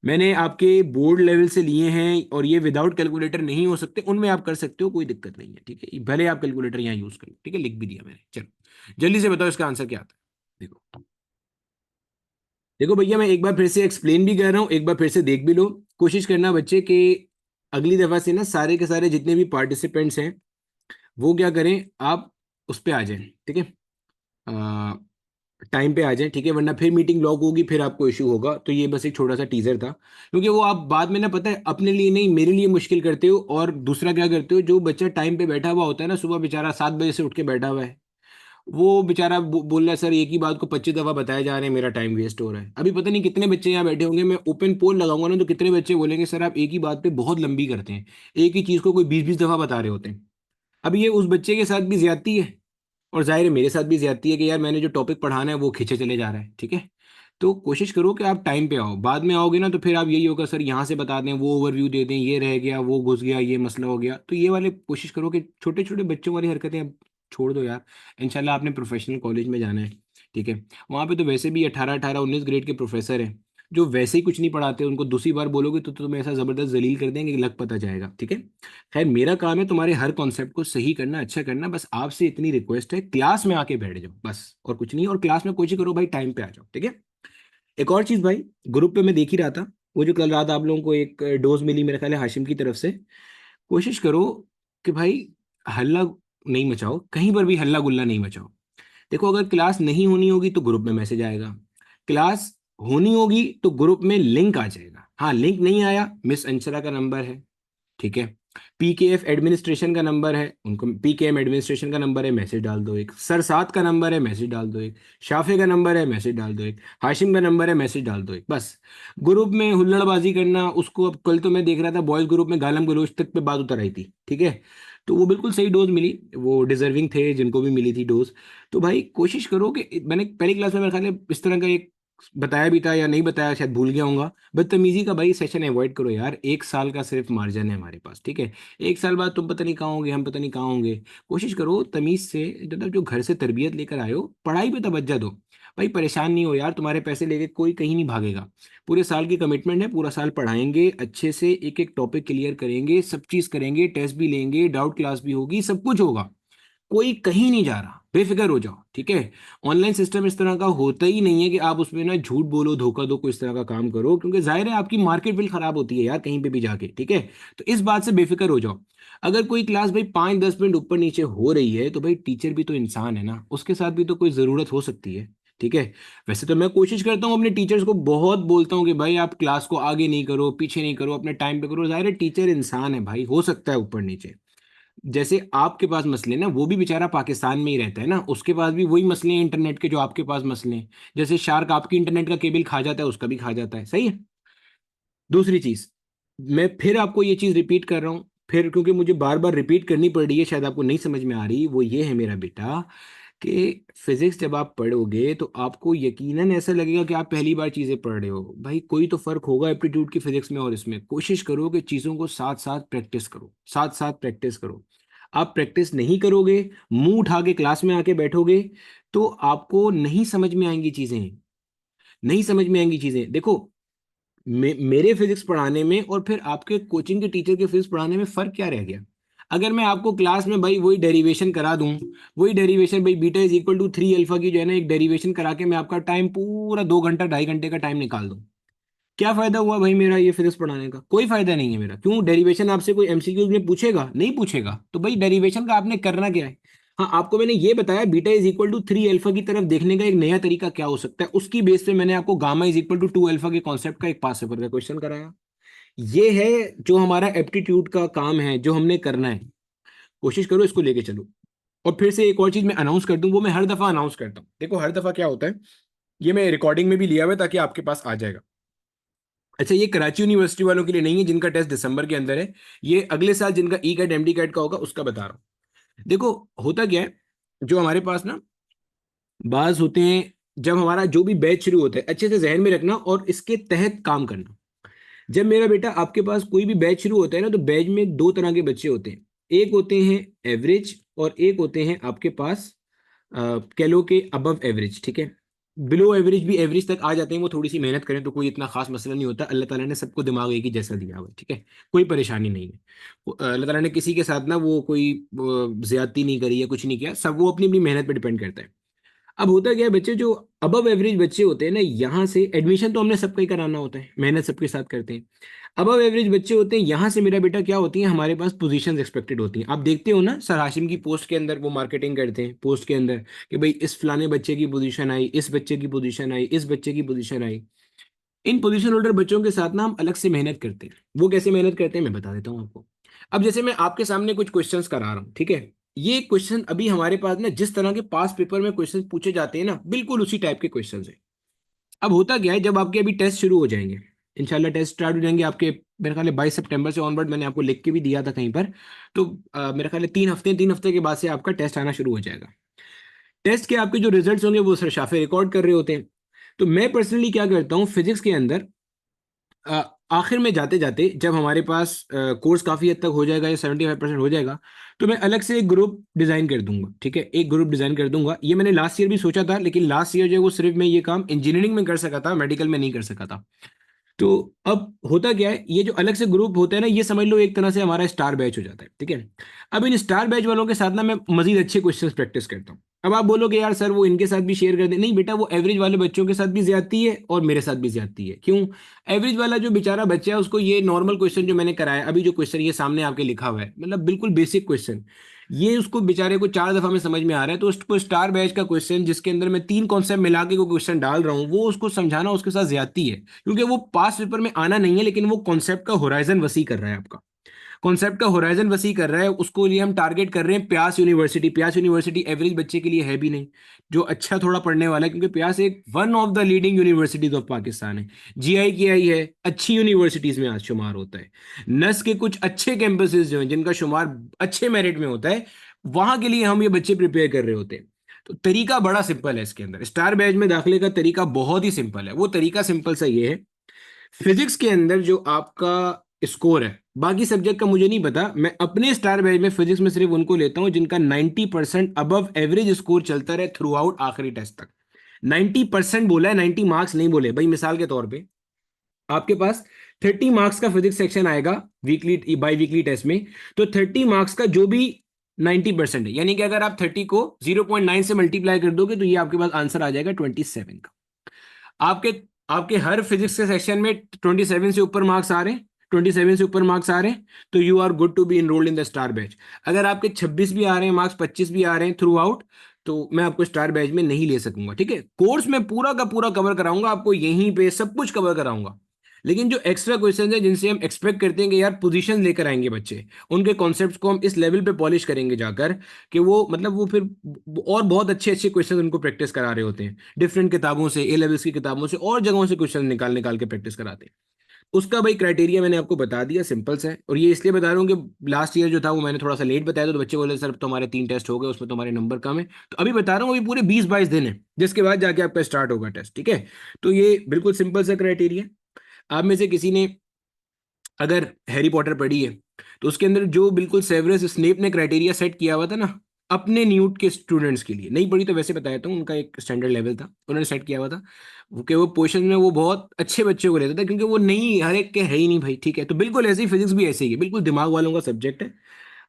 मैंने आपके बोर्ड लेवल से लिए हैं और ये विदाउट कैलकुलेटर नहीं हो सकते, उनमें आप कर सकते हो, कोई दिक्कत नहीं है, ठीक है। भले आप कैलकुलेटर यहाँ यूज करो, ठीक है, लिख भी दिया मैंने। चलो जल्दी से बताओ इसका आंसर क्या आता है। देखो, देखो भैया, मैं एक बार फिर से एक्सप्लेन भी कर रहा हूँ, एक बार फिर से देख भी लो। कोशिश करना बच्चे कि अगली दफा से ना सारे के सारे जितने भी पार्टिसिपेंट्स हैं वो क्या करें, आप उस पे आ जाएं, ठीक है, टाइम पे आ जाएं, ठीक है, वरना फिर मीटिंग लॉग होगी, फिर आपको इशू होगा। तो ये बस एक छोटा सा टीजर था, क्योंकि वो आप बाद में ना, पता है, अपने लिए नहीं मेरे लिए मुश्किल करते हो। और दूसरा क्या करते हो, जो बच्चा टाइम पे बैठा हुआ होता है ना, सुबह बेचारा 7 बजे से उठ के बैठा हुआ है, वो बेचारा बोल रहा है सर एक ही बात को 25 दफा बताया जा रहे हैं, मेरा टाइम वेस्ट हो रहा है। अभी पता नहीं कितने बच्चे यहाँ बैठे होंगे, मैं ओपन पोल लगाऊंगा ना, तो कितने बच्चे बोलेंगे सर आप एक ही बात पे बहुत लंबी करते हैं, एक ही चीज को कोई 20-20 दफा बता रहे होते हैं। अब ये उस बच्चे के साथ भी ज्यादती है, और जाहिर है मेरे साथ भी ज्यादती है कि यार मैंने जो टॉपिक पढ़ाना है वो खींचे चले जा रहा है, ठीक है। तो कोशिश करो कि आप टाइम पे आओ, बाद में आओगे ना तो फिर आप यही होगा सर यहाँ से बता दें, वो ओवरव्यू दे दें, ये रह गया, वो घुस गया, ये मसला हो गया। तो ये वाले कोशिश करो कि छोटे छोटे बच्चों वाली हरकतें अब छोड़ दो यार। इंशाल्लाह आपने प्रोफेशनल कॉलेज में जाना है, ठीक है, वहाँ पे तो वैसे भी 18-18-19 ग्रेड के प्रोफेसर हैं, जो वैसे ही कुछ नहीं पढ़ाते, उनको दूसरी बार बोलोगे तो तुम्हें ऐसा जबरदस्त जलील कर देंगे कि लग पता जाएगा, ठीक है। खैर मेरा काम है तुम्हारे हर कॉन्सेप्ट को सही करना, अच्छा करना, बस आपसे इतनी रिक्वेस्ट है, क्लास में आके बैठ जाओ बस, और कुछ नहीं। और क्लास में कोशिश करो भाई टाइम पे आ जाओ, ठीक है। एक और चीज भाई, ग्रुप पे मैं देख ही रहा था, वो जो कल रात आप लोगों को एक डोज मिली मेरे ख्याल है हाशिम की तरफ से, कोशिश करो कि भाई हल्ला नहीं मचाओ, कहीं पर भी हल्ला गुल्ला नहीं मचाओ। देखो, अगर क्लास नहीं होनी होगी तो ग्रुप में मैसेज आएगा, क्लास होनी होगी तो ग्रुप में लिंक आ जाएगा। हाँ, लिंक नहीं आया, मिस अंशरा का नंबर है, ठीक है, पीकेएफ एडमिनिस्ट्रेशन का नंबर है, उनको पीकेएम एडमिनिस्ट्रेशन का नंबर है, मैसेज डाल दो एक, सर साद का नंबर है, मैसेज डाल दो एक, शाफे का नंबर है, मैसेज डाल दो एक, हाशिम का नंबर है, मैसेज डाल दो एक, बस। ग्रुप में हुल्लड़बाजी करना, उसको अब कल तो मैं देख रहा था बॉयज ग्रुप में गालम गलोच तक पे बात उतर आई थी, ठीक है। तो वो बिल्कुल सही डोज मिली, वो डिजर्विंग थे जिनको भी मिली थी डोज। तो भाई कोशिश करो कि, मैंने पहली क्लास में मेरे ख्याल है इस तरह का एक बताया भी था या नहीं बताया, शायद भूल गया हूँ, बदतमीजी का भाई सेशन अवॉइड करो यार, 1 साल का सिर्फ मार्जिन है हमारे पास, ठीक है। 1 साल बाद तुम पता नहीं कहाँ होंगे, हम पता नहीं कहाँ होंगे। कोशिश करो तमीज से, मतलब जो घर से तरबियत लेकर आए हो, पढ़ाई पे तवज्जो दो। भाई परेशान नहीं हो यार, तुम्हारे पैसे लेके कोई कहीं नहीं भागेगा। पूरे साल की कमिटमेंट है, पूरा साल पढ़ाएंगे अच्छे से, एक एक टॉपिक क्लियर करेंगे, सब चीज करेंगे, टेस्ट भी लेंगे, डाउट क्लास भी होगी, सब कुछ होगा, कोई कहीं नहीं जा रहा, बेफिक्र हो जाओ, ठीक है। ऑनलाइन सिस्टम इस तरह का होता ही नहीं है कि आप उसमें ना झूठ बोलो, धोखा दो, कोई इस तरह का काम करो, क्योंकि जाहिर है आपकी मार्केट बिल खराब होती है यार कहीं पे भी जाके, ठीक है। तो इस बात से बेफिक्र हो जाओ। अगर कोई क्लास भाई 5-10 मिनट ऊपर नीचे हो रही है तो भाई टीचर भी तो इंसान है ना, उसके साथ भी तो कोई ज़रूरत हो सकती है, ठीक है। वैसे तो मैं कोशिश करता हूँ अपने टीचर्स को बहुत बोलता हूँ कि भाई आप क्लास को आगे नहीं करो, पीछे नहीं करो, अपने टाइम पे करो, जाहिर है टीचर इंसान है भाई, हो सकता है ऊपर नीचे। जैसे आपके पास मसले ना, वो भी बेचारा पाकिस्तान में ही रहता है ना, उसके पास भी वही मसले हैं इंटरनेट के जो आपके पास मसले हैं। जैसे शार्क आपकी इंटरनेट का केबल खा जाता है, उसका भी खा जाता है, सही है। दूसरी चीज, मैं फिर आपको ये चीज रिपीट कर रहा हूँ, फिर क्योंकि मुझे बार बार रिपीट करनी पड़ रही है, शायद आपको नहीं समझ में आ रही, वो ये है मेरा बेटा कि फिजिक्स जब आप पढ़ोगे तो आपको यकीनन ऐसा लगेगा कि आप पहली बार चीजें पढ़ रहे हो। भाई कोई तो फर्क होगा एप्टीट्यूड की फिजिक्स में और इसमें। कोशिश करो कि चीजों को साथ साथ प्रैक्टिस करो, साथ साथ प्रैक्टिस करो। आप प्रैक्टिस नहीं करोगे, मुंह उठा के क्लास में आके बैठोगे, तो आपको नहीं समझ में आएंगी चीजें, नहीं समझ में आएंगी चीजें। देखो, मेरे फिजिक्स पढ़ाने में और फिर आपके कोचिंग के टीचर के फिजिक्स पढ़ाने में फर्क क्या रह गया। अगर मैं आपको क्लास में भाई वही डेरिवेशन करा दूं, वही डेरिवेशन भाई beta is equal to 3 alpha की जो है ना एक डेरिवेशन करा के मैं आपका टाइम पूरा 2 घंटा 2.5 घंटे का टाइम निकाल दूं, क्या फायदा हुआ भाई मेरा ये फिजिक्स पढ़ाने का? कोई फायदा नहीं है मेरा। क्यों? डेरिवेशन आपसे कोई एमसीक्यूज में पूछेगा? नहीं पूछेगा। तो भाई डेरिवेशन का आपने करना क्या है? हाँ, आपको मैंने ये बताया beta is equal to 3 alpha की तरफ देखने का एक नया तरीका क्या हो सकता है, उसकी बेस पे मैंने आपको gamma is equal to 2 alpha के कॉन्सेप्ट का एक पास पेपर का क्वेश्चन कराया। ये है जो हमारा एप्टीट्यूड का काम है, जो हमने करना है। कोशिश करो इसको लेके चलो। और फिर से एक और चीज मैं अनाउंस कर दूं, वो मैं हर दफा अनाउंस करता हूँ। देखो हर दफा क्या होता है, ये मैं रिकॉर्डिंग में भी लिया हुआ है ताकि आपके पास आ जाएगा। अच्छा, ये कराची यूनिवर्सिटी वालों के लिए नहीं है जिनका टेस्ट दिसंबर के अंदर है, ये अगले साल जिनका ई कैट एमडी कैट का होगा उसका बता रहा हूँ। देखो होता क्या है, जो हमारे पास ना बाज होते हैं, जब हमारा जो भी बैच शुरू होता है अच्छे से जहन में रखना और इसके तहत काम करना। जब मेरा बेटा आपके पास कोई भी बैच शुरू होता है ना, तो बैच में दो तरह के बच्चे होते हैं। एक होते हैं एवरेज और एक होते हैं आपके पास कह लो कि अबव एवरेज, ठीक है। बिलो एवरेज भी एवरेज तक आ जाते हैं, वो थोड़ी सी मेहनत करें तो कोई इतना खास मसला नहीं होता। अल्लाह ताला ने सबको दिमाग एक ही जैसा दिया हुआ है, ठीक है, कोई परेशानी नहीं है। अल्लाह ताला ने किसी के साथ ना वो कोई ज्यादती नहीं करी है, कुछ नहीं किया, सब वो अपनी अपनी मेहनत पर डिपेंड करता है। अब होता क्या है, बच्चे जो अबव एवरेज बच्चे होते हैं ना, यहाँ से एडमिशन तो हमने सबका ही कराना होता है, मेहनत सबके साथ करते हैं। अबव एवरेज बच्चे होते हैं, यहाँ से मेरा बेटा क्या होती है, हमारे पास पोजीशंस एक्सपेक्टेड होती हैं। आप देखते हो ना सर हाशिम की पोस्ट के अंदर वो मार्केटिंग करते हैं पोस्ट के अंदर कि भाई इस फलाने बच्चे की पोजीशन आई, इस बच्चे की पोजीशन आई, इस बच्चे की पोजीशन आई। इन पोजीशन होल्डर बच्चों के साथ ना हम अलग से मेहनत करते हैं। वो कैसे मेहनत करते हैं मैं बता देता हूँ आपको। अब जैसे मैं आपके सामने कुछ क्वेश्चंस करा रहा हूँ, ठीक है, ये क्वेश्चन अभी हमारे पास ना जिस तरह के पास पेपर में क्वेश्चन पूछे जाते हैं ना, बिल्कुल उसी टाइप के क्वेश्चंस है। अब होता क्या है, जब आपके अभी टेस्ट शुरू हो जाएंगे, इंशाल्लाह टेस्ट स्टार्ट हो जाएंगे आपके, मेरे ख्याल है 22 सितंबर से ऑनवर्ड, मैंने आपको लिख के भी दिया था कहीं पर। तो मेरे ख्याल है 3 हफ्ते के बाद से आपका टेस्ट आना शुरू हो जाएगा। टेस्ट के आपके जो रिजल्ट्स होंगे वो सर शाफे रिकॉर्ड कर रहे होते हैं। तो मैं पर्सनली क्या करता हूँ फिजिक्स के अंदर, अ, आखिर में जाते जाते जब हमारे पास कोर्स काफ़ी हद तक हो जाएगा या 75% हो जाएगा, तो मैं अलग से एक ग्रुप डिज़ाइन कर दूंगा, ठीक है, एक ग्रुप डिज़ाइन कर दूंगा। ये मैंने लास्ट ईयर भी सोचा था, लेकिन लास्ट ईयर जो है वो सिर्फ मैं ये काम इंजीनियरिंग में कर सका था, मेडिकल में नहीं कर सका था। तो अब होता क्या है, ये जो अलग से ग्रुप होता है ना, ये समझ लो एक तरह से हमारा स्टार बैच हो जाता है, ठीक है। अब इन स्टार बैच वालों के साथ ना मैं मजीद अच्छे क्वेश्चंस प्रैक्टिस करता हूँ। अब आप बोलोगे यार सर वो इनके साथ भी शेयर कर दे, नहीं बेटा, वो एवरेज वाले बच्चों के साथ भी ज्यादती है और मेरे साथ भी ज्यादती है। क्यों? एवरेज वाला जो बेचारा बच्चा है उसको ये नॉर्मल क्वेश्चन जो मैंने कराया, अभी जो क्वेश्चन ये सामने आपके लिखा हुआ है, मतलब बिल्कुल बेसिक क्वेश्चन, ये उसको बेचारे को 4 दफा में समझ में आ रहा है। तो उसको स्टार बैच का क्वेश्चन जिसके अंदर मैं 3 कॉन्सेप्ट मिला के कोई क्वेश्चन डाल रहा हूँ, वो उसको समझाना उसके साथ ज्यादती है, क्योंकि वो पास पेपर में आना नहीं है, लेकिन वो कॉन्सेप्ट का होराइजन वसी कर रहा है आपका, कॉन्सेप्ट का होराइजन वसी कर रहा है। उसको लिए हम टारगेट कर रहे हैं प्यास यूनिवर्सिटी। प्यास यूनिवर्सिटी एवरेज बच्चे के लिए है भी नहीं, जो अच्छा थोड़ा पढ़ने वाला है, क्योंकि प्यास एक one of the leading universities of Pakistan है, जीआई की आई है, अच्छी यूनिवर्सिटीज में आज शुमार होता है। नस के कुछ अच्छे कैंपसेस जो हैं जिनका शुमार अच्छे मेरिट में होता है, वहां के लिए हम ये बच्चे प्रिपेयर कर रहे होते हैं। तो तरीका बड़ा सिंपल है इसके अंदर, स्टार बैच में दाखिले का तरीका बहुत ही सिंपल है। वो तरीका सिंपल सा ये है, फिजिक्स के अंदर जो आपका स्कोर है, बाकी सब्जेक्ट का मुझे नहीं पता, मैं अपने स्टार बैच में फिजिक्स में सिर्फ उनको लेता हूं जिनका 90% अबव एवरेज स्कोर चलता रहे थ्रू आउट आखिरी टेस्ट तक। 90% बोला है, 90 मार्क्स नहीं बोले भाई। मिसाल के तौर पे आपके पास 30 मार्क्स का फिजिक्स सेक्शन आएगा वीकली बाई वीकली टेस्ट में, तो 30 मार्क्स का जो भी 90% है, यानी कि अगर आप 30 को 0.9 से मल्टीप्लाई कर दोगे तो ये आपके पास आंसर आ जाएगा 27 का। आपके आपके हर फिजिक्स के सेक्शन में 27 से ऊपर मार्क्स आ रहे हैं, 27 से ऊपर मार्क्स आ रहे हैं, तो you are good to be enrolled in the star batch. अगर आपके 26 भी आ रहे हैं मार्क्स, 25 भी आ रहे हैं थ्रू आउट, तो मैं आपको स्टार बैच में नहीं ले सकूंगा, ठीक है। कोर्स में पूरा का पूरा कवर कराऊंगा, आपको यहीं पे सब कुछ कवर कराऊंगा। लेकिन जो एक्स्ट्रा क्वेश्चन है जिनसे हम एक्सपेक्ट करते हैं कि यार पोजीशन लेकर आएंगे बच्चे, उनके कॉन्सेप्ट्स को हम इस लेवल पे पॉलिश करेंगे जाकर कि वो मतलब वो फिर और बहुत अच्छे अच्छे क्वेश्चन उनको प्रैक्टिस करा रहे होते हैं, डिफरेंट किताबों से, ए लेवल्स की किताबों से और जगहों से क्वेश्चन निकाल निकाल के प्रैक्टिस कराते हैं। उसका भाई क्राइटेरिया मैंने आपको बता दिया, सिंपल सा है। और ये इसलिए बता रहा हूँ कि लास्ट ईयर जो था वो मैंने थोड़ा सा लेट बताया था, तो बच्चे बोले सर तुम्हारे 3 टेस्ट हो गए उसमें तुम्हारे नंबर कम है। तो अभी बता रहा हूँ अभी पूरे 20-22 दिन है जिसके बाद जाके आपका स्टार्ट होगा टेस्ट, ठीक है। तो ये बिल्कुल सिंपल सा क्राइटेरिया। आप में से किसी ने अगर हैरी पॉटर पढ़ी है, तो उसके अंदर जो बिल्कुल सेवरस स्नेप ने क्राइटेरिया सेट किया हुआ था ना अपने न्यूट के स्टूडेंट्स के लिए, नहीं पढ़ी तो वैसे बताया था, उनका एक स्टैंडर्ड लेवल था, उन्होंने सेट किया हुआ था कि वो पोर्शन में वो बहुत अच्छे बच्चों को लेता था, क्योंकि वो नहीं हर एक के है ही नहीं भाई, ठीक है। तो बिल्कुल ऐसे ही फिजिक्स भी ऐसे ही है, बिल्कुल दिमाग वालों का सब्जेक्ट है।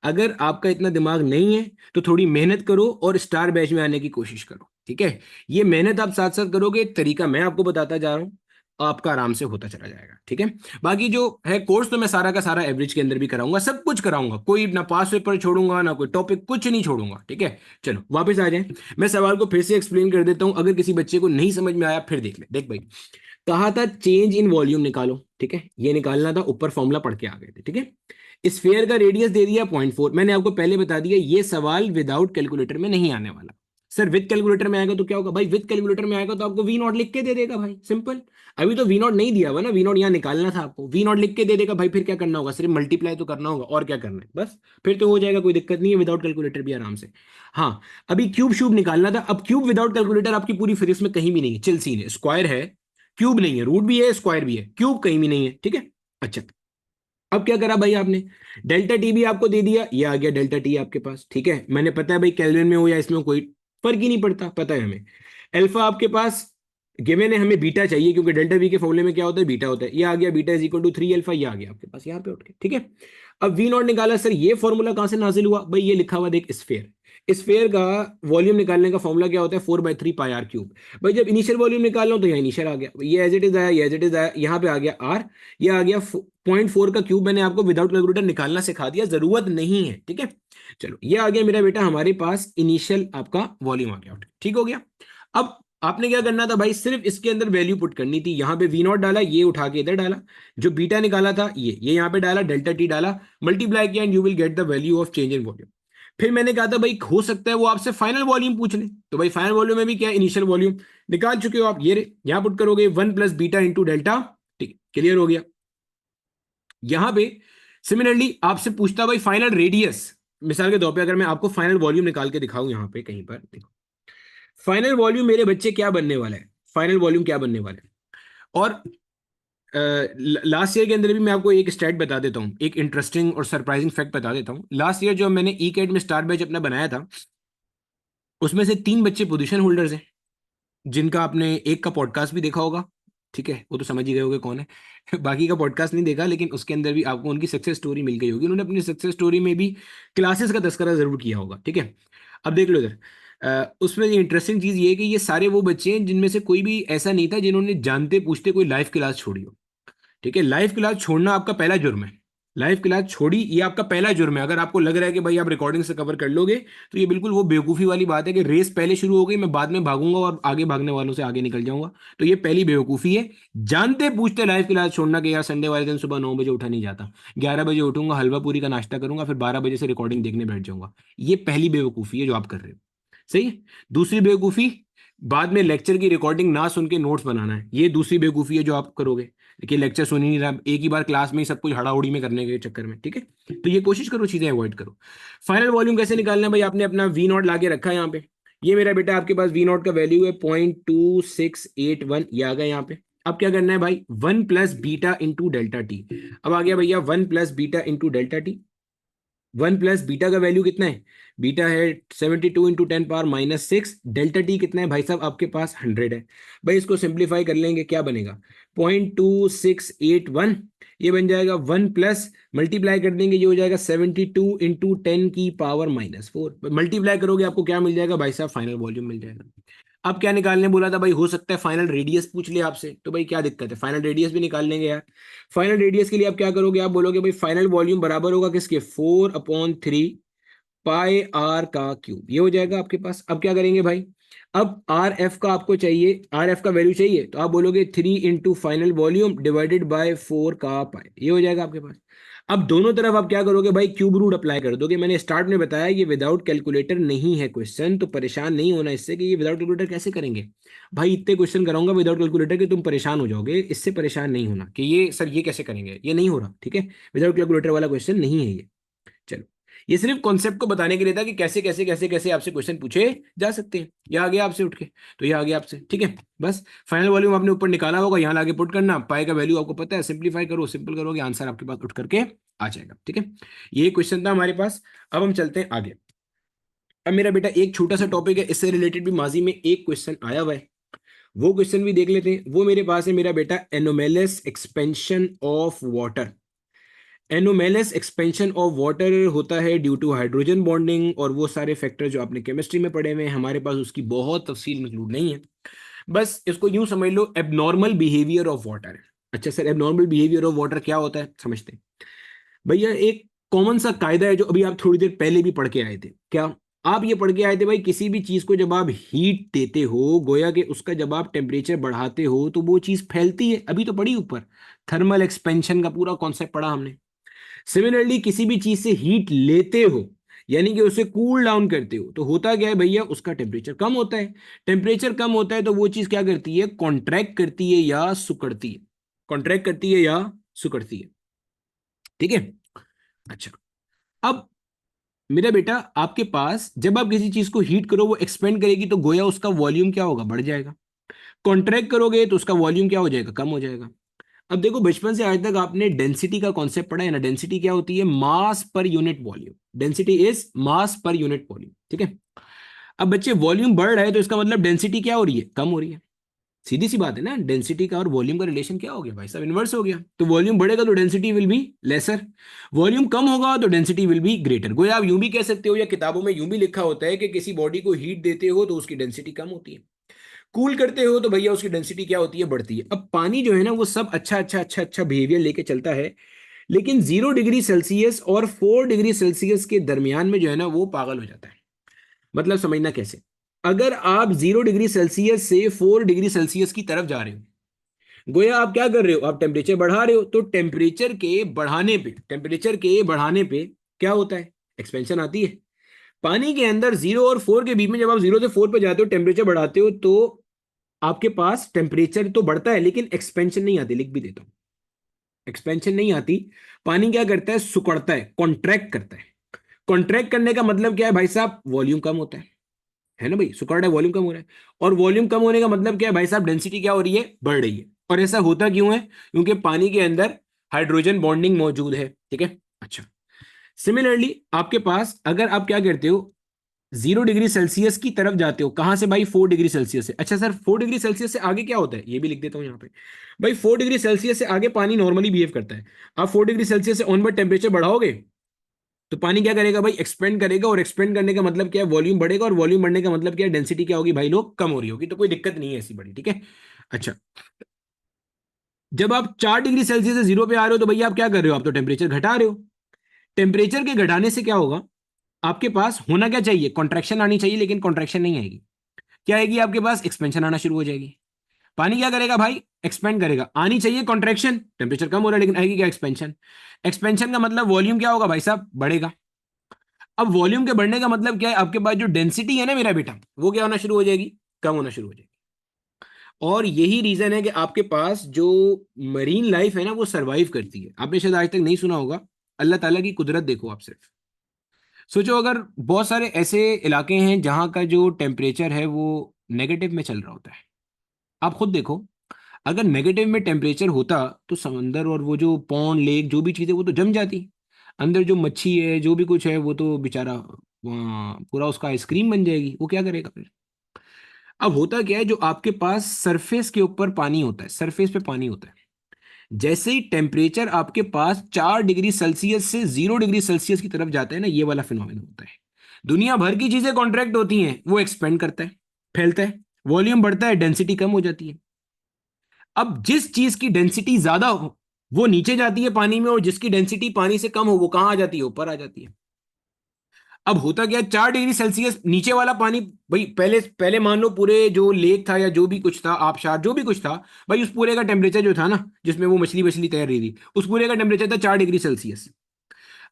अगर आपका इतना दिमाग नहीं है तो थोड़ी मेहनत करो और स्टार बैच में आने की कोशिश करो, ठीक है। ये मेहनत आप साथ साथ करोगे, तरीका मैं आपको बताता जा रहा हूँ, आपका आराम से होता चला जाएगा, ठीक है। बाकी जो है कोर्स तो मैं सारा का सारा एवरेज के अंदर भी कराऊंगा, सब कुछ कराऊंगा, कोई ना पास पेपर छोड़ूंगा ना कोई टॉपिक, कुछ नहीं छोड़ूंगा, ठीक है। चलो वापस आ जाए, मैं सवाल को फिर से एक्सप्लेन कर देता हूं, अगर किसी बच्चे को नहीं समझ में आया फिर देख ले। देख भाई, कहा था चेंज इन वॉल्यूम निकालो, ठीक है, ये निकालना था, ऊपर फॉर्मूला पढ़ के आ गए थे, ठीक है। स्फीयर का रेडियस दे दिया 0.4, मैंने आपको पहले बता दिया ये सवाल विदाउट कैलकुलेटर में नहीं आने वाला, सर विद कैलकुलेटर में आएगा तो क्या होगा भाई, विद कैलकुलेटर में आएगा तो आपको वी नॉट लिख के दे देगा भाई, सिंपल। अभी तो वी नॉट नहीं दिया हुआ ना, वी नॉट यहाँ निकालना था आपको, वी नॉट लिख के दे देगा भाई, फिर क्या करना होगा, सिर्फ मल्टीप्लाई तो करना होगा, और क्या करना है बस, फिर तो हो जाएगा, कोई दिक्कत नहीं है, विदाउट कैलकुलेटर भी आराम से। हाँ, अभी क्यूब शूब निकालना था, अब क्यूब विदाउट कैलकुलेटर आपकी पूरी फिजिक्स में कहीं भी नहीं है, चिल सीन है, स्क्वायर है, क्यूब नहीं है, रूट भी है, स्क्वायर भी है, क्यूब कहीं भी नहीं है, ठीक है। अच्छा, अब क्या करा भाई आपने, डेल्टा टी भी आपको दे दिया, ये आ गया डेल्टा टी आपके पास, ठीक है, मैंने पता है भाई केल्विन में हो या इसमें कोई फर्क ही नहीं पड़ता, पता है हमें। अल्फा आपके पास गिवन है, हमें बीटा चाहिए क्योंकि डेल्टा वी के फॉर्मूले में क्या होता है, बीटा होता है, ये आ गया beta is equal to 3 alpha, ये आ गया आपके पास यहाँ पे उठ के, ठीक है। अब वी नॉट निकाला, सर ये फॉर्मूला कहां से नाजिल हुआ भाई, ये लिखा हुआ देख, स्फेयर, स्फेयर का वॉल्यूम निकालने का फॉर्मूला क्या होता है, 4/3 पाई आर क्यूब। भाई जब इनिशियल वॉल्यूम निकाल लो तो यहाँ इनिशियल आ गया, ये एज इट इज आया, ये एज इट इज आया, यहाँ पे आ गया आर, ये आ गया 0.4 का क्यूब, मैंने आपको विदाउट कैलकुलेटर निकालना सिखा दिया, जरूरत नहीं है, ठीक है। चलो ये आ गया मेरा बेटा हमारे पास इनिशियल आपका वॉल्यूम आ गया, ठीक हो गया। अब आपने क्या करना था भाई, सिर्फ इसके अंदर वैल्यू पुट करनी थी, यहां पे वी नॉट डाला, ये उठा के इधर डाला, जो बीटा निकाला था ये यहां पे डाला, डेल्टा टी डाला, मल्टीप्लाई किया and you will get the value of change in volume. फिर मैंने कहा था भाई हो सकता है वो आपसे फाइनल वॉल्यूम पूछ ले, तो भाई फाइनल वॉल्यूम में भी क्या, इनिशियल वॉल्यूम निकाल चुके हो आप, ये यहां पुट करोगे 1 + बीटा इंटू डेल्टा, ठीक, क्लियर हो गया। यहां पे सिमिलरली आपसे पूछता भाई फाइनल रेडियस, मिसाल के तौर पे अगर मैं आपको फाइनल वॉल्यूम निकाल के दिखाऊं यहां पे कहीं पर, देखो फाइनल वॉल्यूम मेरे बच्चे क्या बनने वाला है, फाइनल वॉल्यूम क्या बनने वाला है। और लास्ट ईयर के अंदर भी मैं आपको एक स्टैट बता देता हूँ, एक इंटरेस्टिंग और सरप्राइजिंग फैक्ट बता देता हूँ। लास्ट ईयर जो मैंने ई कैट में स्टार बैच अपना बनाया था, उसमें से 3 बच्चे पोजीशन होल्डर्स हैं, जिनका आपने एक का पॉडकास्ट भी देखा होगा, ठीक है, वो तो समझ ही गए होगे कौन है। बाकी का पॉडकास्ट नहीं देखा, लेकिन उसके अंदर भी आपको उनकी सक्सेस स्टोरी मिल गई होगी, उन्होंने अपनी सक्सेस स्टोरी में भी क्लासेस का तस्करा जरूर किया होगा, ठीक है। अब देख लो इधर, उसमें इंटरेस्टिंग चीज ये है कि ये सारे वो बच्चे हैं जिनमें से कोई भी ऐसा नहीं था जिन्होंने जानते पूछते कोई लाइव क्लास छोड़ी हो, ठीक है। लाइव क्लास छोड़ना आपका पहला जुर्म है, लाइव क्लास छोड़ी ये आपका पहला जुर्म है। अगर आपको लग रहा है कि भाई आप रिकॉर्डिंग से कवर कर लोगे, तो ये बिल्कुल वो बेवकूफ़ी वाली बात है कि रेस पहले शुरू हो गई, मैं बाद में भागूंगा और आगे भागने वालों से आगे निकल जाऊंगा, तो ये पहली बेवकूफ़ी है। जानते पूछते लाइव क्लास छोड़ना कि यार संडे वाले दिन सुबह 9 बजे उठा नहीं जाता, 11 बजे उठूंगा, हलवा पूरी का नाश्ता करूंगा, फिर 12 बजे से रिकॉर्डिंग देखने बैठ जाऊंगा, ये पहली बेवकूफ़ी है जो आप कर रहे हो, सही है। दूसरी बेवकूफ़ी, बाद में लेक्चर की रिकॉर्डिंग ना सुन के नोट्स बनाना है, ये दूसरी बेवकूफ़ी है जो आप करोगे, कि लेक्चर सुन ही नहीं रहा, एक ही बार क्लास में ही सब कुछ हड़ाउड़ी में करने के चक्कर में, ठीक है। तो ये कोशिश करो चीजें अवॉइड करो। फाइनल वॉल्यूम कैसे निकालना है भाई, आपने अपना वी नॉट लाके रखा है यहाँ पे, ये मेरा बेटा आपके पास वी नॉट का वैल्यू है 0.2681, ये आ गया यहाँ पे। अब क्या करना है भाई, 1 + बीटा इंटू डेल्टा टी, अब आ गया भैया 1 + beta into delta T, 1 + beta का वैल्यू कितना है, बीटा है 72 × 10⁻⁻6, डेल्टा टी कितना है भाई साहब आपके पास 100 है। भाई इसको सिंप्लीफाई कर लेंगे, क्या बनेगा 0.2681, ये बन जाएगा 1 मल्टीप्लाई कर देंगे, ये हो जाएगा 72 × 10⁻⁻4, मल्टीप्लाई करोगे आपको क्या मिल जाएगा भाई साहब, फाइनल वॉल्यूम मिल जाएगा। अब क्या निकालने बोला था भाई, हो सकता है फाइनल रेडियस पूछ ले आपसे, तो भाई क्या दिक्कत है, फाइनल रेडियस भी निकाल लेंगे यार। फाइनल रेडियस के लिए आप क्या करोगे, आप बोलोगे भाई फाइनल वॉल्यूम बराबर होगा किसके, 4/3 पाई आर का क्यूब, ये हो जाएगा आपके पास। अब क्या करेंगे भाई, अब आर एफ का आपको चाहिए, आर एफ का वैल्यू चाहिए, तो आप बोलोगे 3 × फाइनल वॉल्यूम डिवाइडेड बाय 4 का पाई, ये हो जाएगा आपके पास। अब दोनों तरफ आप क्या करोगे भाई, क्यूब रूट अप्लाई कर दोगे। मैंने स्टार्ट में बताया ये विदाउट कैलकुलेटर नहीं है क्वेश्चन, तो परेशान नहीं होना इससे कि ये विदाउट कैलकुलेटर कैसे करेंगे। भाई इतने क्वेश्चन कराऊंगा विदाउट कैलकुलेटर के, तुम परेशान हो जाओगे, इससे परेशान नहीं होना कि ये सर ये कैसे करेंगे, ये नहीं हो रहा, ठीक है। विदाउट कैलकुलेटर वाला क्वेश्चन नहीं है ये। चलो, ये सिर्फ कॉन्सेप्ट को बताने के लिए था कि कैसे कैसे कैसे कैसे आपसे क्वेश्चन पूछे जा सकते हैं। ये आ गया आपसे उठ के, तो ये आ गया आपसे, ठीक है। बस फाइनल वॉल्यूम आपने ऊपर निकाला होगा, यहाँ लाके पुट करना, पाई का वैल्यू आपको पता है, सिंप्लीफाई करो, सिंपल करोगे, आंसर आपके पास उठ करके आ जाएगा, ठीक है। ये क्वेश्चन था हमारे पास। अब हम चलते हैं आगे। अब मेरा बेटा एक छोटा सा टॉपिक है, इससे रिलेटेड भी माजी में एक क्वेश्चन आया हुआ है, वो क्वेश्चन भी देख लेते हैं। वो मेरे पास है मेरा बेटा, anomalous expansion of water. Anomalous expansion of water होता है ड्यू टू हाइड्रोजन बॉन्डिंग, और वो सारे फैक्टर जो आपने केमिस्ट्री में पढ़े हुए हैं, हमारे पास उसकी बहुत तफसील इंक्लूड नहीं है। बस इसको यूं समझ लो, एबनॉर्मल बिहेवियर ऑफ वाटर। अच्छा sir, abnormal behaviour of water क्या होता है, समझते हैं भैया। एक कॉमन सा कायदा है जो अभी आप थोड़ी देर पहले भी पढ़ के आए थे, क्या आप ये पढ़ के आए थे भाई, किसी भी चीज को जब आप हीट देते हो, गोया कि उसका जब आप टेम्परेचर बढ़ाते हो तो वो चीज फैलती है, अभी तो पढ़ी ऊपर, थर्मल एक्सपेंशन का पूरा कॉन्सेप्ट पढ़ा हमने। सिमिलरली किसी भी चीज से हीट लेते हो यानी कि उसे कूल डाउन करते हो, तो होता क्या है भैया, उसका टेम्परेचर कम होता है। टेम्परेचर कम होता है तो वो चीज क्या करती है, कॉन्ट्रैक्ट करती है या सुकड़ती है, कॉन्ट्रैक्ट करती है या सुकड़ती है। ठीक है। अच्छा, अब मेरा बेटा, आपके पास जब आप किसी चीज को हीट करो वो एक्सपेंड करेगी, तो गोया उसका वॉल्यूम क्या होगा, बढ़ जाएगा। कॉन्ट्रैक्ट करोगे तो उसका वॉल्यूम क्या हो जाएगा, कम हो जाएगा। अब देखो, बचपन से आज तक आपने डेंसिटी का कॉन्सेप्ट पढ़ा है ना। डेंसिटी क्या होती है, mass per unit volume. Density is mass per unit volume. ठीक है। अब बच्चे, वॉल्यूम बढ़ रहा है तो इसका मतलब डेंसिटी क्या हो रही है, कम हो रही है। सीधी सी बात है ना, डेंसिटी का और वॉल्यूम का रिलेशन क्या हो गया भाई साहब, इनवर्स हो गया। तो वॉल्यूम बढ़ेगा तो density will be lesser, volume कम होगा तो डेंसिटी विल बी ग्रेटर। गोया आप यूं भी कह सकते हो, या किताबों में यूं भी लिखा होता है कि किसी बॉडी को हीट देते हो तो उसकी डेंसिटी कम होती है, कूल करते हो तो भैया उसकी डेंसिटी क्या होती है, बढ़ती है। अब पानी जो है ना, वो सब अच्छा अच्छा अच्छा अच्छा बिहेवियर लेके चलता है, लेकिन 0 डिग्री सेल्सियस और 4 डिग्री सेल्सियस के दरमियान में जो है ना, वो पागल हो जाता है। मतलब समझना कैसे, अगर आप 0 डिग्री सेल्सियस से 4 डिग्री सेल्सियस की तरफ जा रहे हो, गोया आप क्या कर रहे हो, आप टेम्परेचर बढ़ा रहे हो। तो टेम्परेचर के बढ़ाने पे क्या होता है, एक्सपेंशन आती है। पानी के अंदर 0 और 4 के बीच में, जब आप 0 से 4 पे जाते हो, टेम्परेचर बढ़ाते हो, तो आपके पास टेम्परेचर तो बढ़ता है लेकिन एक्सपेंशन नहीं आती। लिख भी देता हूं, एक्सपेंशन नहीं आती। पानी क्या करता है, सुकड़ता है, कॉन्ट्रैक्ट करता है। कॉन्ट्रैक्ट करने का मतलब क्या है भाई साहब, वॉल्यूम कम होता है ना भाई, सुकड़ रहा है, वॉल्यूम कम हो रहा है। और वॉल्यूम कम होने का मतलब क्या है भाई साहब, डेंसिटी क्या हो रही है, बढ़ रही है। और ऐसा होता क्यों है, क्योंकि पानी के अंदर हाइड्रोजन बॉन्डिंग मौजूद है। ठीक है। अच्छा, सिमिलरली आपके पास, अगर आप क्या करते हो, 0 डिग्री सेल्सियस की तरफ जाते हो, कहां से भाई, 4 डिग्री सेल्सियस से। अच्छा सर, 4 डिग्री सेल्सियस से आगे क्या होता है, ये भी लिख देता हूं यहां पे। भाई 4 डिग्री सेल्सियस से आगे पानी नॉर्मली बिहेव करता है। आप 4 डिग्री सेल्सियस से ऑनवर्ड टेम्परेचर बढ़ाओगे तो पानी क्या करेगा भाई, एक्सपेंड करेगा। और एक्सपेंड करने का मतलब क्या है, वॉल्यूम बढ़ेगा। और वॉल्यूम बढ़ने का मतलब क्या है, डेंसिटी क्या होगी भाई लोग, कम हो रही होगी। तो कोई दिक्कत नहीं है ऐसी बड़ी। ठीक है। अच्छा, जब आप 4 डिग्री सेल्सियस से जीरो पे आ रहे हो तो भैया आप क्या कर रहे हो, आप तो टेम्परेचर घटा रहे हो। टेम्परेचर के घटाने से क्या होगा, आपके पास होना क्या चाहिए, कॉन्ट्रैक्शन आनी चाहिए, लेकिन कॉन्ट्रैक्शन नहीं आएगी। क्या आएगी आपके पास, एक्सपेंशन आना शुरू हो जाएगी। पानी क्या करेगा भाई, एक्सपेंड करेगा। आनी चाहिए कॉन्ट्रैक्शन, टेम्परेचर कम हो रहा है, लेकिन आएगी क्या, एक्सपेंशन। एक्सपेंशन का मतलब वॉल्यूम क्या होगा भाई साहब, बढ़ेगा। अब वॉल्यूम के बढ़ने का मतलब क्या है, आपके पास जो डेंसिटी है ना मेरा बेटा, वो क्या होना शुरू हो जाएगी, कम होना शुरू हो जाएगी। और यही रीजन है कि आपके पास जो मरीन लाइफ है ना, वो सरवाइव करती है। आपने शायद आज तक नहीं सुना होगा, अल्लाह ताला की कुदरत देखो आप सिर्फ। सोचो, अगर बहुत सारे ऐसे इलाके हैं जहां का जो टेम्परेचर है वो नेगेटिव में चल रहा होता है। आप खुद देखो, अगर नेगेटिव में टेम्परेचर होता तो समंदर और वो जो पौंड लेक जो भी चीजें, वो तो जम जाती। अंदर जो मच्छी है, जो भी कुछ है, वो तो बेचारा वहाँ पूरा उसका आइसक्रीम बन जाएगी। वो क्या करेगा फिर। अब होता क्या है, जो आपके पास सरफेस के ऊपर पानी होता है, सरफेस पे पानी होता है, जैसे ही टेम्परेचर आपके पास 4 डिग्री सेल्सियस से 0 डिग्री सेल्सियस की तरफ जाता है ना, ये वाला फिनोमेना होता है। दुनिया भर की चीजें कॉन्ट्रैक्ट होती हैं, वो एक्सपेंड करता है, फैलता है, वॉल्यूम बढ़ता है, डेंसिटी कम हो जाती है। अब जिस चीज की डेंसिटी ज्यादा हो वो नीचे जाती है पानी में, और जिसकी डेंसिटी पानी से कम हो वो कहां आ जाती है, ऊपर आ जाती है। अब होता क्या, 4 डिग्री सेल्सियस नीचे वाला पानी, भाई पहले पहले मान लो पूरे जो लेक था या जो भी कुछ था, आबशार जो भी कुछ था, भाई उस पूरे का टेम्परेचर जो था ना, जिसमें वो मछली मछली तैर रही थी, उस पूरे का टेम्परेचर था 4 डिग्री सेल्सियस।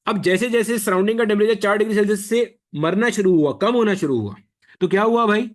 अब जैसे जैसे सराउंडिंग का टेम्परेचर 4 डिग्री सेल्सियस से मरना शुरू हुआ, कम होना शुरू हुआ, तो क्या हुआ भाई,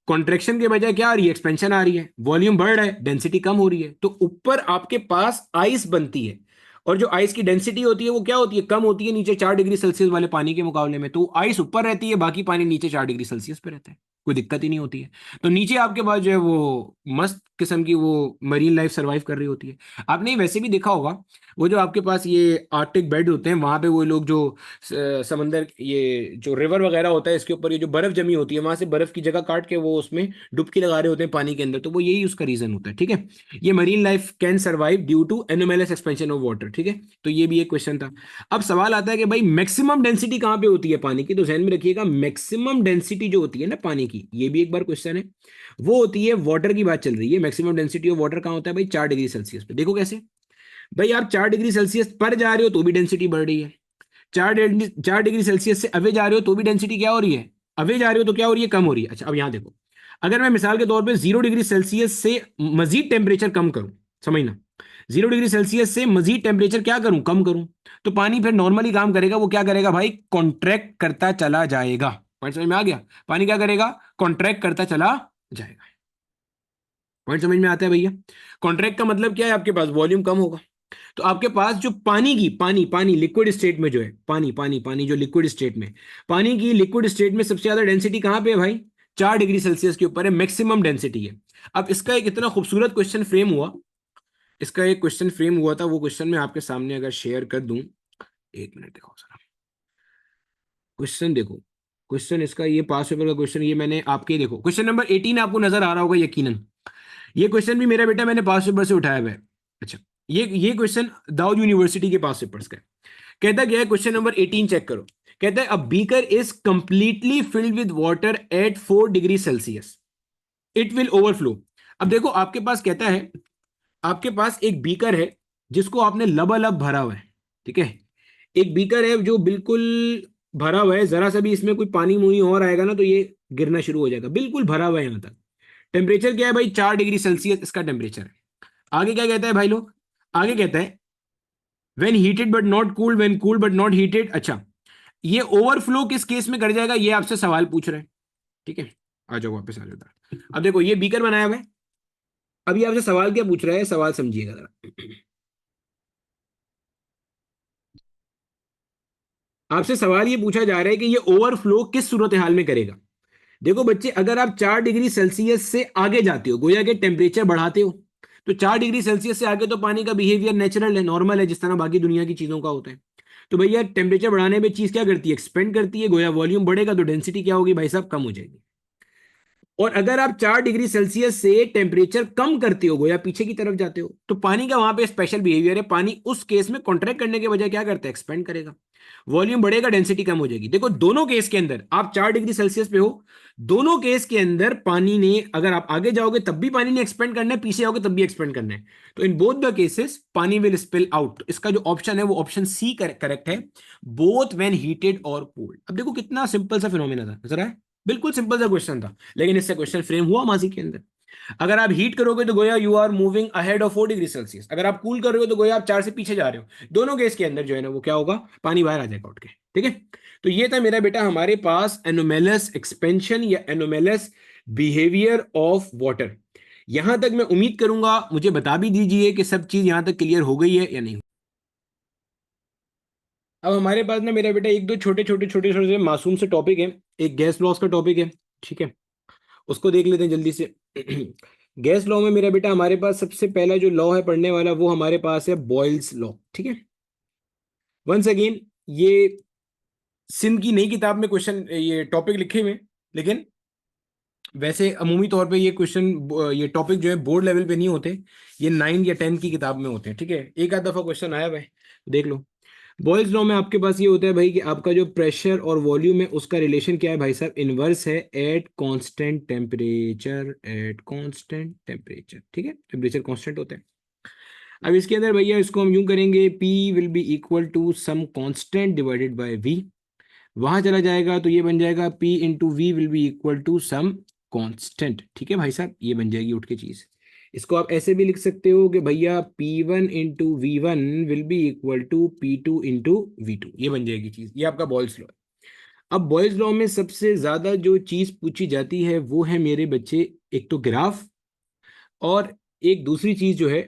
कॉन्ट्रेक्शन के बजाय क्या आ रही है, एक्सपेंशन आ रही है। वॉल्यूम बढ़ रहा है, डेंसिटी कम हो रही है, तो ऊपर आपके पास आइस बनती है। और जो आइस की डेंसिटी होती है वो क्या होती है, कम होती है नीचे 4 डिग्री सेल्सियस वाले पानी के मुकाबले में। तो आइस ऊपर रहती है, बाकी पानी नीचे 4 डिग्री सेल्सियस पे रहता है, कोई दिक्कत ही नहीं होती है। तो नीचे आपके पास जो है वो मस्त किस्म की वो मरीन लाइफ सर्वाइव कर रही होती है। आपने वैसे भी देखा होगा, वो जो आपके पास ये आर्कटिक बेड होते हैं, वहां पे वो लोग जो समंदर, ये जो रिवर वगैरह होता है, इसके ऊपर ये जो बर्फ जमी होती है, वहां से बर्फ की जगह काट के वो उसमें डुबकी लगा रहे होते हैं पानी के अंदर। तो वो यही उसका रीजन होता है। ठीक है। ये marine life can survive due to anomalous expansion of water. ठीक है। तो ये भी एक क्वेश्चन था। अब सवाल आता है कि भाई मैक्सिमम डेंसिटी कहाँ पे होती है पानी की, तो ध्यान में रखिएगा, मैक्सिमम डेंसिटी जो होती है ना पानी की, ये भी एक बार क्वेश्चन है, वो होती है, वाटर की बात चल रही है, मैक्सिमम डेंसिटी ऑफ वाटर कहाँ होता है भाई, 4 डिग्री सेल्सियस पे। देखो कैसे, भाई आप 4 डिग्री सेल्सियस पर जा रहे हो तो भी डेंसिटी बढ़ रही है, 4 डिग्री सेल्सियस से अवे जा रहे हो तो भी डेंसिटी क्या हो रही है, अवे जा रहे हो तो क्या हो रही है, कम हो रही है। अच्छा, अब यहां देखो, अगर मैं मिसाल के तौर पे 0 डिग्री सेल्सियस से मजीद टेम्परेचर कम करूं, समझना, 0 डिग्री सेल्सियस से मजीद टेम्परेचर क्या करूं, कम करूं, तो पानी फिर नॉर्मली काम करेगा, वो क्या करेगा भाई, कॉन्ट्रैक्ट करता चला जाएगा। पॉइंट समझ में आ गया, पानी क्या करेगा, कॉन्ट्रैक्ट करता चला जाएगा। पॉइंट समझ में आता है भैया। कॉन्ट्रैक्ट का मतलब क्या है, आपके पास वॉल्यूम कम होगा, तो आपके पास जो पानी की, पानी पानी लिक्विड स्टेट में जो है, पानी पानी पानी जो लिक्विड स्टेट में, पानी की लिक्विड स्टेट में सबसे ज्यादा डेंसिटी कहां पे है भाई, 4 डिग्री सेल्सियस के ऊपर है, मैक्सिमम डेंसिटी है। अब इसका एक इतना खूबसूरत क्वेश्चन फ्रेम हुआ, इसका एक क्वेश्चन फ्रेम हुआ था, वो क्वेश्चन मैं आपके सामने अगर शेयर कर दूं, 1 मिनट देखो जरा, क्वेश्चन देखो, क्वेश्चन इसका, ये पास पेपर का क्वेश्चन, ये मैंने आपके, देखो क्वेश्चन नंबर 18 आपको नजर आ रहा होगा यकीनन, ये क्वेश्चन भी मेरा बेटा मैंने पास पेपर से उठाया हुआ है। अच्छा, ये क्वेश्चन दाऊद यूनिवर्सिटी के पास पेपर्स का है। कहता क्या है, क्वेश्चन नंबर 18 चेक करो। कहता है a beaker is completely filled with water at 4 degree Celsius, it will overflow. अब देखो आपके पास कहता है, आपके पास एक बीकर है जिसको आपने लबालब भरा हुआ है, ठीक है, एक बीकर है जो बिल्कुल भरा हुआ है, जरा सा भी इसमें कोई पानी मुनी और आएगा ना तो ये गिरना शुरू हो जाएगा, बिल्कुल भरा हुआ है यहां तक। टेम्परेचर क्या है भाई, 4 डिग्री सेल्सियस इसका टेम्परेचर है। आगे क्या कहता है भाई लोग, आगे कहता है when heated but not cooled, when cool but not heated. अच्छा, ये ओवरफ्लो किस केस में कर जाएगा, ये आपसे सवाल पूछ रहे हैं, ठीक है, आ जाओ वापस आ जाओ। अब देखो ये बीकर बनाया हुआ है, अभी आपसे सवाल क्या पूछ रहा है, सवाल समझिएगा जरा। आपसे सवाल ये पूछा जा रहा है कि ये ओवरफ्लो किस सूरत हाल में करेगा। देखो बच्चे, अगर आप 4 डिग्री सेल्सियस से आगे जाते हो, गोया के टेम्परेचर बढ़ाते हो, तो 4 डिग्री सेल्सियस से आगे तो पानी का बिहेवियर नेचुरल है, नॉर्मल है, जिस तरह बाकी दुनिया की चीजों का होता है। तो भैया टेम्परेचर बढ़ाने में चीज क्या करती है, एक्सपेंड करती है, गोया वॉल्यूम बढ़ेगा तो डेंसिटी क्या होगी भाई साहब, कम हो जाएगी। और अगर आप 4 डिग्री सेल्सियस से टेम्परेचर कम करते हो, गोया पीछे की तरफ जाते हो, तो पानी का वहां पे स्पेशल बिहेवियर है, पानी उस केस में कॉन्ट्रैक्ट करने के बजाय क्या करता है, एक्सपेंड करेगा, वॉल्यूम बढ़ेगा, डेंसिटी कम हो जाएगी। देखो दोनों केस के अंदर आप 4 डिग्री सेल्सियस पे हो, दोनों केस के अंदर पानी ने, अगर आप आगे जाओगे तब भी पानी ने एक्सपेंड करना है, पीछे आओगे तब भी एक्सपेंड करना है, तो इन बोथ द केसेस पानी विल स्पिल आउट। इसका जो ऑप्शन है वो ऑप्शन सी करेक्ट है, बोथ व्हेन हीटेड और कूल्ड। अब देखो कितना सिंपल सा फिनोमेना था, नजर आया, बिल्कुल सिंपल सा क्वेश्चन था, लेकिन इससे क्वेश्चन फ्रेम हुआ माजी के अंदर। अगर आप हीट करोगे तो गोया you are moving ahead of 4 degree Celsius, अगर आप कूल कर रहे हो तो गोया आप 4 से पीछे जा रहे हो, दोनों केस के अंदर जो है ना वो क्या होगा, पानी बाहर आ जाएगा उठ के, ठीक है। तो ये था मेरा बेटा हमारे पास एनोमेलस एक्सपेंशन या एनोमेलस बिहेवियर ऑफ वाटर। यहां तक मैं उम्मीद करूंगा, मुझे बता भी दीजिए कि सब चीज यहां तक क्लियर हो गई है या नहीं। अब हमारे पास ना मेरा बेटा एक दो छोटे छोटे छोटे छोटे से मासूम से टॉपिक है। एक गैस लॉस का टॉपिक है, ठीक है, उसको देख लेते हैं जल्दी से। गैस लॉ में मेरा बेटा हमारे पास सबसे पहला जो लॉ है पढ़ने वाला, वो हमारे पास है बॉयल्स लॉ, ठीक है। वंस अगेन, ये सिंध की नई किताब में क्वेश्चन, ये टॉपिक लिखे हुए हैं, लेकिन वैसे अमूमी तौर पे ये क्वेश्चन, ये टॉपिक जो है बोर्ड लेवल पे नहीं होते, ये 9 या 10 की किताब में होते हैं, ठीक है। एक आध दफा क्वेश्चन आया भाई, देख लो। बॉयल्स लॉ में आपके पास ये होता है भाई कि आपका जो प्रेशर और वॉल्यूम है उसका रिलेशन क्या है भाई साहब, इनवर्स है eight constant temperature, eight constant temperature, ठीक है, टेम्परेचर कांस्टेंट होता है। अब इसके अंदर भैया इसको हम यूं करेंगे, P will be equal to some constant divided by V, वहां चला जाएगा तो ये बन जाएगा P into V will be equal to some constant, ठीक है भाई साहब, ये बन जाएगी उठ के चीज। इसको आप ऐसे भी लिख सकते हो कि भैया P1 into V1 will be equal to P2 into V2, ये बन जाएगी चीज, ये आपका बॉयल्स लॉ। अब बॉयल्स लॉ में सबसे ज्यादा जो चीज पूछी जाती है वो है मेरे बच्चे, एक तो ग्राफ, और एक दूसरी चीज जो है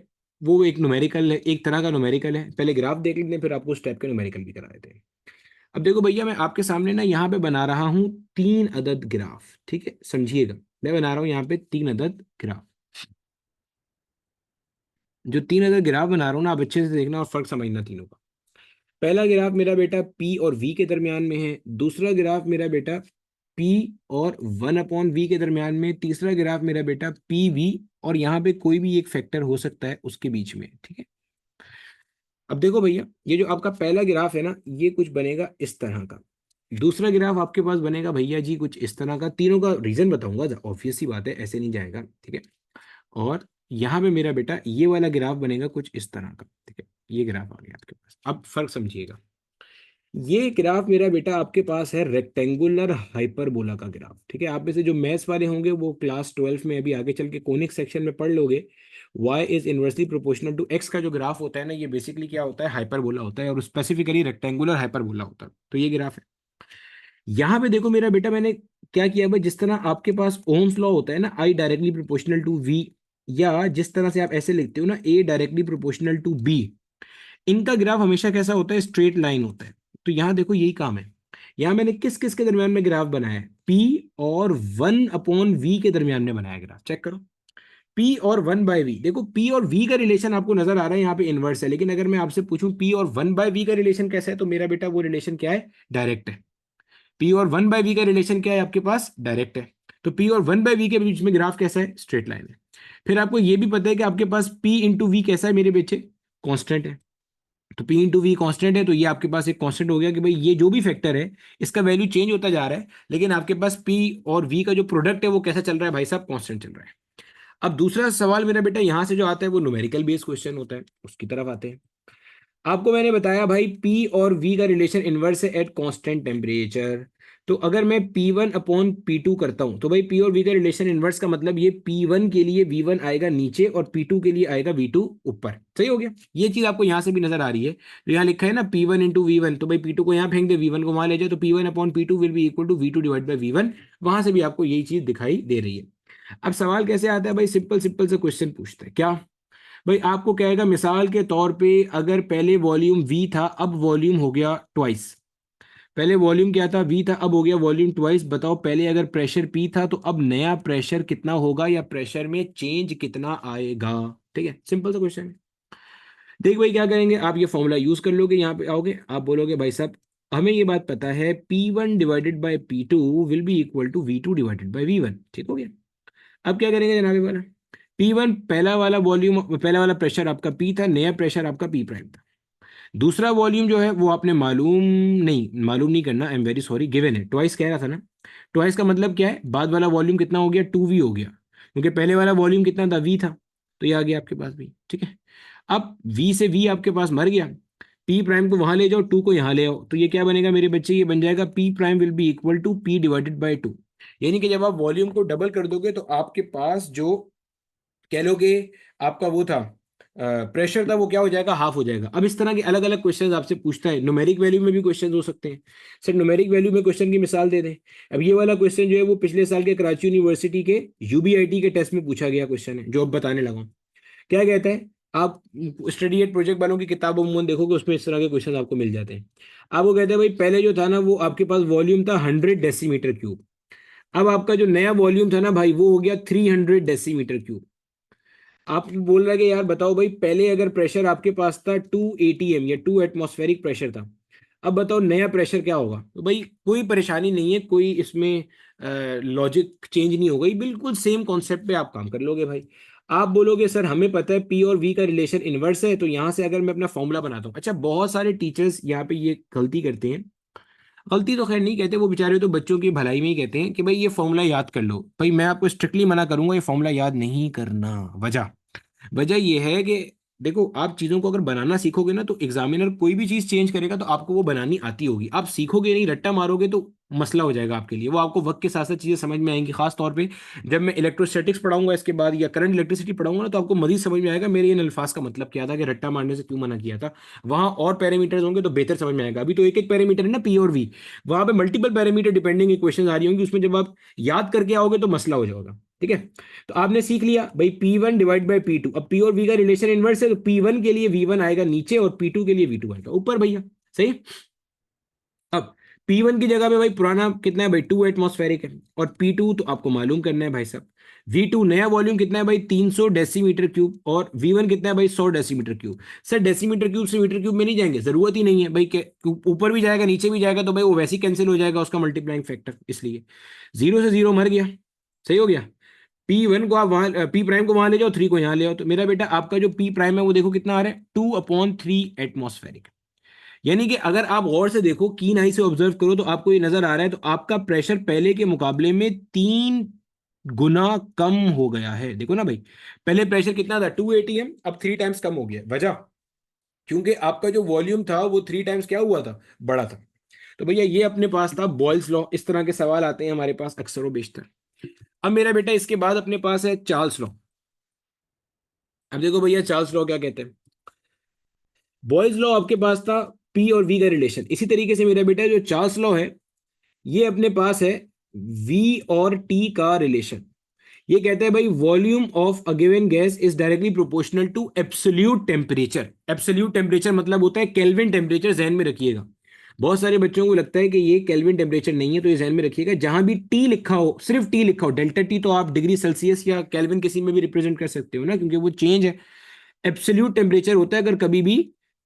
वो एक न्यूमेरिकल है, एक तरह का न्यूमेरिकल है। पहले ग्राफ देख लेते हैं, फिर आपको स्टेप का न्यूमेरिकल भी करा देते हैं। अब देखो भैया, मैं आपके सामने ना यहाँ पे बना रहा हूँ 3 अदद ग्राफ, ठीक है, समझिएगा, मैं बना रहा हूँ यहाँ पे 3 अदद ग्राफ। जो 3 अदद ग्राफ बना रहा हूँ ना, आप अच्छे से देखना और फर्क समझना तीनों का। पहला ग्राफ मेरा बेटा P और V के दरमियान में है, दूसरा ग्राफ मेरा बेटा P और 1/V के दरमियान में, तीसरा ग्राफ मेरा बेटा PV और यहाँ पे कोई भी एक फैक्टर हो सकता है उसके बीच में, ठीक है। अब देखो भैया, ये जो आपका पहला ग्राफ है ना, ये कुछ बनेगा इस तरह का, दूसरा ग्राफ आपके पास बनेगा भैया जी कुछ इस तरह का, तीनों का रीजन बताऊंगा, ऑब्वियस सी बात है, ऐसे नहीं जाएगा, ठीक है। और यहाँ पे मेरा बेटा ये वाला ग्राफ बनेगा कुछ इस तरह का, ठीक है, ये ग्राफ आ गया आपके पास। अब फर्क समझिएगा, ये ग्राफ मेरा बेटा आपके पास है रेक्टेंगुलर हाइपरबोला का ग्राफ, ठीक है। आप में से जो मैथ्स वाले होंगे वो क्लास 12 में अभी आगे चल के कोनिक सेक्शन में पढ़ लोगे। y is inversely proportional to x का जो ग्राफ होता है ना, ये बेसिकली क्या होता है, हाइपरबोला होता है, और स्पेसिफिकली रेक्टेंगुलर हाइपरबोला होता है। तो ये ग्राफ है। यहाँ पे देखो मेरा बेटा, मैंने क्या किया भाई, जिस तरह आपके पास ओम्स लॉ होता है ना, I directly proportional to v, या जिस तरह से आप ऐसे लिखते हो ना, A directly proportional to b, इनका ग्राफ हमेशा कैसा होता है, स्ट्रेट लाइन होता है। तो यहाँ देखो यही काम है। यहाँ मैंने किस किस के दरमियान में ग्राफ बनाया है, P और 1/v के दरमियान में बनाया ग्राफ, चेक करो। P और 1/v, देखो P और v का रिलेशन आपको नजर आ रहा है यहाँ पे इनवर्स है, लेकिन अगर मैं आपसे पूछूं P और 1/v का रिलेशन कैसा है, तो मेरा बेटा वो रिलेशन क्या है, डायरेक्ट है। P और 1/v का रिलेशन क्या है आपके पास, डायरेक्ट है। तो P और 1/v के बीच में ग्राफ कैसा है, स्ट्रेट लाइन है। फिर आपको ये भी पता है कि आपके पास P इंटू वी कैसा है मेरे बच्चे, कांस्टेंट है। तो P इंटू वी कॉन्स्टेंट है, तो ये आपके पास एक कांस्टेंट हो गया कि भाई ये जो भी फैक्टर है इसका वैल्यू चेंज होता जा रहा है, लेकिन आपके पास P और V का जो प्रोडक्ट है वो कैसा चल रहा है भाई साहब, कांस्टेंट चल रहा है। अब दूसरा सवाल मेरा बेटा यहां से जो आता है वो न्यूमेरिकल बेस्ड क्वेश्चन होता है, उसकी तरफ आते हैं। आपको मैंने बताया भाई P और V का रिलेशन इनवर्स है एट कांस्टेंट टेम्परेचर। तो अगर मैं P1/P2 करता हूं, तो भाई P और V का रिलेशन इनवर्स का मतलब ये P1 के लिए V1 आएगा नीचे और P2 के लिए आएगा V2 ऊपर। सही हो गया। ये चीज आपको यहां से भी नजर आ रही है। तो यहाँ लिखा है ना P1 इंटू V1, तो भाई P2 को यहाँ फेंक दे, V1 को वहां ले जाए, तो P1/P2 will be equal to V2 divide by V1। वहां से भी आपको यही चीज दिखाई दे रही है। अब सवाल कैसे आता है भाई, सिंपल सिंपल से क्वेश्चन पूछते हैं क्या भाई, आपको कहेगा मिसाल के तौर पे, अगर पहले वॉल्यूम V था, अब वॉल्यूम हो गया ट्वाइस। पहले वॉल्यूम क्या था, V था, अब हो गया वॉल्यूम ट्वाइस। बताओ पहले अगर प्रेशर P था, तो अब नया प्रेशर कितना होगा, या प्रेशर में चेंज कितना आएगा। ठीक है, सिंपल सा क्वेश्चन है। देख भाई क्या करेंगे, आप ये फॉर्मूला यूज कर लोगे, यहाँ पे आओगे, आप बोलोगे भाई साहब हमें ये बात पता है P1 divided by P2 will be equal to V2 divided by V1। ठीक हो गया। अब क्या करेंगे जनाबे वाला, P1 पहला वाला वॉल्यूम, पहला वाला प्रेशर आपका P था, नया प्रेशर आपका P प्राइम था। दूसरा वॉल्यूम जो है वो आपने मालूम नहीं करना, I am very sorry, given है, ट्वाइस कह रहा था ना। ट्वाइस का मतलब क्या है, बाद वाला वॉल्यूम कितना हो गया, 2V हो गया, क्योंकि पहले वाला वॉल्यूम कितना था, V था। तो ये आ गया आपके पास भी, ठीक है। अब V से V आपके पास मर गया, P प्राइम को वहां ले जाओ, 2 को यहाँ ले आओ, तो ये क्या बनेगा मेरे बच्चे, ये बन जाएगा P prime will be equal to P divided by 2। यानी कि जब आप वॉल्यूम को डबल कर दोगे, तो आपके पास जो कह लो कि आपका वो था प्रेशर था, वो क्या हो जाएगा, हाफ हो जाएगा। अब इस तरह के अलग अलग क्वेश्चन आपसे पूछता है, न्यूमेरिक वैल्यू में भी क्वेश्चन हो सकते हैं। सर न्यूमेरिक वैल्यू में क्वेश्चन की मिसाल दे दें। अब ये वाला क्वेश्चन जो है वो पिछले साल के कराची यूनिवर्सिटी के यूबीआईटी के टेस्ट में पूछा गया क्वेश्चन है, जो अब बताने लगा हूं। क्या कहता है, आप स्टडी एट प्रोजेक्ट वालों की किताब उम्मून देखोगे, उसमें इस तरह के क्वेश्चन आपको मिल जाते हैं। आपको कहते हैं भाई पहले जो था ना, वो आपके पास वॉल्यूम था 100 डेसीमीटर क्यूब। अब आपका जो नया वॉल्यूम था ना भाई, वो हो गया 300 डेसीमीटर क्यूब। आप बोल रहे कि यार बताओ भाई, पहले अगर प्रेशर आपके पास था 2 ATM या 2 एटमॉस्फेरिक प्रेशर था, अब बताओ नया प्रेशर क्या होगा। तो भाई कोई परेशानी नहीं है, कोई इसमें लॉजिक चेंज नहीं होगा, ये बिल्कुल सेम कॉन्सेप्ट पे आप काम कर लोगे भाई। आप बोलोगे सर हमें पता है P और V का रिलेशन इनवर्स है, तो यहां से अगर मैं अपना फॉर्मूला बनाता हूँ। अच्छा, बहुत सारे टीचर्स यहाँ पे ये गलती करते हैं। गलती तो खैर नहीं कहते, वो बेचारे तो बच्चों की भलाई में ही कहते हैं कि भाई ये फॉर्मूला याद कर लो। भाई मैं आपको स्ट्रिक्टली मना करूंगा, ये फॉर्मूला याद नहीं करना। वजह वजह यह है कि देखो, आप चीजों को अगर बनाना सीखोगे ना, तो एग्जामिनर कोई भी चीज चेंज करेगा तो आपको वो बनानी आती होगी। आप सीखोगे नहीं, रट्टा मारोगे, तो मसला हो जाएगा आपके लिए। वो आपको वक्त के साथ साथ चीजें समझ में आएंगी, खास तौर पे जब मैं इलेक्ट्रोस्टैटिक्स पढ़ाऊंगा इसके बाद, या करंट इलेक्ट्रिसिटी पढ़ाऊंगा ना, तो आपको मजीद समझ में आएगा मेरे इन अल्फाज का मतलब क्या था, कि रट्टा मारने से क्यों मना किया था। वहां और पैरामीटर्स होंगे तो बेहतर समझ में आएगा। अभी तो एक एक पैरामीटर है ना, P और V, वहां पे मल्टीपल पैरामीटर डिपेंडिंग इक्वेशन आ रही होंगी, उसमें जब आप याद करके आओगे तो मसला हो जाएगा। ठीक है। तो आपने सीख लिया भाई P1 डिवाइड बाई P2। अब P और V का रिलेशन इनवर्स है, तो P1 के लिए V1 आएगा नीचे और P2 के लिए V2 आएगा ऊपर भैया। सही। अब P1 की जगह पे भाई पुराना कितना है भाई, 2 एटमॉस्फेरिक है, और P2 तो आपको मालूम करना है भाई साहब। V2 नया वॉल्यूम कितना है भाई, 300 डेसीमीटर क्यूब, और V1 कितना है भाई, 100 decimetre cube. Sir decimetre cube से मीटर क्यूब में नहीं जाएंगे, जरूरत ही नहीं है भाई, ऊपर भी जाएगा नीचे भी जाएगा, तो भाई वो वैसे ही कैंसिल हो जाएगा उसका मल्टीप्लाइंग फैक्टर, इसलिए जीरो से जीरो मर गया। सही हो गया। P1 को आप वहां, P प्राइम को वहां ले जाओ, 3 को यहाँ ले आओ, तो मेरा बेटा आपका जो P प्राइम है वो देखो कितना आ रहा है, 2/3 एटमॉस्फेरिक। यानी कि अगर आप गौर से देखो, कीन आई से ऑब्जर्व करो, तो आपको ये नजर आ रहा है, तो आपका प्रेशर पहले के मुकाबले में 3 गुना कम हो गया है। देखो ना भाई, पहले प्रेशर कितना था, 2 ATM, अब 3 टाइम्स कम हो गया। वजह क्योंकि आपका जो वॉल्यूम था वो 3 टाइम्स क्या हुआ था, बड़ा था। तो भैया ये अपने पास था बॉयल्स लॉ। इस तरह के सवाल आते हैं हमारे पास अक्सर व बेशतर। अब मेरा बेटा इसके बाद अपने पास है चार्ल्स लॉ। अब देखो भैया चार्ल्स लॉ क्या कहते हैं। बॉयल्स लॉ आपके पास था पी और वी का रिलेशन। इसी तरीके से मेरा बेटा जो चार्ल्स लॉ है ये अपने पास है वी और टी का रिलेशन। ये कहता है भाई volume of a given gas is directly proportional to absolute temperature. Absolute temperature मतलब होता है केल्विन टेम्परेचर, जहन में रखिएगा। बहुत सारे बच्चों को लगता है कि ये केल्विन टेम्परेचर नहीं है, तो ये जहन में रखिएगा जहां भी टी लिखा हो, सिर्फ टी लिखा हो, डेल्टा टी तो आप डिग्री सेल्सियस या केल्विन किसी में भी रिप्रेजेंट कर सकते हो ना, क्योंकि वो चेंज है। एब्सोल्यूट टेम्परेचर होता है अगर कभी भी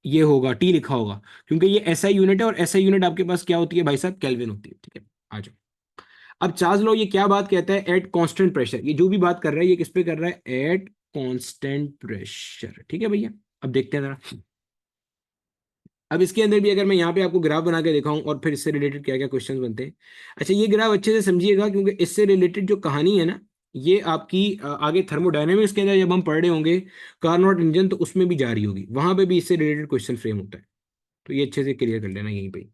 ये होगा टी लिखा होगा, क्योंकि ये एसआई यूनिट है और एसआई यूनिट आपके पास क्या होती है भाई साहब, केल्विन होती है। ठीक है, आ जाओ। अब चार्ल्स लॉ ये क्या बात कहता है, एट कांस्टेंट प्रेशर। ये जो भी बात कर रहा है ये किस पे कर रहा है, एट कांस्टेंट प्रेशर। ठीक है भैया, अब देखते हैं जरा। अब इसके अंदर भी अगर मैं यहाँ पे आपको ग्राफ बना के दिखाऊं और फिर इससे रिलेटेड क्या क्या क्वेश्चंस बनते हैं। अच्छा ये ग्राफ अच्छे से समझिएगा, क्योंकि इससे रिलेटेड जो कहानी है ना, ये आपकी आगे थर्मोडायनेमिक्स के अंदर जब हम पढ़ रहे होंगे कार्नोट इंजन, तो उसमें भी जारी होगी, वहां पे भी इससे रिलेटेड क्वेश्चन फ्रेम होता है। तो ये अच्छे से क्लियर कर लेना यहीं पे।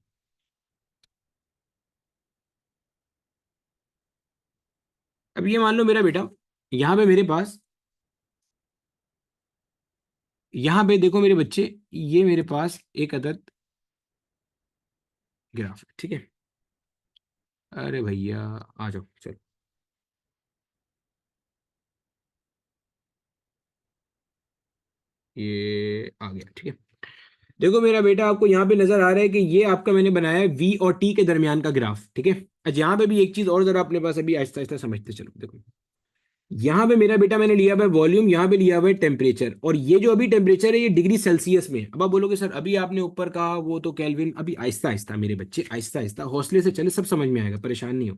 अब ये मान लो मेरा बेटा, यहाँ पे मेरे पास, यहाँ पे देखो मेरे बच्चे, ये मेरे पास एक अदद ग्राफ है। ठीक है, अरे भैया आ जाओ चलो। ये आ गया। ठीक है, देखो मेरा बेटा आपको यहाँ पे नजर आ रहा है कि ये आपका मैंने बनाया है वी और टी के दरमियान का ग्राफ। ठीक है, अच्छा यहाँ पे भी एक चीज और जरा अपने पास अभी आहिस्ता आहिस्ता समझते चलो। देखो यहाँ पे मेरा बेटा मैंने लिया हुआ है वॉल्यूम, यहाँ पे लिया हुआ है टेम्परेचर, और ये जो अभी टेम्परेचर है ये डिग्री सेल्सियस में है। अब आप बोलोगे सर अभी आपने ऊपर कहा वो तो केल्विन, अभी आहिस्ता आहिस्ता मेरे बच्चे, आहिस्ता आहिस्ता हौसले से चले, सब समझ में आएगा, परेशान नहीं हो।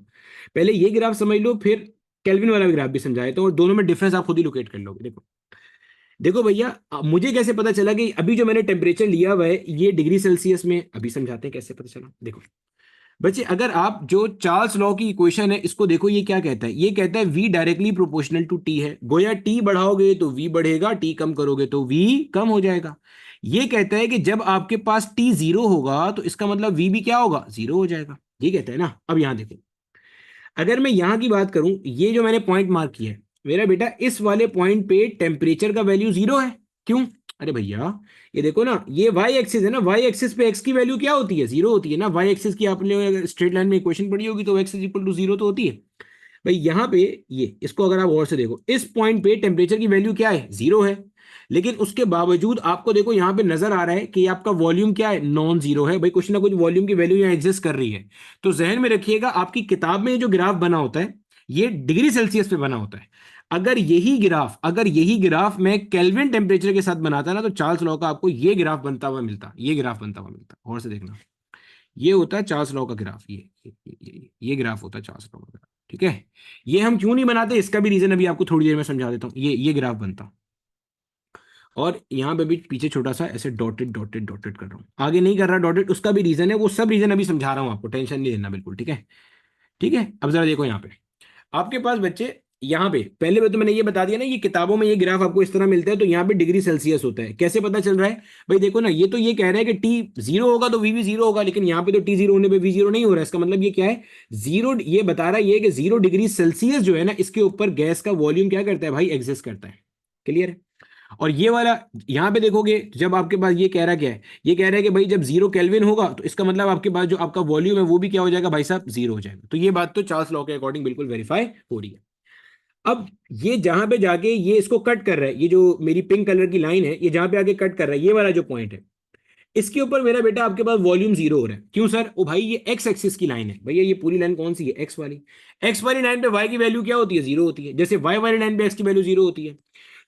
पहले ये ग्राफ समझ लो, फिर केल्विन वाला भी ग्राफ भी समझाए तो, और दोनों में डिफरेंस आप खुद ही लोकेट कर लोगे। देखो देखो भैया, मुझे कैसे पता चला कि अभी जो मैंने टेम्परेचर लिया हुआ है ये डिग्री सेल्सियस में, अभी समझाते हैं कैसे पता चला। देखो बच्चे, अगर आप जो चार्ल्स लॉ की इक्वेशन है इसको देखो, ये क्या कहता है, ये कहता है v directly proportional to t है। गोया t बढ़ाओगे तो v बढ़ेगा, t कम करोगे तो v कम हो जाएगा। ये कहता है कि जब आपके पास t जीरो होगा तो इसका मतलब v भी क्या होगा, जीरो हो जाएगा। ये कहता है ना। अब यहां देखो, अगर मैं यहां की बात करूं, ये जो मैंने पॉइंट मार्क किया है मेरा बेटा, इस वाले पॉइंट पे टेम्परेचर का वैल्यू जीरो है। क्यों, अरे भैया ये देखो ना, ये वाई एक्सिस है ना, वाई एक्सिस पे एक्स की वैल्यू क्या होती है, जीरो होती है ना। वाई एक्सिस की आपने स्ट्रेट लाइन में इक्वेशन पढ़ी होगी तो X is equal to zero तो होती है। भाई यहाँ पे ये, इसको अगर आप गौर से देखो, इस पॉइंट पे टेम्परेचर की वैल्यू क्या है, जीरो है। लेकिन उसके बावजूद आपको देखो यहाँ पे नजर आ रहा है कि आपका वॉल्यूम क्या है, नॉन जीरो है। भाई कुछ ना कुछ वॉल्यूम की वैल्यू यहाँ एग्जिस्ट कर रही है। तो जहन में रखिएगा, आपकी किताब में जो ग्राफ बना होता है ये डिग्री सेल्सियस पे बना होता है। अगर यही ग्राफ मैं केल्विन टेम्परेचर के साथ बनाता ना, तो चार्ल्स लॉ का आपको ये ग्राफ बनता हुआ मिलता, ये ग्राफ बनता हुआ मिलता। और से देखना, ये होता है चार्ल्स लॉ का ग्राफ, ये ग्राफ होता है चार्ल्स लॉ का ग्राफ। ठीक है, ये हम क्यों नहीं बनाते इसका भी रीजन अभी आपको थोड़ी देर में समझा देता हूँ। ये ग्राफ बनता, और यहाँ पे भी पीछे छोटा सा ऐसे डॉटेड डॉटेड डॉटेड कर रहा हूँ, आगे नहीं कर रहा डॉटेड, उसका भी रीजन है, वो सब रीजन अभी समझा रहा हूँ आपको, टेंशन नहीं लेना बिल्कुल। ठीक है, ठीक है। अब जरा देखो यहाँ पे आपके पास बच्चे, यहाँ पे पहले में तो मैंने ये बता दिया ना, ये किताबों में ये ग्राफ आपको इस तरह मिलता है, तो यहाँ पे डिग्री सेल्सियस होता है। कैसे पता चल रहा है, भाई देखो ना, ये तो ये कह रहा है कि टी जीरो होगा तो वी भी जीरो होगा, लेकिन यहाँ पे तो टी जीरो होने पे वी जीरो नहीं हो रहा है। इसका मतलब ये क्या है, जीरो, ये बता रहा है ये कि 0 डिग्री सेल्सियस जो है ना, इसके ऊपर गैस का वॉल्यूम क्या करता है भाई, एग्जिस्ट करता है। क्लियर है। और ये वाला यहां पे देखोगे, जब आपके पास ये कह रहा क्या है, ये कह रहा है कि भाई जब 0 केल्विन होगा तो इसका मतलब आपके पास जो आपका वॉल्यूम है वो भी क्या हो जाएगा भाई साहब, जीरो हो जाएगा। तो ये बात तो चार्ल्स लॉ के अकॉर्डिंग बिल्कुल वेरीफाई हो रही है। अब ये जहां पे जाके ये इसको कट कर रहा है, ये जो मेरी पिंक कलर की लाइन है, ये जहां पे आके कट कर रहा है, ये वाला जो पॉइंट है, इसके ऊपर मेरा बेटा आपके पास वॉल्यूम जीरो हो रहा है। क्यों सर, ओ भाई ये एक्स एक्सिस की लाइन है। भैया ये पूरी लाइन कौन सी है, एक्स वाली। एक्स वाली लाइन पे वाई की वैल्यू क्या होती है, जीरो होती है, जैसे वाई वाली लाइन पे एक्स की वैल्यू जीरो होती है।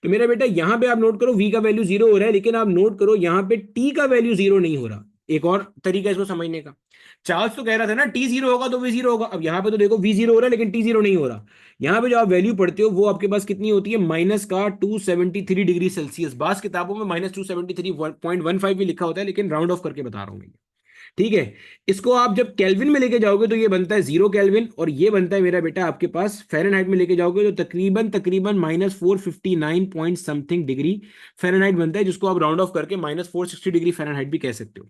तो मेरा बेटा यहां पे आप नोट करो वी का वैल्यू जीरो हो रहा है, लेकिन आप नोट करो यहां पे टी का वैल्यू जीरो नहीं हो रहा। एक और तरीका इसको समझने का, चार्ल्स तो कह रहा था ना टी जीरो होगा तो वी जीरो होगा, अब यहां पे तो देखो वी जीरो हो रहा है लेकिन टी जीरो नहीं हो रहा। यहाँ पे जो आप वैल्यू पढ़ते हो वो आपके पास कितनी होती है, माइनस का 273 डिग्री सेल्सियस। बास किताबों में -273.15 भी लिखा होता है, लेकिन राउंड ऑफ करके बता रहा हूँ मैं। ठीक है। इसको आप जब केल्विन में लेके जाओगे तो ये बनता है 0 केल्विन, और ये बनता है मेरा बेटा आपके पास फ़ारेनहाइट में लेके जाओगे तो तकरीबन तकरीबन -459 पॉइंट समथिंग डिग्री फ़ारेनहाइट बनता है, जिसको आप राउंड ऑफ करके -460 डिग्री फ़ारेनहाइट भी कह सकते हो।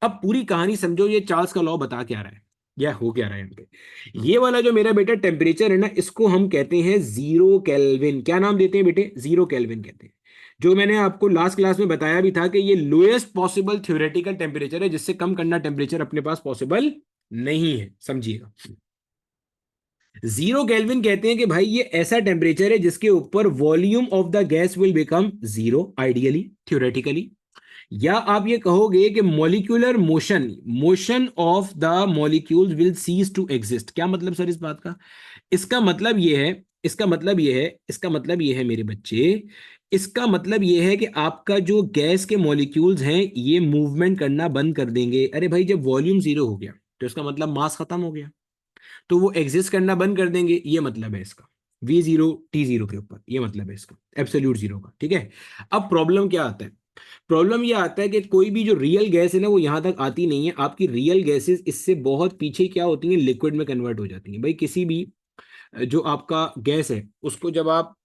अब पूरी कहानी समझो, ये चार्ल्स का लॉ बता क्या रहा है या हो क्या रहा है यहाँ पे। ये वाला जो मेरा बेटा टेम्परेचर है ना, इसको हम कहते हैं 0 केल्विन। क्या नाम देते हैं बेटे? 0 केल्विन कहते हैं। जो मैंने आपको लास्ट क्लास में बताया भी था कि ये लोएस्ट पॉसिबल थ्योरेटिकल टेम्परेचर है, जिससे कम करना टेम्परेचर अपने पास पॉसिबल नहीं है, समझिएगा। 0 केल्विन कहते हैं कि भाई ये ऐसा टेम्परेचर है जिसके ऊपर volume of the gas will become zero, ideally theoretically. या आप ये कहोगे कि molecular motion motion of the molecules will cease to exist. क्या मतलब सर इस बात का? इसका मतलब ये है, इसका मतलब ये है मेरे बच्चे, इसका मतलब ये है कि आपका जो गैस के मॉलिक्यूल्स हैं ये मूवमेंट करना बंद कर देंगे। अरे भाई जब वॉल्यूम जीरो हो गया तो इसका मतलब मास खत्म हो गया, तो वो एग्जिस्ट करना बंद कर देंगे, ये मतलब है इसका। V0 T0 के ऊपर ये मतलब है इसका, एब्सोल्यूट जीरो का। ठीक है। अब प्रॉब्लम क्या आता है? प्रॉब्लम ये आता है कि कोई भी जो रियल गैस है ना वो यहां तक आती नहीं है। आपकी रियल गैसेस इससे बहुत पीछे क्या होती हैं, लिक्विड में कन्वर्ट हो जाती हैं। भाई किसी भी जो आपका गैस है उसको जब आप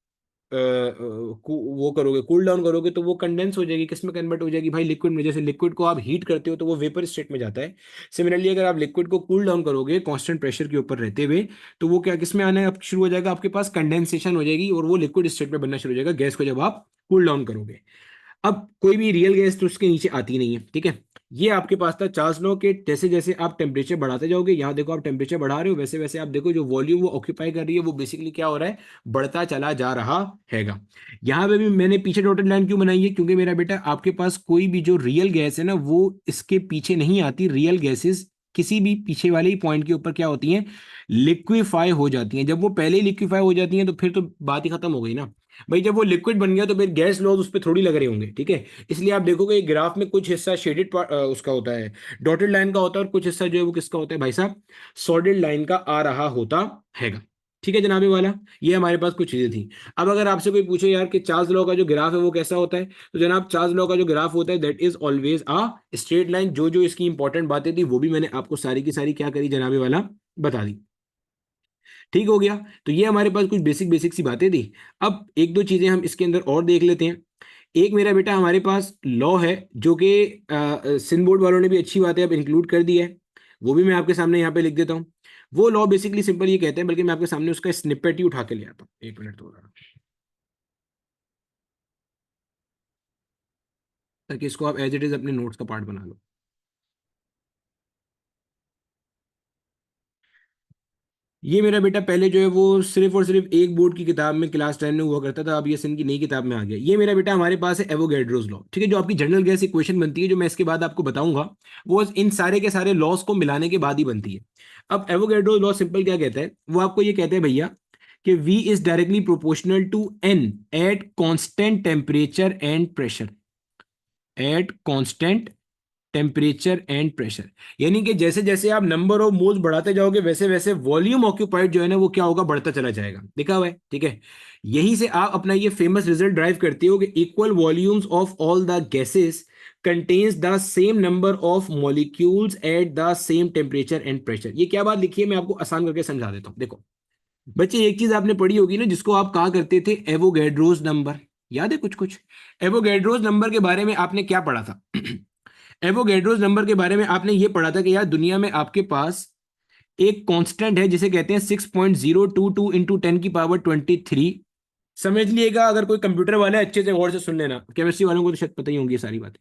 वो करोगे, कूल डाउन करोगे, तो वो कंडेंस हो जाएगी, किस में कन्वर्ट हो जाएगी भाई? लिक्विड में। जैसे लिक्विड को आप हीट करते हो तो वो वेपर स्टेट में जाता है। सिमिलरली अगर आप लिक्विड को कूल डाउन करोगे कांस्टेंट प्रेशर के ऊपर रहते हुए, तो वो क्या किस में आना है अब शुरू हो जाएगा? आपके पास कंडेंसेशन हो जाएगी और वो लिक्विड स्टेट में बनना शुरू हो जाएगा गैस को जब आप कूल डाउन करोगे। अब कोई भी रियल गैस तो उसके नीचे आती नहीं है। ठीक है। ये आपके पास था चार्ल्स लॉ के, जैसे जैसे आप टेम्परेचर बढ़ाते जाओगे, यहाँ देखो आप टेम्परेचर बढ़ा रहे हो, वैसे वैसे आप देखो जो वॉल्यूम वो ऑक्यूपाई कर रही है वो बेसिकली क्या हो रहा है, बढ़ता चला जा रहा हैगा। यहाँ पे भी मैंने पीछे डॉटेड लाइन क्यों बनाई है? क्योंकि मेरा बेटा आपके पास कोई भी जो रियल गैस है ना वो इसके पीछे नहीं आती। रियल गैसेस किसी भी पीछे वाले ही पॉइंट के ऊपर क्या होती हैं, लिक्विफाई हो जाती हैं। जब वो पहले ही लिक्विफाई हो जाती हैं तो फिर तो बात ही खत्म हो गई ना भाई। जब वो लिक्विड बन गया तो फिर गैस लॉज उस पर थोड़ी लग रहे होंगे। ठीक है। इसलिए आप देखोगे ग्राफ में कुछ हिस्सा शेडेड उसका होता है, डॉटेड लाइन का होता है, और कुछ हिस्सा जो है वो किसका होता है भाई साहब, सॉलिड लाइन का आ रहा होता हैगा। ठीक है जनाबे वाला, ये हमारे पास कुछ चीजें थी। अब अगर आपसे कोई पूछे यार कि चार्ल्स लॉ का जो ग्राफ है वो कैसा होता है, तो जनाब चार्ल्स लॉ का जो ग्राफ होता है that is always a straight line. जो जो इसकी इंपॉर्टेंट बातें थी वो भी मैंने आपको सारी की सारी क्या करी जनाबे वाला, बता दी। ठीक हो गया। तो ये हमारे पास कुछ बेसिक बेसिक सी बातें थी। अब एक दो चीजें हम इसके अंदर और देख लेते हैं। एक मेरा बेटा हमारे पास लॉ है जो कि सिंध बोर्ड वालों ने भी अच्छी बात है अब इंक्लूड कर दिया है, वो भी मैं आपके सामने यहाँ पे लिख देता हूँ। वो लॉ बेसिकली सिंपल ये कहते हैं, बल्कि मैं आपके सामने उसका स्निपेट ही उठा के ले आता हूँ। एक मिनट तो ताकि इसको आप एज इट इज अपने नोट्स का पार्ट बना लो। ये मेरा बेटा पहले जो है वो सिर्फ और सिर्फ एक बोर्ड की किताब में क्लास 10 में हुआ करता था, अब ये सिंध की नई किताब में आ गया। ये मेरा बेटा हमारे पास है एवोगैड्रोस लॉ। ठीक है। जो आपकी जनरल गैस इक्वेशन बनती है, जो मैं इसके बाद आपको बताऊंगा, वो इन सारे के सारे लॉस को मिलाने के बाद ही बनती है। अब एवोगैड्रोस लॉ सिंपल क्या कहता है, वो आपको ये कहते हैं भैया कि V is directly proportional to N at constant temperature and pressure, at constant temperature and pressure. यानी कि जैसे जैसे आप नंबर ऑफ मोल्स बढ़ाते जाओगे वैसे वैसे वॉल्यूम ऑक्यूपाइड जो है ना वो क्या होगा, बढ़ता चला जाएगा। देखा हुआ है। ठीक है। यही से आप अपना ये फेमस रिजल्ट ड्राइव करते हो कि equal volumes of all the gases contains the same number of molecules at the same temperature and pressure. ये क्या बात लिखी है मैं आपको आसान करके समझा देता हूं। देखो बच्चे, एक चीज आपने पढ़ी होगी ना जिसको आप कहा करते थे एवोगैड्रोस नंबर, याद है कुछ कुछ? एवोगैड्रोस नंबर के बारे में आपने क्या पढ़ा था? एवोगैड्रोस नंबर के बारे में आपने ये पढ़ा था कि यार दुनिया में आपके पास एक कांस्टेंट है जिसे कहते हैं 6.022 इंटू 10 की पावर 23। समझ लिएगा, अगर कोई कंप्यूटर वाला है अच्छे से गौर से सुन लेना, केमिस्ट्री वालों को तो शायद पता ही होंगी ये सारी बातें।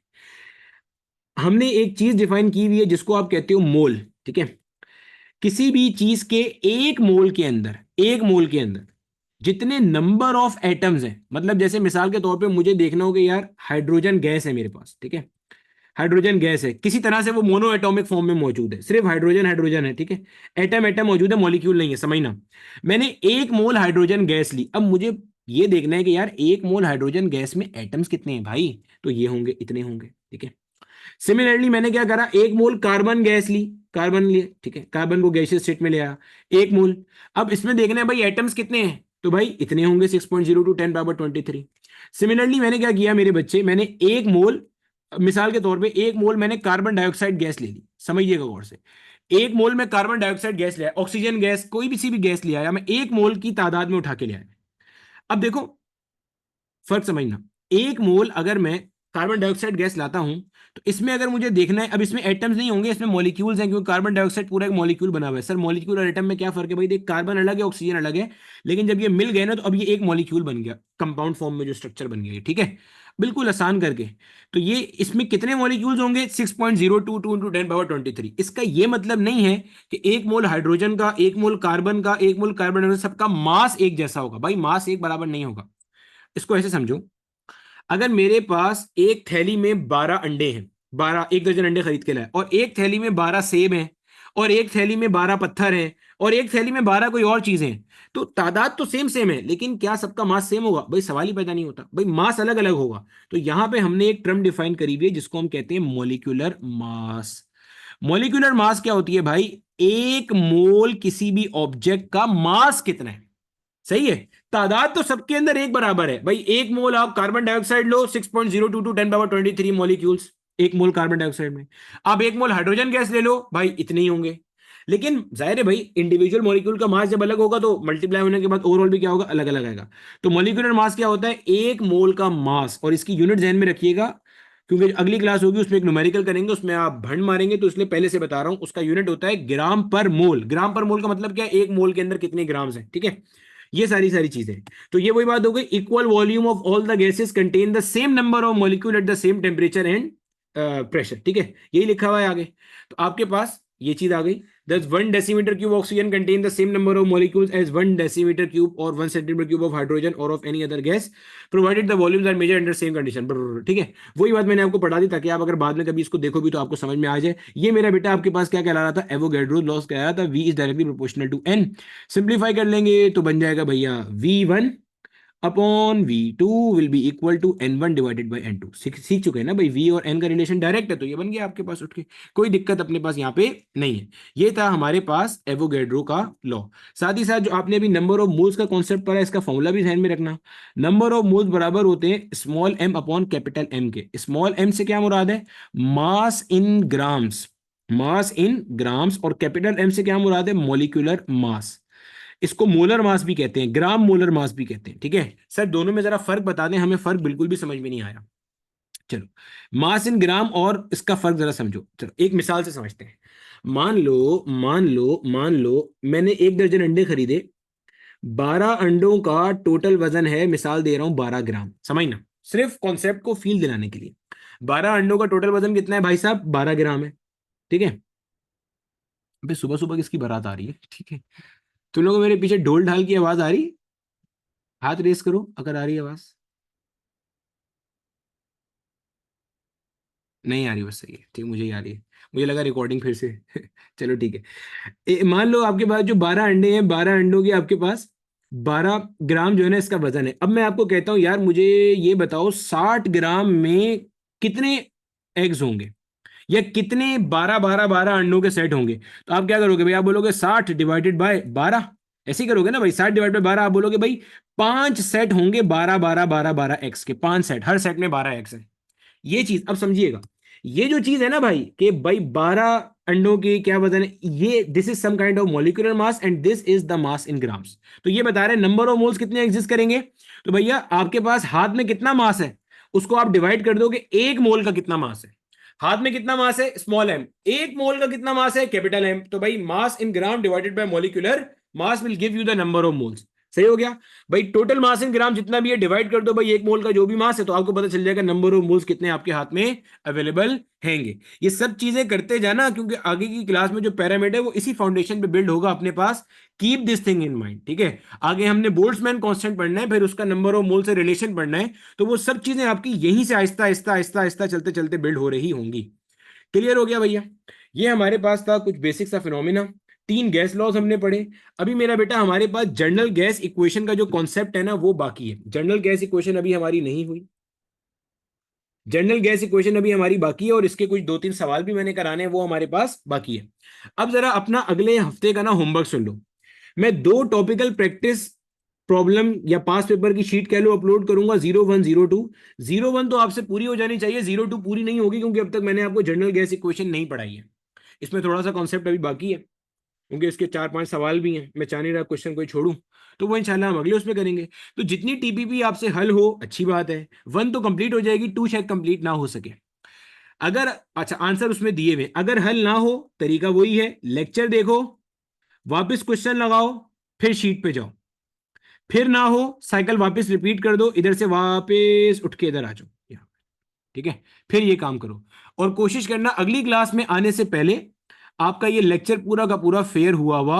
हमने एक चीज डिफाइन की हुई है जिसको आप कहते हो मोल। ठीक है। किसी भी चीज के एक मोल के अंदर, एक मोल के अंदर जितने नंबर ऑफ एटम्स हैं, मतलब जैसे मिसाल के तौर पे मुझे देखना हो कि यार हाइड्रोजन गैस है मेरे पास। ठीक है। हाइड्रोजन गैस है, किसी तरह से वो मोनो एटॉमिक फॉर्म में मौजूद है, सिर्फ हाइड्रोजन हाइड्रोजन है। ठीक है। एटम एटम मौजूद है, मॉलिक्यूल नहीं है, समझना। मैंने एक मोल हाइड्रोजन गैस ली, अब मुझे ये देखना है कि यार एक मोल हाइड्रोजन गैस में एटम्स कितने हैं भाई, तो ये होंगे, इतने होंगे। ठीक है। सिमिलरली मैंने क्या करा, एक मोल कार्बन गैस ली, कार्बन लिए। ठीक है। कार्बन को गैसियस स्टेट में ले आया, एक मोल। अब इसमें देखना है भाई एटम्स कितने हैं, तो भाई इतने होंगे, 6.0 टू 10 पावर 23। सिमिलरली मैंने क्या किया मेरे बच्चे, मैंने एक मोल, मिसाल के तौर पे एक मोल मैंने कार्बन डाइऑक्साइड गैस ले ली। समझिएगा गौर से। एक मोल में कार्बन डाइऑक्साइड गैस लिया, ऑक्सीजन गैस, कोई भी सी भी गैस लिया, या मैं एक मोल की तादाद में उठा के लिया। अब देखो फर्क समझना, एक मोल अगर मैं कार्बन डाइऑक्साइड गैस लाता हूं, तो इसमें अगर मुझे देखना है, अब इसमें एटम्स नहीं होंगे, इसमें मॉलिक्यूल्स हैं, क्योंकि कार्बन डाइऑक्साइड पूरा एक मॉलिक्यूल बना हुआ है। सर मॉलिक्यूल और एटम में क्या फर्क है भाई? देख, कार्बन अलग है, ऑक्सीजन अलग है, लेकिन जब ये मिल गए ना, तो अब ये एक मॉलिक्यूल बन गया, कंपाउंड फॉर्म में जो स्ट्रक्चर बन गया, ठीक है, बिल्कुल आसान करके। तो ये इसमें कितने मॉलिक्यूल्स होंगे? 6.022 इंटू 10 पावर 23। इसका ये मतलब नहीं है कि एक मोल हाइड्रोजन का, एक मोल कार्बन का, एक मोल कार्बन डाइऑक्साइड, सबका मास एक जैसा होगा भाई, मास एक बराबर नहीं होगा। इसको ऐसे समझो, अगर मेरे पास एक थैली में 12 अंडे हैं, 12, 1 दर्जन अंडे खरीद के लाए, और एक थैली में 12 सेब हैं, और एक थैली में 12 पत्थर हैं, और एक थैली में 12 कोई और चीजें हैं, तो तादाद तो सेम सेम है, लेकिन क्या सबका मास सेम होगा? भाई सवाल ही पैदा नहीं होता, भाई मास अलग अलग होगा। तो यहां पे हमने एक टर्म डिफाइन करी हुई है जिसको हम कहते हैं मॉलिक्यूलर मास। मॉलिक्यूलर मास क्या होती है भाई? एक मोल किसी भी ऑब्जेक्ट का मास कितना है, सही है। तादाद तो सबके अंदर एक बराबर है भाई। एक मोल आप कार्बन डाइऑक्साइड लो, 6.022 10 पावर 23 मॉलिक्यूल्स, एक मोल कार्बन डाइऑक्साइड में। आप एक मोल हाइड्रोजन गैस ले लो भाई, इतने ही होंगे। लेकिन जाहिर है भाई, इंडिविजुअल मॉलिक्यूल का मास जब अलग होगा तो मल्टीप्लाई होने के बाद ओवरऑल भी क्या होगा? अलग अलग आएगा। तो मॉलिक्यूलर मास क्या होता है? एक मोल का मास, और इसकी यूनिट ध्यान में रखिएगा, क्योंकि अगली क्लास होगी उसमें एक न्यूमेरिकल करेंगे, उसमें आप भंड मारेंगे, तो इसलिए पहले से बता रहा हूं, उसका यूनिट होता है ग्राम पर मोल। ग्राम पर मोल का मतलब क्या है? एक मोल के अंदर कितने ग्राम्स हैं, ठीक है। ये सारी सारी चीजें। तो ये वही बात हो गई, equal volume of all the gases contain the same number of molecule at the same temperature and pressure, ठीक है, यही लिखा हुआ है आगे। तो आपके पास ये चीज आ गई। Thus 1 decimeter cube oxygen contain the same number of molecules as 1 decimeter cube or 1 centimeter cube of hydrogen or of any other gas, provided the volumes are measured under same condition। ठीक है, वही बात मैंने आपको पढ़ा दी, ताकि आप अगर बाद में कभी इसको देखो भी तो आपको समझ में आ जाए। ये मेरा बेटा आपके पास क्या कहला रहा था? एवोगैड्रो लॉस कह रहा था, V is directly proportional to N। Simplify कर लेंगे तो बन जाएगा भैया V1 upon V2 will be equal to N1 divided by N2। सीख चुके हैं ना भाई, V और N का रिलेशन डायरेक्ट है, तो ये बन गया आपके पास उठ के, कोई दिक्कत अपने पास यहाँ पे नहीं है। ये था हमारे पास एवोगैड्रो का लॉ। साथ ही साथ जो आपने अभी नंबर ऑफ मोल्स का कॉन्सेप्ट पढ़ा, इसका फॉर्मूला भी ध्यान में रखना। नंबर ऑफ मोल्स बराबर होते हैं small m upon capital M के। स्मॉल m से क्या मुराद है? Mass in grams, mass in grams, और कैपिटल M से क्या मुराद है? Molecular mass. इसको मोलर मास भी कहते हैं, ग्राम मोलर मास भी कहते हैं, ठीक है। सर दोनों में जरा फर्क बता दें, हमें फर्क बिल्कुल भी समझ में नहीं आया। चलो, मास इन ग्राम और इसका फर्क जरा समझो। चलो एक मिसाल से समझते हैं। मान लो मैंने 1 दर्जन अंडे खरीदे, 12 अंडों का टोटल वजन है, मिसाल दे रहा हूं, 12 ग्राम। समझना, सिर्फ कॉन्सेप्ट को फील दिलाने के लिए। 12 अंडों का टोटल वजन कितना है भाई साहब? 12 ग्राम है, ठीक है। अबे सुबह सुबह किसकी बारात आ रही है? ठीक है, तुम लोगों को मेरे पीछे ढोल ढाल की आवाज आ रही? हाथ रेस करो अगर आ रही है आवाज। नहीं आ रही? बस सही है, ठीक, मुझे ही आ रही है। मुझे लगा रिकॉर्डिंग फिर से चलो ठीक है। मान लो आपके पास जो 12 अंडे हैं, 12 अंडों के आपके पास 12 ग्राम जो है ना इसका वजन है। अब मैं आपको कहता हूं यार मुझे ये बताओ, 60 ग्राम में कितने एग्स होंगे, या कितने 12 12 12 अंडों के सेट होंगे? तो आप क्या करोगे भाई? आप बोलोगे 60 डिवाइडेड बाय 12, ऐसे ही करोगे ना भाई। 60 डिवाइडेड बाय 12, आप बोलोगे भाई 5 सेट होंगे, 12 12 12 12 एक्स के, 5 सेट, हर सेट में 12 एक्स है। ये चीज अब समझिएगा। ये जो चीज है ना भाई, कि भाई 12 अंडों के क्या वजन है, ये this is some kind of molecular mass and this is the mass in grams. तो ये बता रहे हैं नंबर ऑफ मोल्स कितने एग्जिस्ट करेंगे। तो भैया आपके पास हाथ में कितना मास है, उसको आप डिवाइड कर दोगे एक मोल का कितना मास है। हाथ में कितना मास है? Small m। एक मोल का कितना मास है? Capital M। तो भाई mass in gram divided by molecular mass will give you the number of moles. सही हो गया भाई। टोटल मास इन ग्राम जितना भी है डिवाइड कर दो भाई एक मोल का जो भी मास है, तो आपको पता चल जाएगा नंबर ऑफ मोल्स कितने आपके हाथ में अवेलेबल हैंगे। ये सब चीजें करते जाना, क्योंकि आगे की क्लास में जो पैरामीटर है वो इसी फाउंडेशन पे बिल्ड होगा अपने पास। Keep this thing in mind, ठीक है। आगे हमने बोल्ट्जमैन कांस्टेंट पढ़ना है, फिर उसका नंबर ऑफ मोल से रिलेशन पढ़ना है, तो वो सब चीजें आपकी यहीं से आहिस्ता आहिस्ता आहिस्ता आहिस्ता चलते चलते बिल्ड हो रही होंगी। क्लियर हो गया भैया? ये हमारे पास था कुछ बेसिक सा फिनोमिना। 3 गैस लॉज हमने पढ़े। अभी मेरा बेटा हमारे पास जनरल गैस इक्वेशन का जो कॉन्सेप्ट है ना वो बाकी है। जनरल गैस इक्वेशन अभी हमारी नहीं हुई, जनरल गैस इक्वेशन अभी हमारी बाकी है, और इसके कुछ 2 3 सवाल भी मैंने कराने हैं, वो हमारे पास बाकी है। अब जरा अपना अगले हफ्ते का ना होमवर्क सुन लो। मैं 2 टॉपिकल प्रैक्टिस प्रॉब्लम या पास पेपर की शीट कह लो अपलोड करूंगा, 01 02। 01 तो आपसे पूरी हो जानी चाहिए, 02 पूरी नहीं होगी, क्योंकि अब तक मैंने आपको जनरल गैस इक्वेशन नहीं पढ़ाई है। इसमें थोड़ा सा कॉन्सेप्ट अभी बाकी है, क्योंकि इसके 4-5 सवाल भी हैं, मैं चाह नहीं रहा क्वेश्चन कोई छोड़ूं, तो वो इंशाल्लाह हम अगले उसमें करेंगे। तो जितनी टीपीपी आपसे हल हो अच्छी बात है, 1 तो कंप्लीट हो जाएगी, 2 शायद कंप्लीट ना हो सके। अगर अच्छा आंसर उसमें दिए हुए, अगर हल ना हो, तरीका वही है, लेक्चर देखो, वापस क्वेश्चन लगाओ, फिर शीट पे जाओ, फिर ना हो साइकिल वापस रिपीट कर दो, इधर से वापस उठ के इधर आ जाओ यहाँ, ठीक है, फिर ये काम करो। और कोशिश करना अगली क्लास में आने से पहले आपका ये लेक्चर पूरा का पूरा फेयर हुआ हुआ